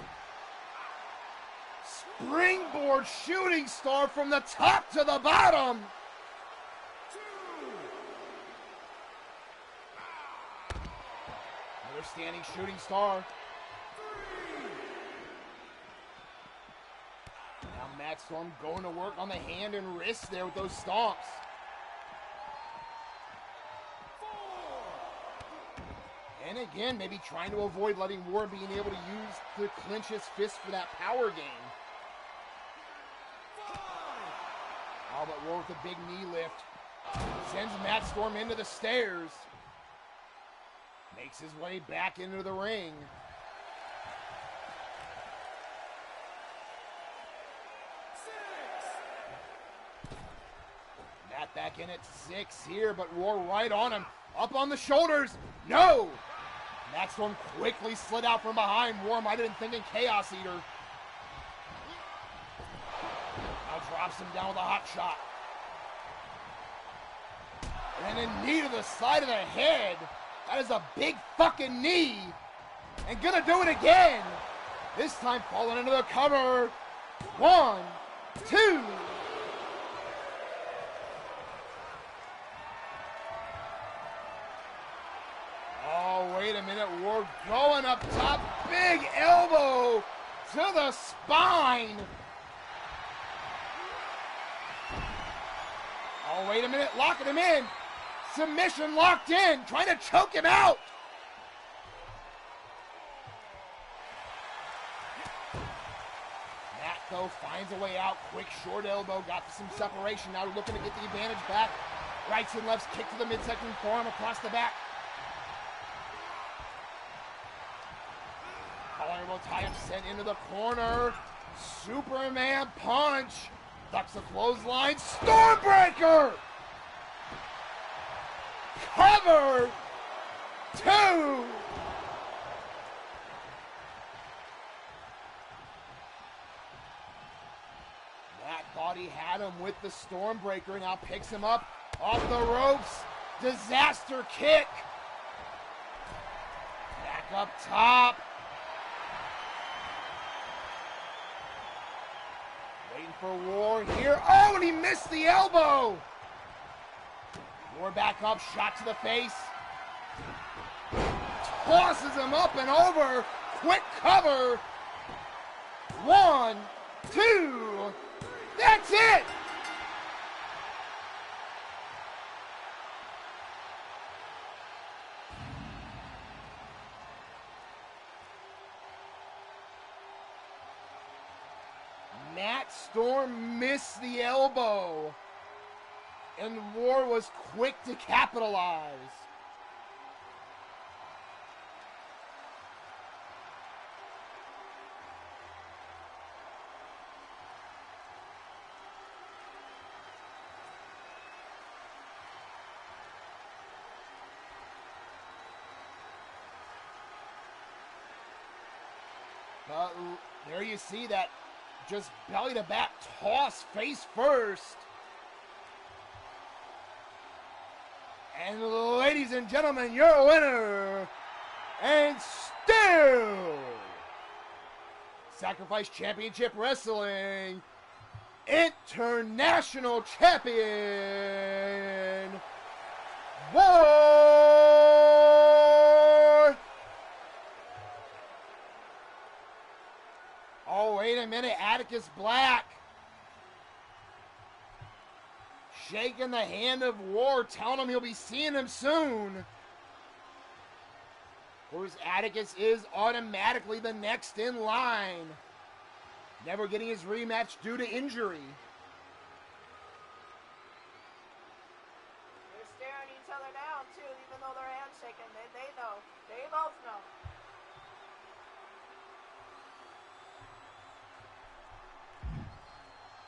springboard shooting star from the top to the bottom. Another standing shooting star. Now Matt Storm going to work on the hand and wrist there with those stomps. And again, maybe trying to avoid letting War being able to use to clinch his fist for that power game. Oh, but War with a big knee lift. Sends Matt Storm into the stairs. Makes his way back into the ring. Matt back in at 6 here, but War right on him. Up on the shoulders. No! Matt Storm quickly slid out from behind. War might have been thinking Chaos Eater. Now drops him down with a hot shot. And a knee to the side of the head. That is a big fucking knee. And gonna do it again. This time falling into the cover. 1, 2. Oh, wait a minute. War going up top. Big elbow to the spine. Oh, wait a minute. Locking him in. Submission locked in. Trying to choke him out. Matt, though, finds a way out. Quick short elbow. Got some separation. Now looking to get the advantage back. Rights and lefts. Kick to the midsection forearm across the back. Elbow tie-up sent into the corner. Superman punch. Ducks the clothesline. Stormbreaker! Cover! 2! That thought he had him with the Stormbreaker. Now picks him up off the ropes. Disaster kick. Back up top. Waiting for War here. Oh, and he missed the elbow. War back up, shot to the face. Tosses him up and over. Quick cover. 1, 2. That's it. Matt Storm missed the elbow, and War was quick to capitalize. But there you see that. Just belly to back toss face first. And ladies and gentlemen, your winner, and still Sacrifice Championship Wrestling International Champion, War. Oh, wait a minute, Atticus Black shaking the hand of War, telling him he'll be seeing him soon. Of course, Atticus is automatically the next in line, never getting his rematch due to injury. They're staring each other down, too, even though they're handshaking. They know. They both know.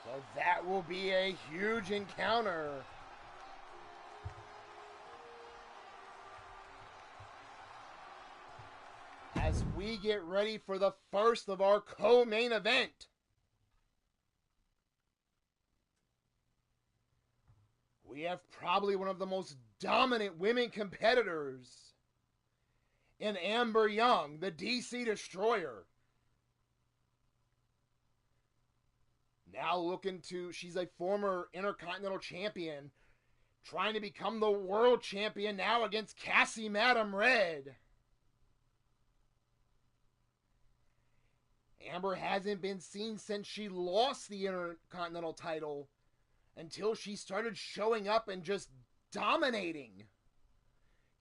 So that will be a huge encounter. As we get ready for the first of our co-main event. We have probably one of the most dominant women competitors in Amber Young, the DC Destroyer. Now looking to, she's a former Intercontinental Champion, trying to become the World Champion now against Cassie Madam Red. Amber hasn't been seen since she lost the Intercontinental title until she started showing up and just dominating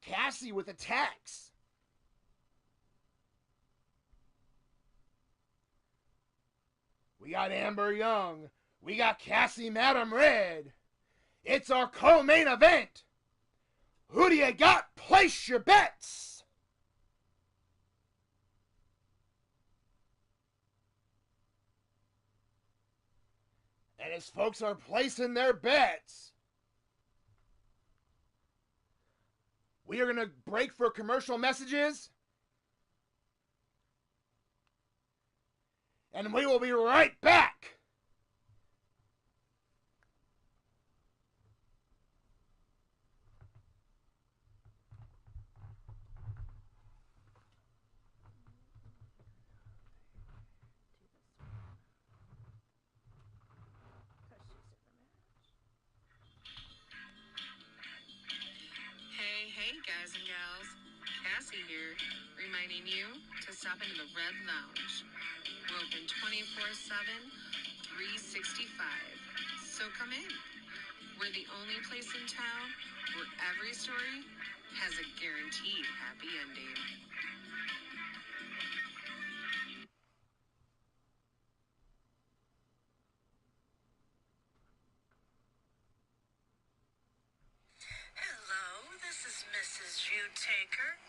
Cassie with attacks. We got Amber Young. We got Cassie Madam Red. It's our co-main event. Who do you got? Place your bets. And as folks are placing their bets, we are going to break for commercial messages. And we will be right back. Hey guys and gals, Cassie here, reminding you to stop into the Red Lounge. We're open 24/7, 365. So come in. We're the only place in town where every story has a guaranteed happy ending. Hello, this is Mrs. Taker,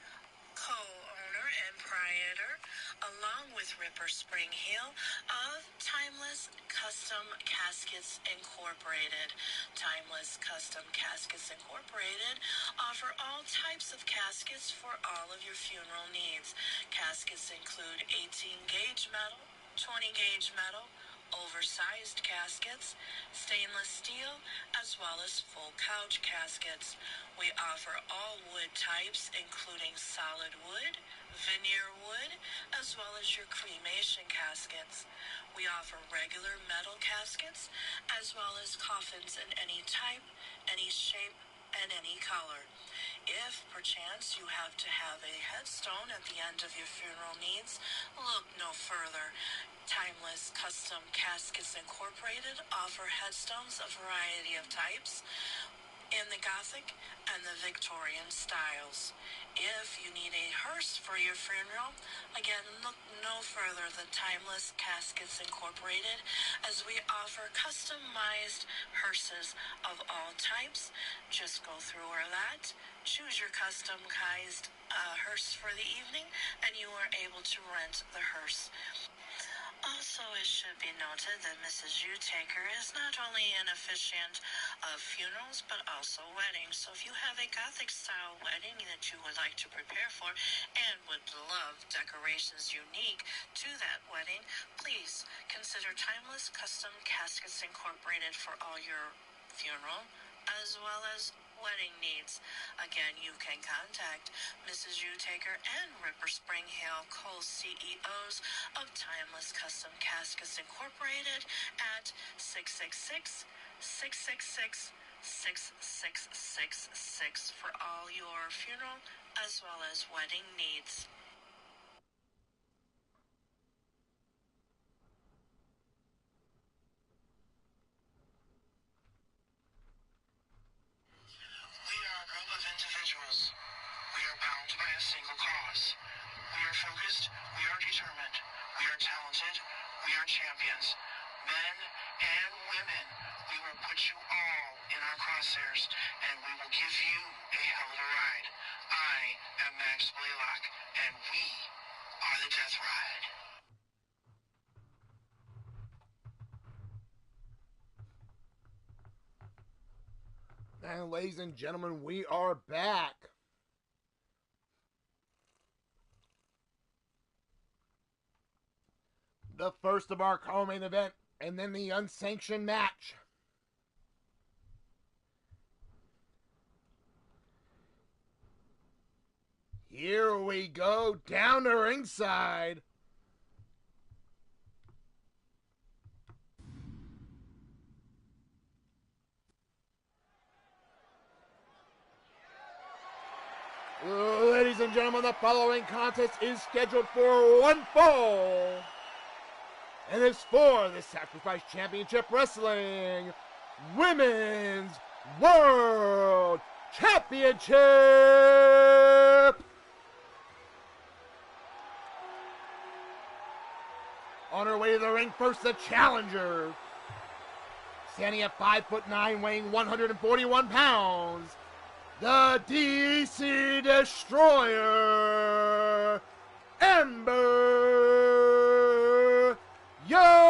co-owner and proprietor, along with Ripper Spring-Heel of Timeless Custom Caskets Incorporated. Timeless Custom Caskets Incorporated offer all types of caskets for all of your funeral needs. Caskets include 18-gauge metal, 20-gauge metal, oversized caskets, stainless steel, as well as full couch caskets. We offer all wood types, including solid wood, veneer wood, as well as your cremation caskets. We offer regular metal caskets, as well as coffins in any type, any shape, and any color. If, perchance, you have to have a headstone at the end of your funeral needs, look no further. Timeless Custom Caskets Incorporated offer headstones of a variety of types in the Gothic and the Victorian styles. If you need a hearse for your funeral, again, look no further than Timeless Caskets Incorporated, as we offer customized hearses of all types. Just go through our lot, choose your customized hearse for the evening, and you are able to rent the hearse. Also, it should be noted that Mrs. Taker is not only an officiant of funerals, but also weddings. So if you have a Gothic-style wedding that you would like to prepare for and would love decorations unique to that wedding, please consider Timeless Custom Caskets Incorporated for all your funeral as well as wedding needs. Again, you can contact Mrs. Taker and Ripper Spring-Hill, co-CEOs of Timeless Custom Caskets Incorporated at 666-666-6666 for all your funeral as well as wedding needs. We are a group of individuals. We are bound by a single cause. We are focused. We are determined. We are talented. We are champions. Men and women. We will put you all in our crosshairs, and we will give you a hell of a ride. I am Max Blaylock, and we are the Death Ride. And ladies and gentlemen, we are back. The first of our co-main event, and then the unsanctioned match. Here we go, down to ringside. Ladies and gentlemen, the following contest is scheduled for one fall. And it's for the Sacrifice Championship Wrestling Women's World Championship. On her way to the ring, first the challenger. Standing at 5'9", weighing 141 pounds. The DC Destroyer, Ember Young.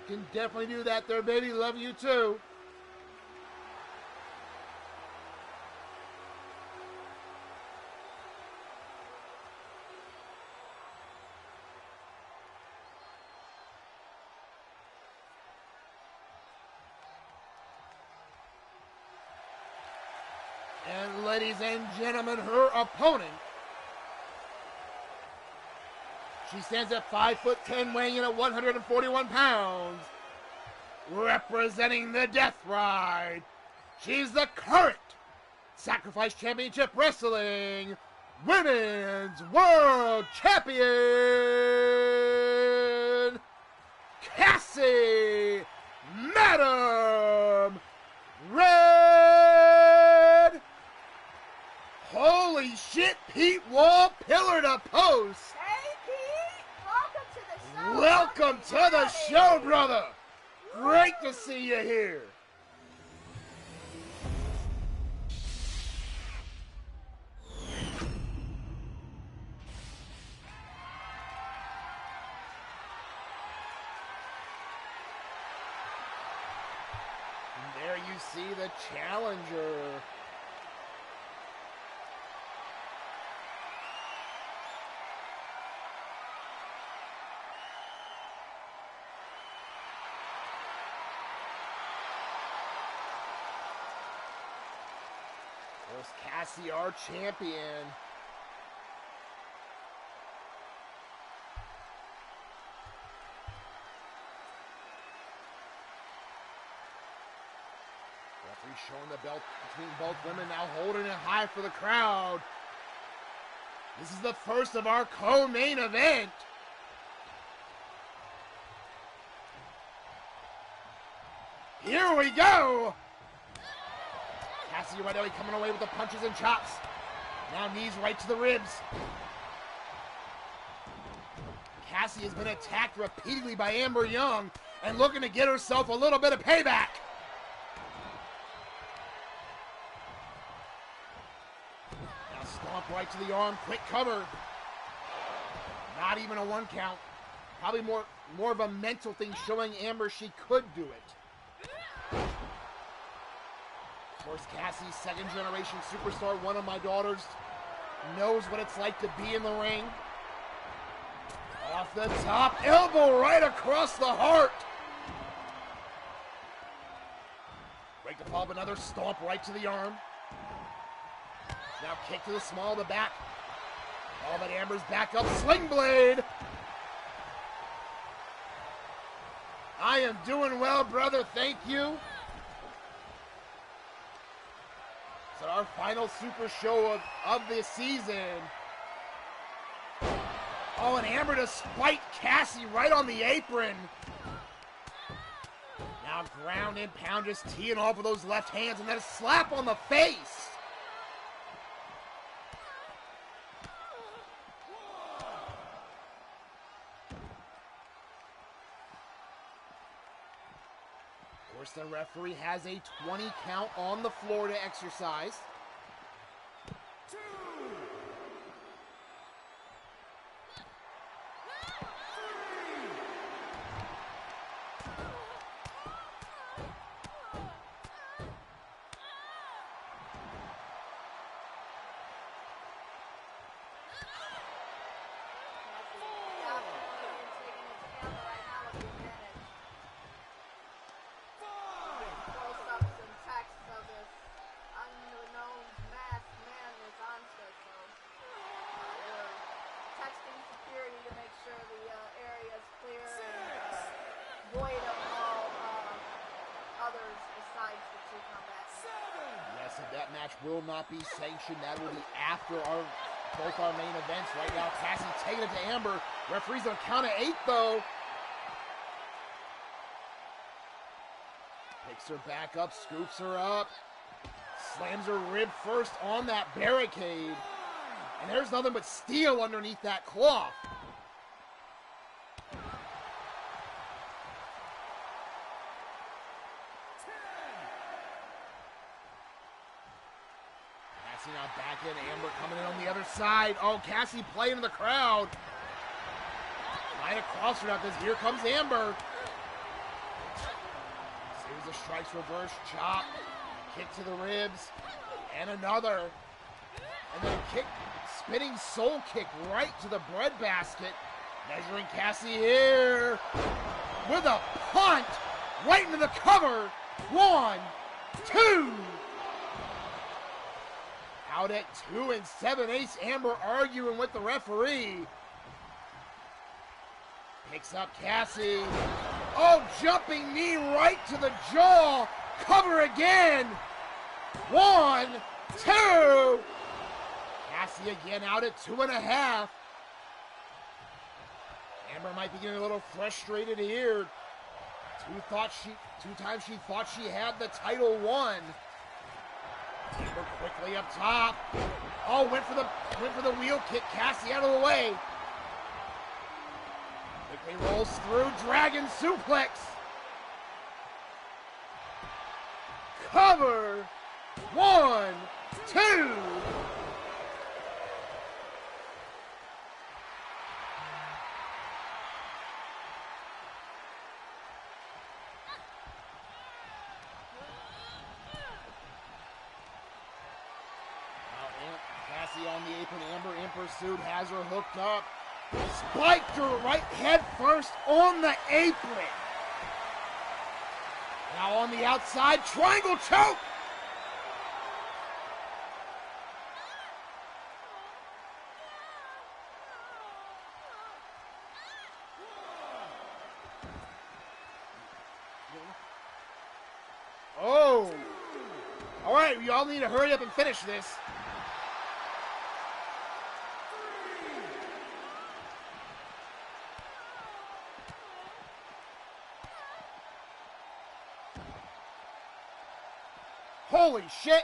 Can definitely do that there, baby. Love you too. And ladies and gentlemen, her opponent. She stands at 5'10", weighing in at 141 pounds. Representing the Death Ride, she's the current Sacrifice Championship Wrestling Women's World Champion, Cassie Madam Red. Holy shit, Pete Wall, pillar to post. Hey, Pete! Welcome to the show! Welcome to the show, brother! Great to see you here! And there you see the challenger. There's Cassie, our champion. Referee showing the belt between both women, now holding it high for the crowd. This is the first of our co-main event. Here we go. Cassie right away coming away with the punches and chops. Now knees right to the ribs. Cassie has been attacked repeatedly by Amber Young and looking to get herself a little bit of payback. Now stomp right to the arm, quick cover. Not even a one count. Probably more of a mental thing, showing Amber she could do it. Of course, Cassie's second generation superstar, one of my daughters, knows what it's like to be in the ring. Off the top, elbow right across the heart. Break the fall of another stomp right to the arm. Now kick to the small of the back. All but Amber's back up, sling blade. I am doing well, brother, thank you. So our final super show of this season. Oh, and Amber to spike Cassie right on the apron. Now ground and pound, just teeing off with those left hands, and then a slap on the face. Of course, the referee has a 20 count on the floor to exercise. decides the two come back. Yes, and that match will not be sanctioned. That will be after both our main events. Right now, Cassie taking it to Amber. Referee's on count of 8, though. Picks her back up, scoops her up. Slams her rib first on that barricade. And there's nothing but steel underneath that cloth. Cassie now back in. Amber coming in on the other side. Oh, Cassie playing in the crowd. Trying to cross her out this. Here comes Amber. Series of strikes, reverse chop. Kick to the ribs. And another. And then a kick, spinning soul kick right to the breadbasket. Measuring Cassie here. With a punt. Right into the cover. 1, 2. Out at 2 7/8. Amber arguing with the referee. Picks up Cassie. Oh, jumping knee right to the jaw. Cover again. 1, 2. Cassie again out at 2.5. Amber might be getting a little frustrated here. Two times she thought she had the title won. Amber quickly up top. Oh, went for the wheel kick. Cassie out of the way. Quickly rolls through. Dragon suplex. Cover. 1, 2. Cassie on the apron, Amber in pursuit, has her hooked up. Spiked her right head first on the apron. Now on the outside, triangle choke. Oh. All right, we all need to hurry up and finish this. Holy shit!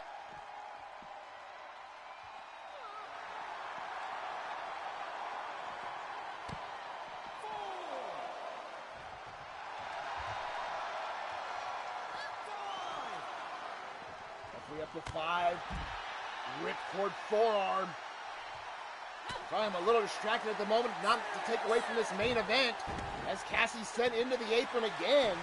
Referee up to 5. Ripcord forearm. I'm a little distracted at the moment, not to take away from this main event, as Cassie sent into the apron again.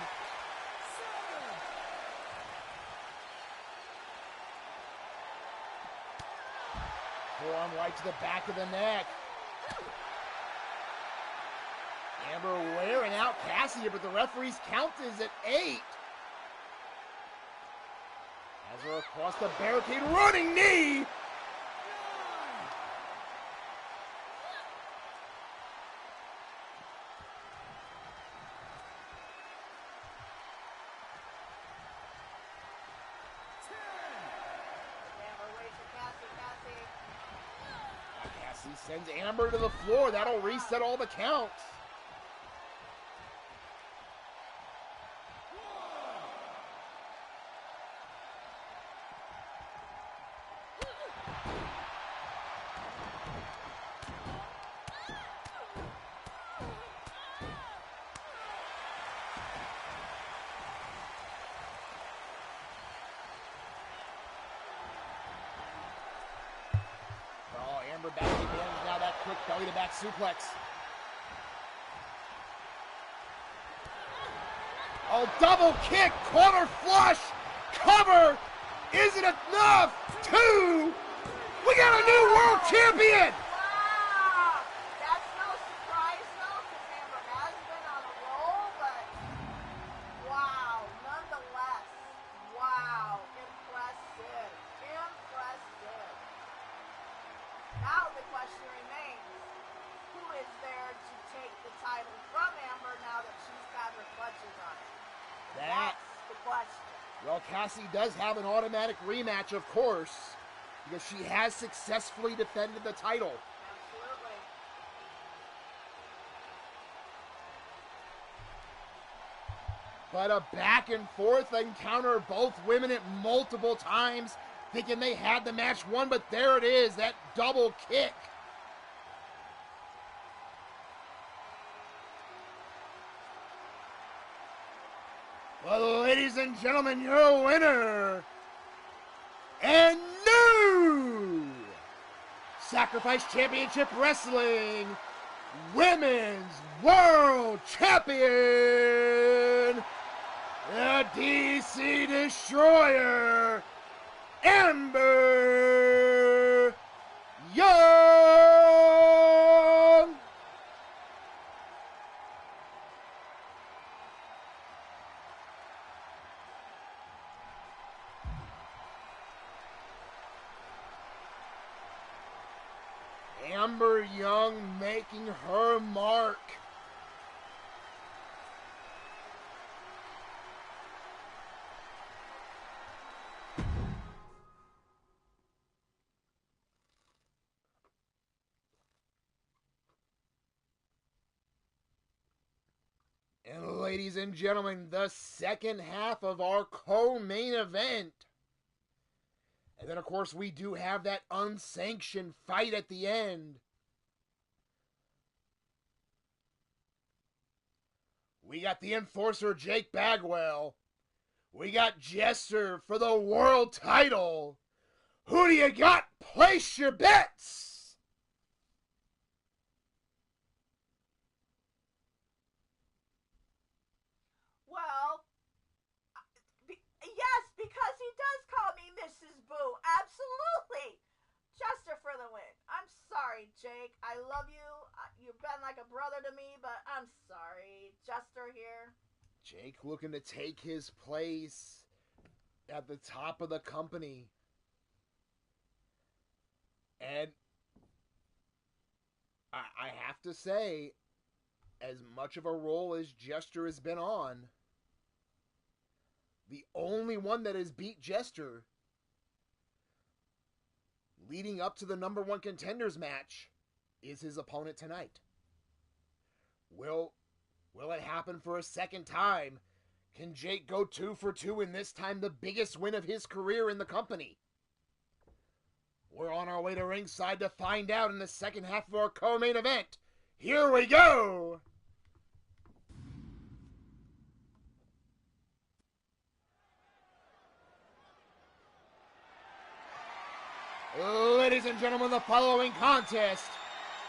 Forearm right to the back of the neck. Amber wearing out Cassie, but the referee's count is at 8. Has her across the barricade, running knee. Cassie sends Amber to the floor. That'll reset all the counts. Amber back again. Now that quick belly to back suplex. Oh, double kick, corner flush, cover. Is it enough? 2. We got a new world champion. Wow! That's no surprise though, because Amber has been on a roll, but wow, nonetheless, wow, impressive, impressive. Now the question remains, who is there to take the title from Amber now that she's got her clutches on it? That's the question. Well, Cassie does have an automatic rematch, of course, because she has successfully defended the title. Absolutely. But a back and forth encounter, both women at multiple times, thinking they had the match won, but there it is, that double kick. Well, ladies and gentlemen, your winner and new Sacrifice Championship Wrestling Women's World Champion, the DC Destroyer, Amber Young. Amber Young making her mark. And ladies and gentlemen, the second half of our co-main event. And then, of course, we do have that unsanctioned fight at the end. We got the Enforcer, Jake Bagwell. We got Jester for the world title. Who do you got? Place your bets. Well, yes, because he does call me Mrs. Boo. Absolutely. Jester for the win. I'm sorry, Jake. I love you. You've been like a brother to me, but I'm sorry. Jester here. Jake looking to take his place at the top of the company. And I have to say, as much of a role as Jester has been on, the only one that has beat Jester leading up to the number one contenders match is his opponent tonight. Will it happen for a second time? Can Jake go 2 for 2 and this time the biggest win of his career in the company? We're on our way to ringside to find out in the second half of our co-main event. Here we go! Ladies and gentlemen, the following contest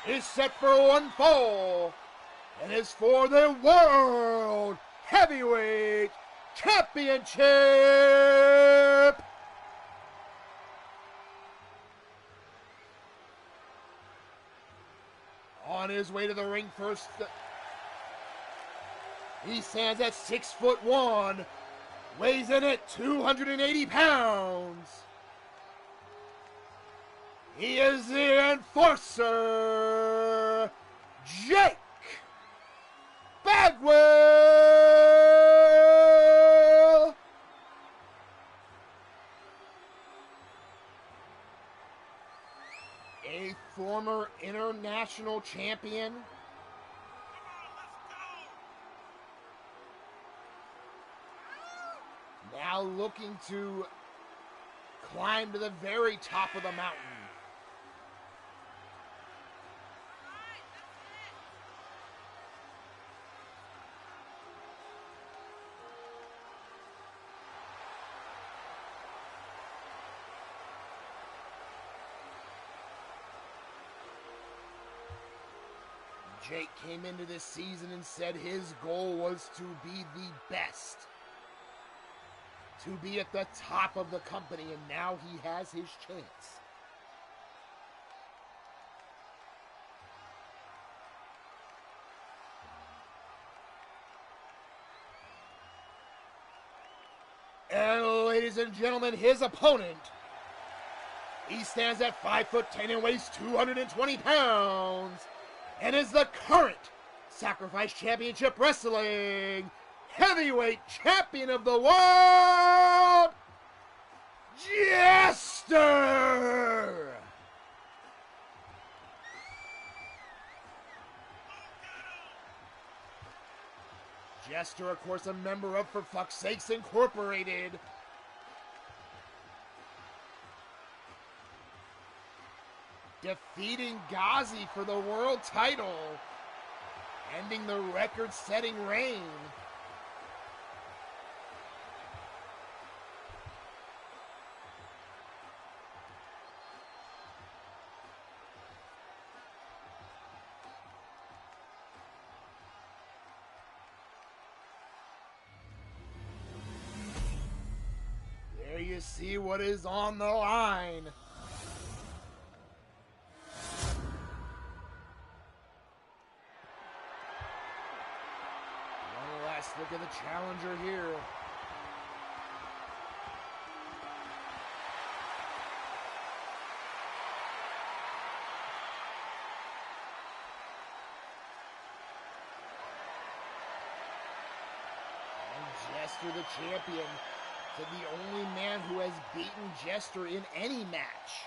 is set for one fall and is for the World Heavyweight Championship. On his way to the ring first, he stands at 6'1", weighs in at 280 pounds. He is the Enforcer, Jake Bagwell. A former international champion. Now looking to climb to the very top of the mountain. Jake came into this season and said his goal was to be the best, to be at the top of the company, and now he has his chance. And ladies and gentlemen, his opponent, he stands at 5'10" and weighs 220 pounds, and is the current Sacrifice Championship Wrestling Heavyweight Champion of the World, Jester, of course, a member of For Fuck's Sakes Incorporated. Defeating Ghazi for the world title, ending the record-setting reign. There you see what is on the line. Look at the challenger here. And Jester, the champion, said the only man who has beaten Jester in any match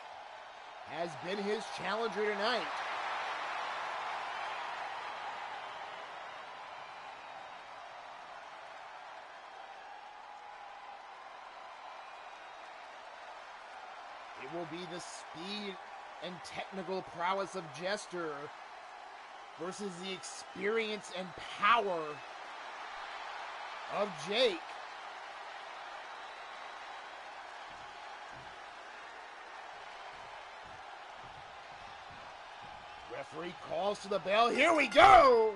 has been his challenger tonight. It will be the speed and technical prowess of Jester versus the experience and power of Jake. Referee calls to the bell. Here we go!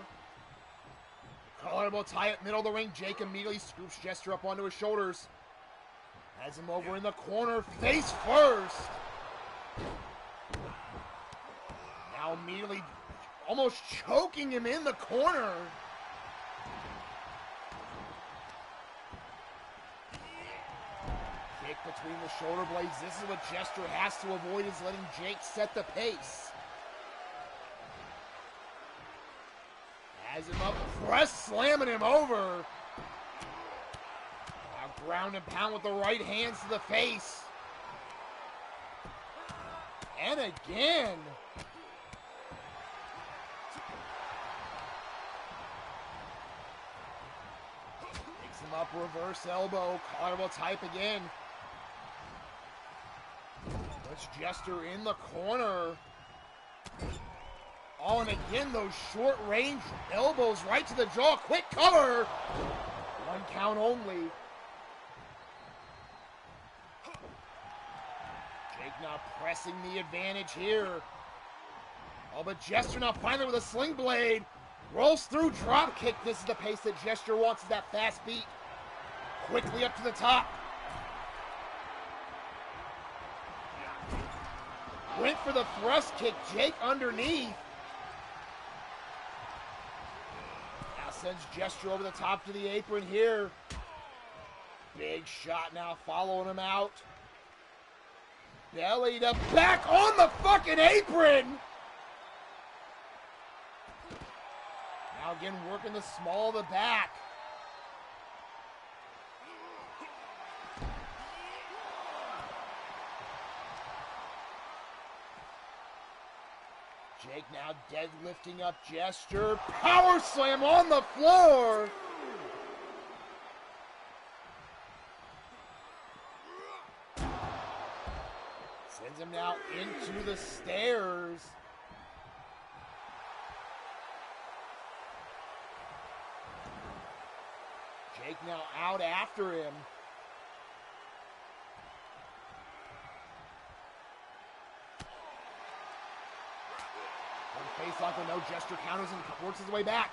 Collarbone tie at middle of the ring. Jake immediately scoops Jester up onto his shoulders. Has him over in the corner, face first. Now immediately almost choking him in the corner. Kick between the shoulder blades. This is what Jester has to avoid, is letting Jake set the pace. Has him up, press slamming him over. Ground and pound with the right hands to the face. And again. Picks him up, reverse elbow, collarbone type again. Puts Jester in the corner. Oh, and again, those short range elbows right to the jaw. Quick cover. One count only. Jake now pressing the advantage here. Oh, but Jester now finally with a sling blade. Rolls through, drop kick. This is the pace that Jester wants, is that fast beat. Quickly up to the top. Went for the thrust kick. Jake underneath. Now sends Jester over the top to the apron here. Big shot now following him out. Belly to back on the fucking apron. Now again working the small of the back. Jake now deadlifting up Jester. Power slam on the floor. Sends him now into the stairs. Jake now out after him. One face lock, but no, Jester counters and works his way back.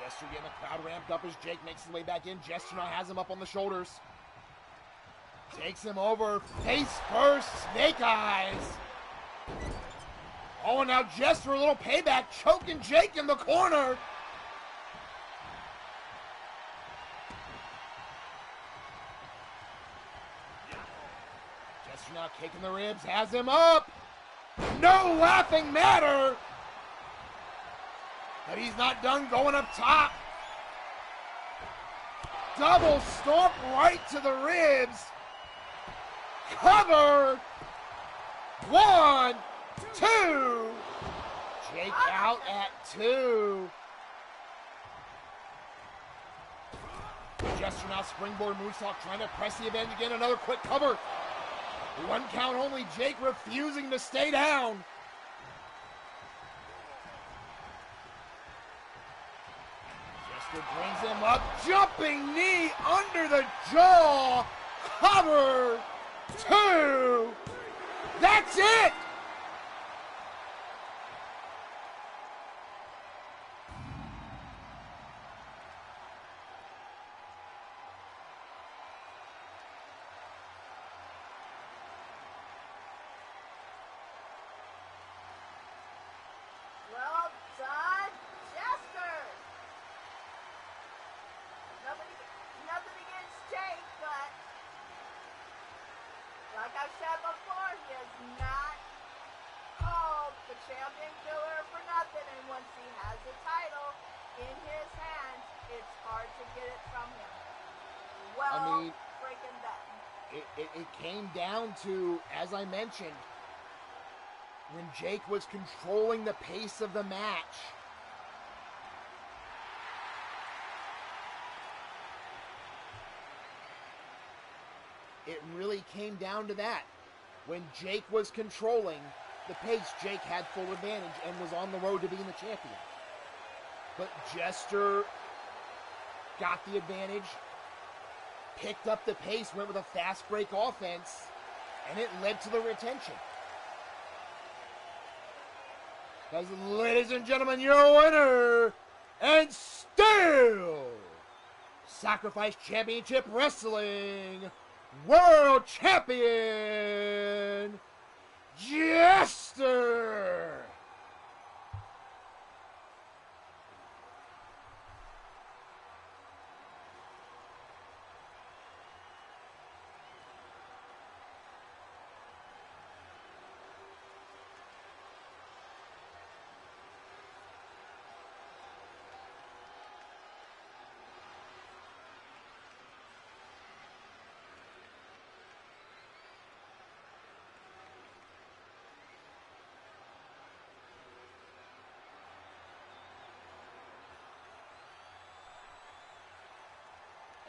Jester getting the crowd ramped up as Jake makes his way back in. Jester now has him up on the shoulders. Takes him over, face first, snake eyes. Oh, and now Jester, a little payback, choking Jake in the corner. Jester now kicking the ribs, has him up. No laughing matter. But he's not done going up top. Double stomp right to the ribs. Cover. 1, 2. Jake out at 2. Jester now springboard moonsault, trying to press the advantage again. Another quick cover. 1 count only. Jake refusing to stay down. Jester brings him up. Jumping knee under the jaw. Cover. 2. That's it. Well done, Jester. Nothing against Jake, but like I said before, he is not called the champion killer for nothing. And once he has the title in his hands, it's hard to get it from him. Well, freaking done. It came down to, as I mentioned, when Jake was controlling the pace of the match. It really came down to that. When Jake was controlling the pace, Jake had full advantage and was on the road to being the champion. But Jester got the advantage, picked up the pace, went with a fast break offense, and it led to the retention. Guys, ladies and gentlemen, your winner, and still Sacrifice Championship Wrestling World Champion, Jester!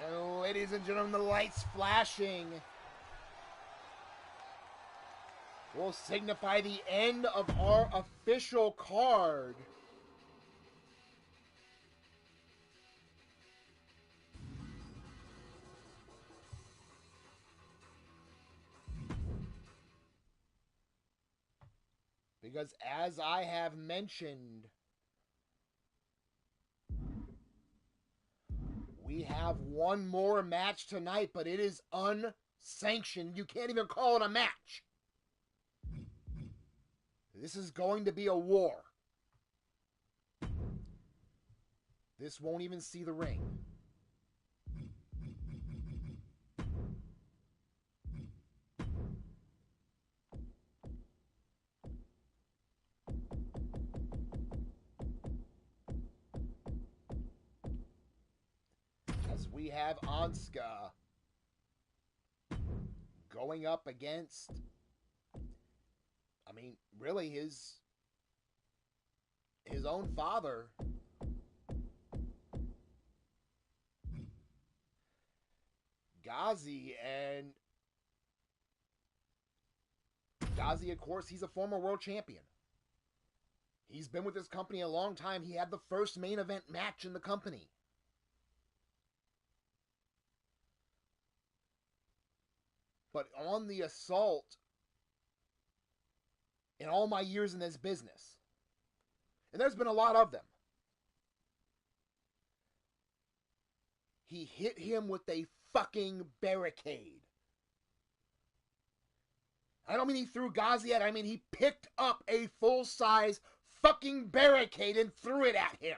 And ladies and gentlemen, the lights flashing will signify the end of our official card. Because as I have mentioned, we have one more match tonight, but it is unsanctioned. You can't even call it a match. This is going to be a war. This won't even see the ring. As we have Anska going up against, I mean, really his own father. Ghazi, and Ghazi, of course, he's a former world champion. He's been with this company a long time. He had the first main event match in the company. But on the assault, in all my years in this business, and there's been a lot of them, he hit him with a fucking barricade. I don't mean he threw Ghazi at, I mean he picked up a full-size fucking barricade and threw it at him.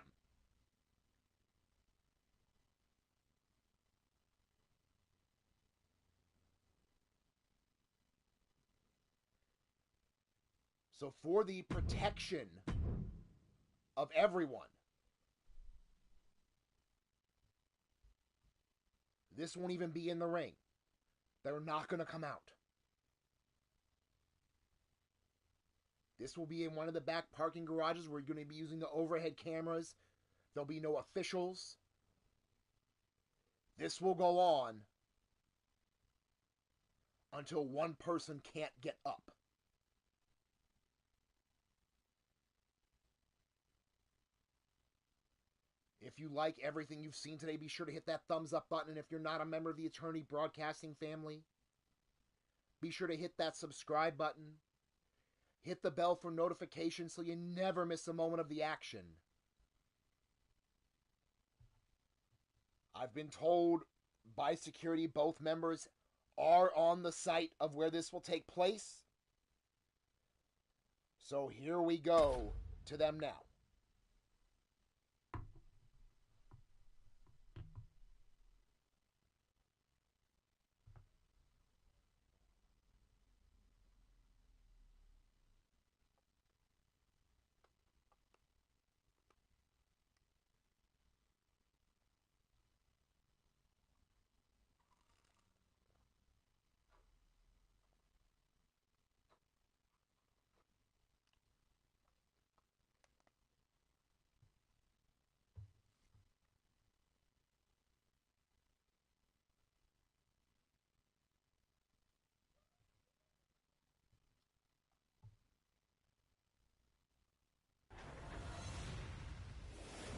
So for the protection of everyone, this won't even be in the ring. They're not going to come out. This will be in one of the back parking garages. We're going to be using the overhead cameras. There'll be no officials. This will go on until one person can't get up. If you like everything you've seen today, be sure to hit that thumbs up button. And if you're not a member of the Eternity Broadcasting family, be sure to hit that subscribe button. Hit the bell for notifications so you never miss a moment of the action. I've been told by security both members are on the site of where this will take place. So here we go to them now.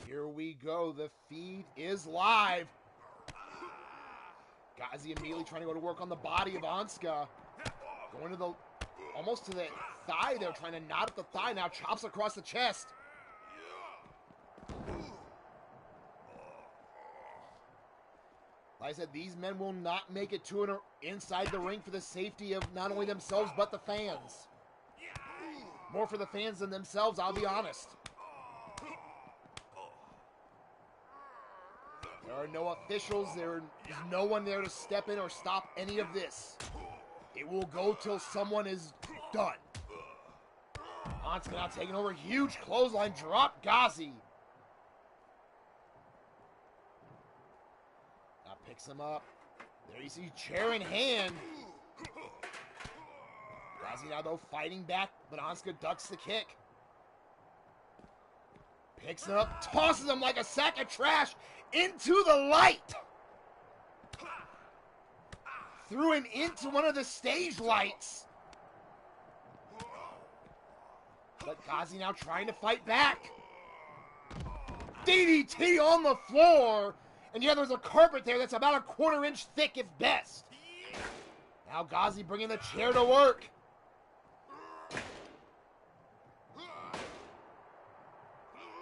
Here we go. The feed is live. Gazi immediately trying to go to work on the body of Ansgar. Going to the, almost to the thigh there, trying to knot at the thigh. Now chops across the chest. Like I said, these men will not make it to inside the ring for the safety of not only themselves, but the fans. More for the fans than themselves, I'll be honest. There are no officials. There is no one there to step in or stop any of this. It will go till someone is done. Ansgar now taking over. Huge clothesline drop. Gazi. Now picks him up. There you see chair in hand. Gazi now though fighting back, but Ansgar ducks the kick. Picks him up, tosses him like a sack of trash into the light. Threw him into one of the stage lights. But Gazi now trying to fight back. DDT on the floor. And yeah, there's a carpet there that's about a 1/4 inch thick if best. Now Gazi bringing the chair to work.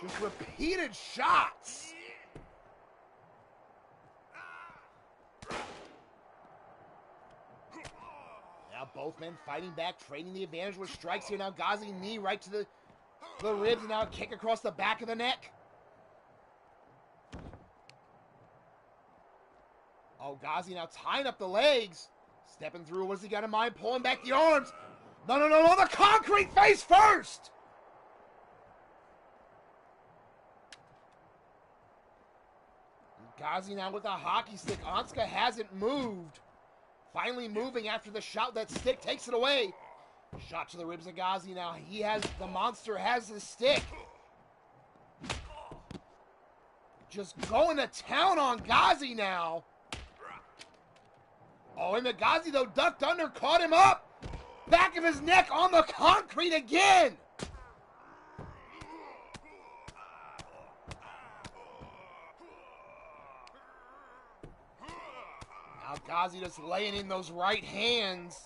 Just repeated shots. Now both men fighting back, trading the advantage with strikes here. Now Gazi knee right to the ribs, and now a kick across the back of the neck. Oh, Gazi now tying up the legs. Stepping through, what's he got in mind? Pulling back the arms. No, the concrete face first. Gazi now with a hockey stick. Ansgar hasn't moved. Finally moving after the shot. That stick takes it away. Shot to the ribs of Gazi now. The monster has his stick. Just going to town on Gazi now. Oh, and the Gazi though ducked under, caught him up. Back of his neck on the concrete again. Now Gazi just laying in those right hands.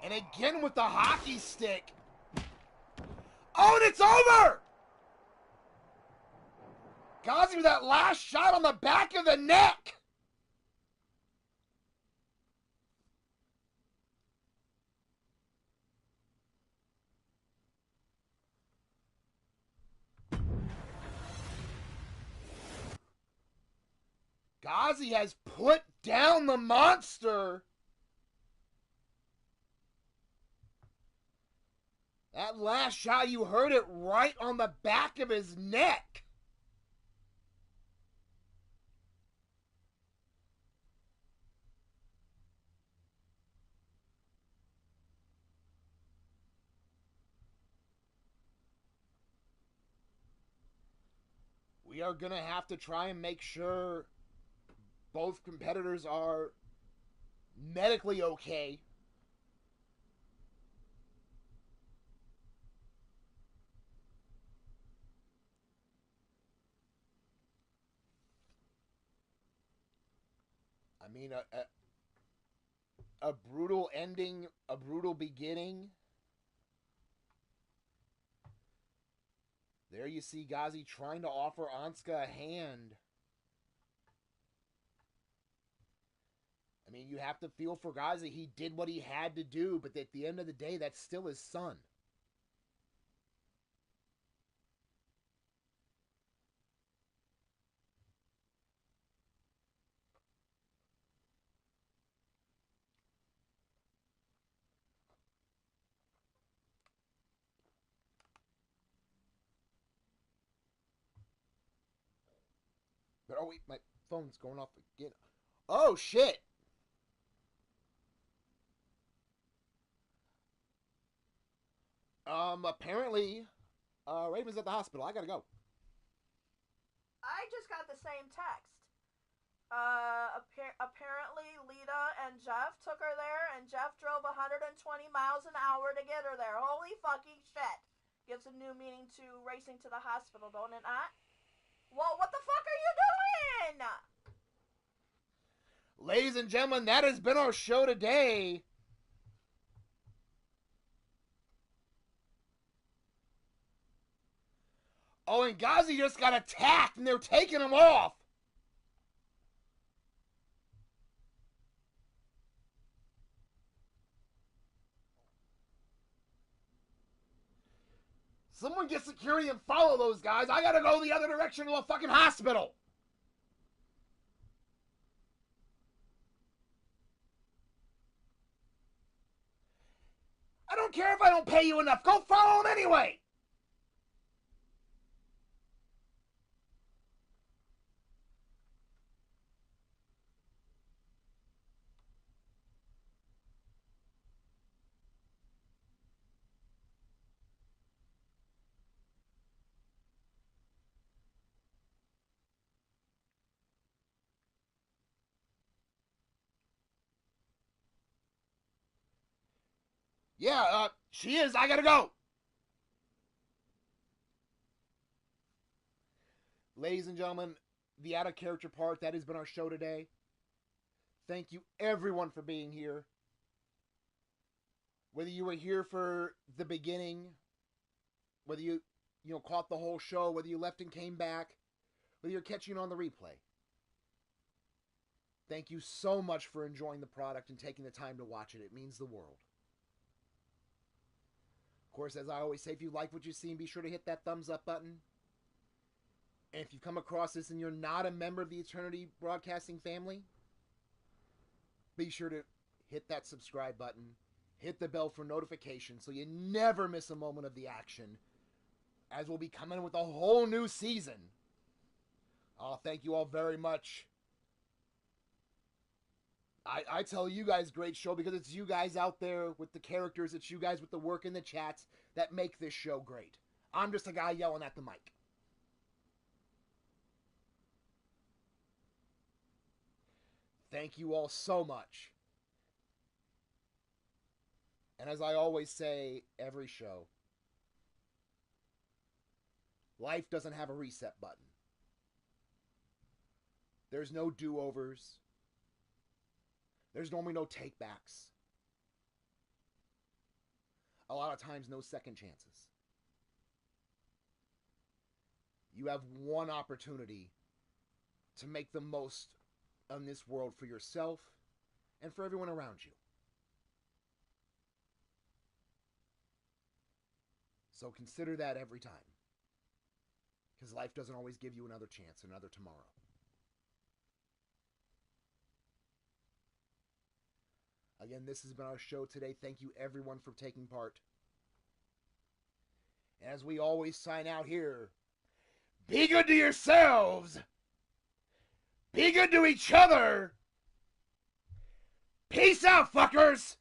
And again with the hockey stick. Oh, and it's over! Gazi with that last shot on the back of the neck. Gazi has put down the monster. That last shot, you heard it right on the back of his neck. we are going to have to try and make sure both competitors are medically okay. I mean, a brutal ending, a brutal beginning. There you see Ghazi trying to offer Anska a hand. I mean, you have to feel for Ghazi. He did what he had to do, but at the end of the day, that's still his son. But oh wait, my phone's going off again. Oh shit! Apparently, Raven's at the hospital. I gotta go. I just got the same text. Apparently Lita and Jeff took her there, and Jeff drove 120 miles an hour to get her there. Holy fucking shit. Gives a new meaning to racing to the hospital, don't it not? Well, what the fuck are you doing? Ladies and gentlemen, that has been our show today. Oh, and Ghazi just got attacked, and they're taking him off. Someone get security and follow those guys. I gotta go the other direction to a fucking hospital. I don't care if I don't pay you enough. Go follow them anyway. Yeah, she is. I gotta go. Ladies and gentlemen, the out of character part, that has been our show today. Thank you everyone for being here. Whether you were here for the beginning, whether you caught the whole show, whether you left and came back, whether you're catching on the replay. Thank you so much for enjoying the product and taking the time to watch it. It means the world. Of course, as I always say, if you like what you've seen, be sure to hit that thumbs up button. And if you come across this and you're not a member of the Eternity Broadcasting family, be sure to hit that subscribe button, hit the bell for notifications so you never miss a moment of the action, as we'll be coming with a whole new season. Thank you all very much. I tell you guys, great show, because it's you guys out there with the characters, it's you guys with the work in the chats that make this show great. I'm just a guy yelling at the mic. Thank you all so much. And as I always say every show, life doesn't have a reset button. There's no do-overs. There's normally no take-backs. A lot of times, no second chances. You have one opportunity to make the most of this world for yourself and for everyone around you. So consider that every time. Because life doesn't always give you another chance, another tomorrow. Again, this has been our show today. Thank you everyone for taking part. And as we always sign out here, be good to yourselves. Be good to each other. Peace out, fuckers.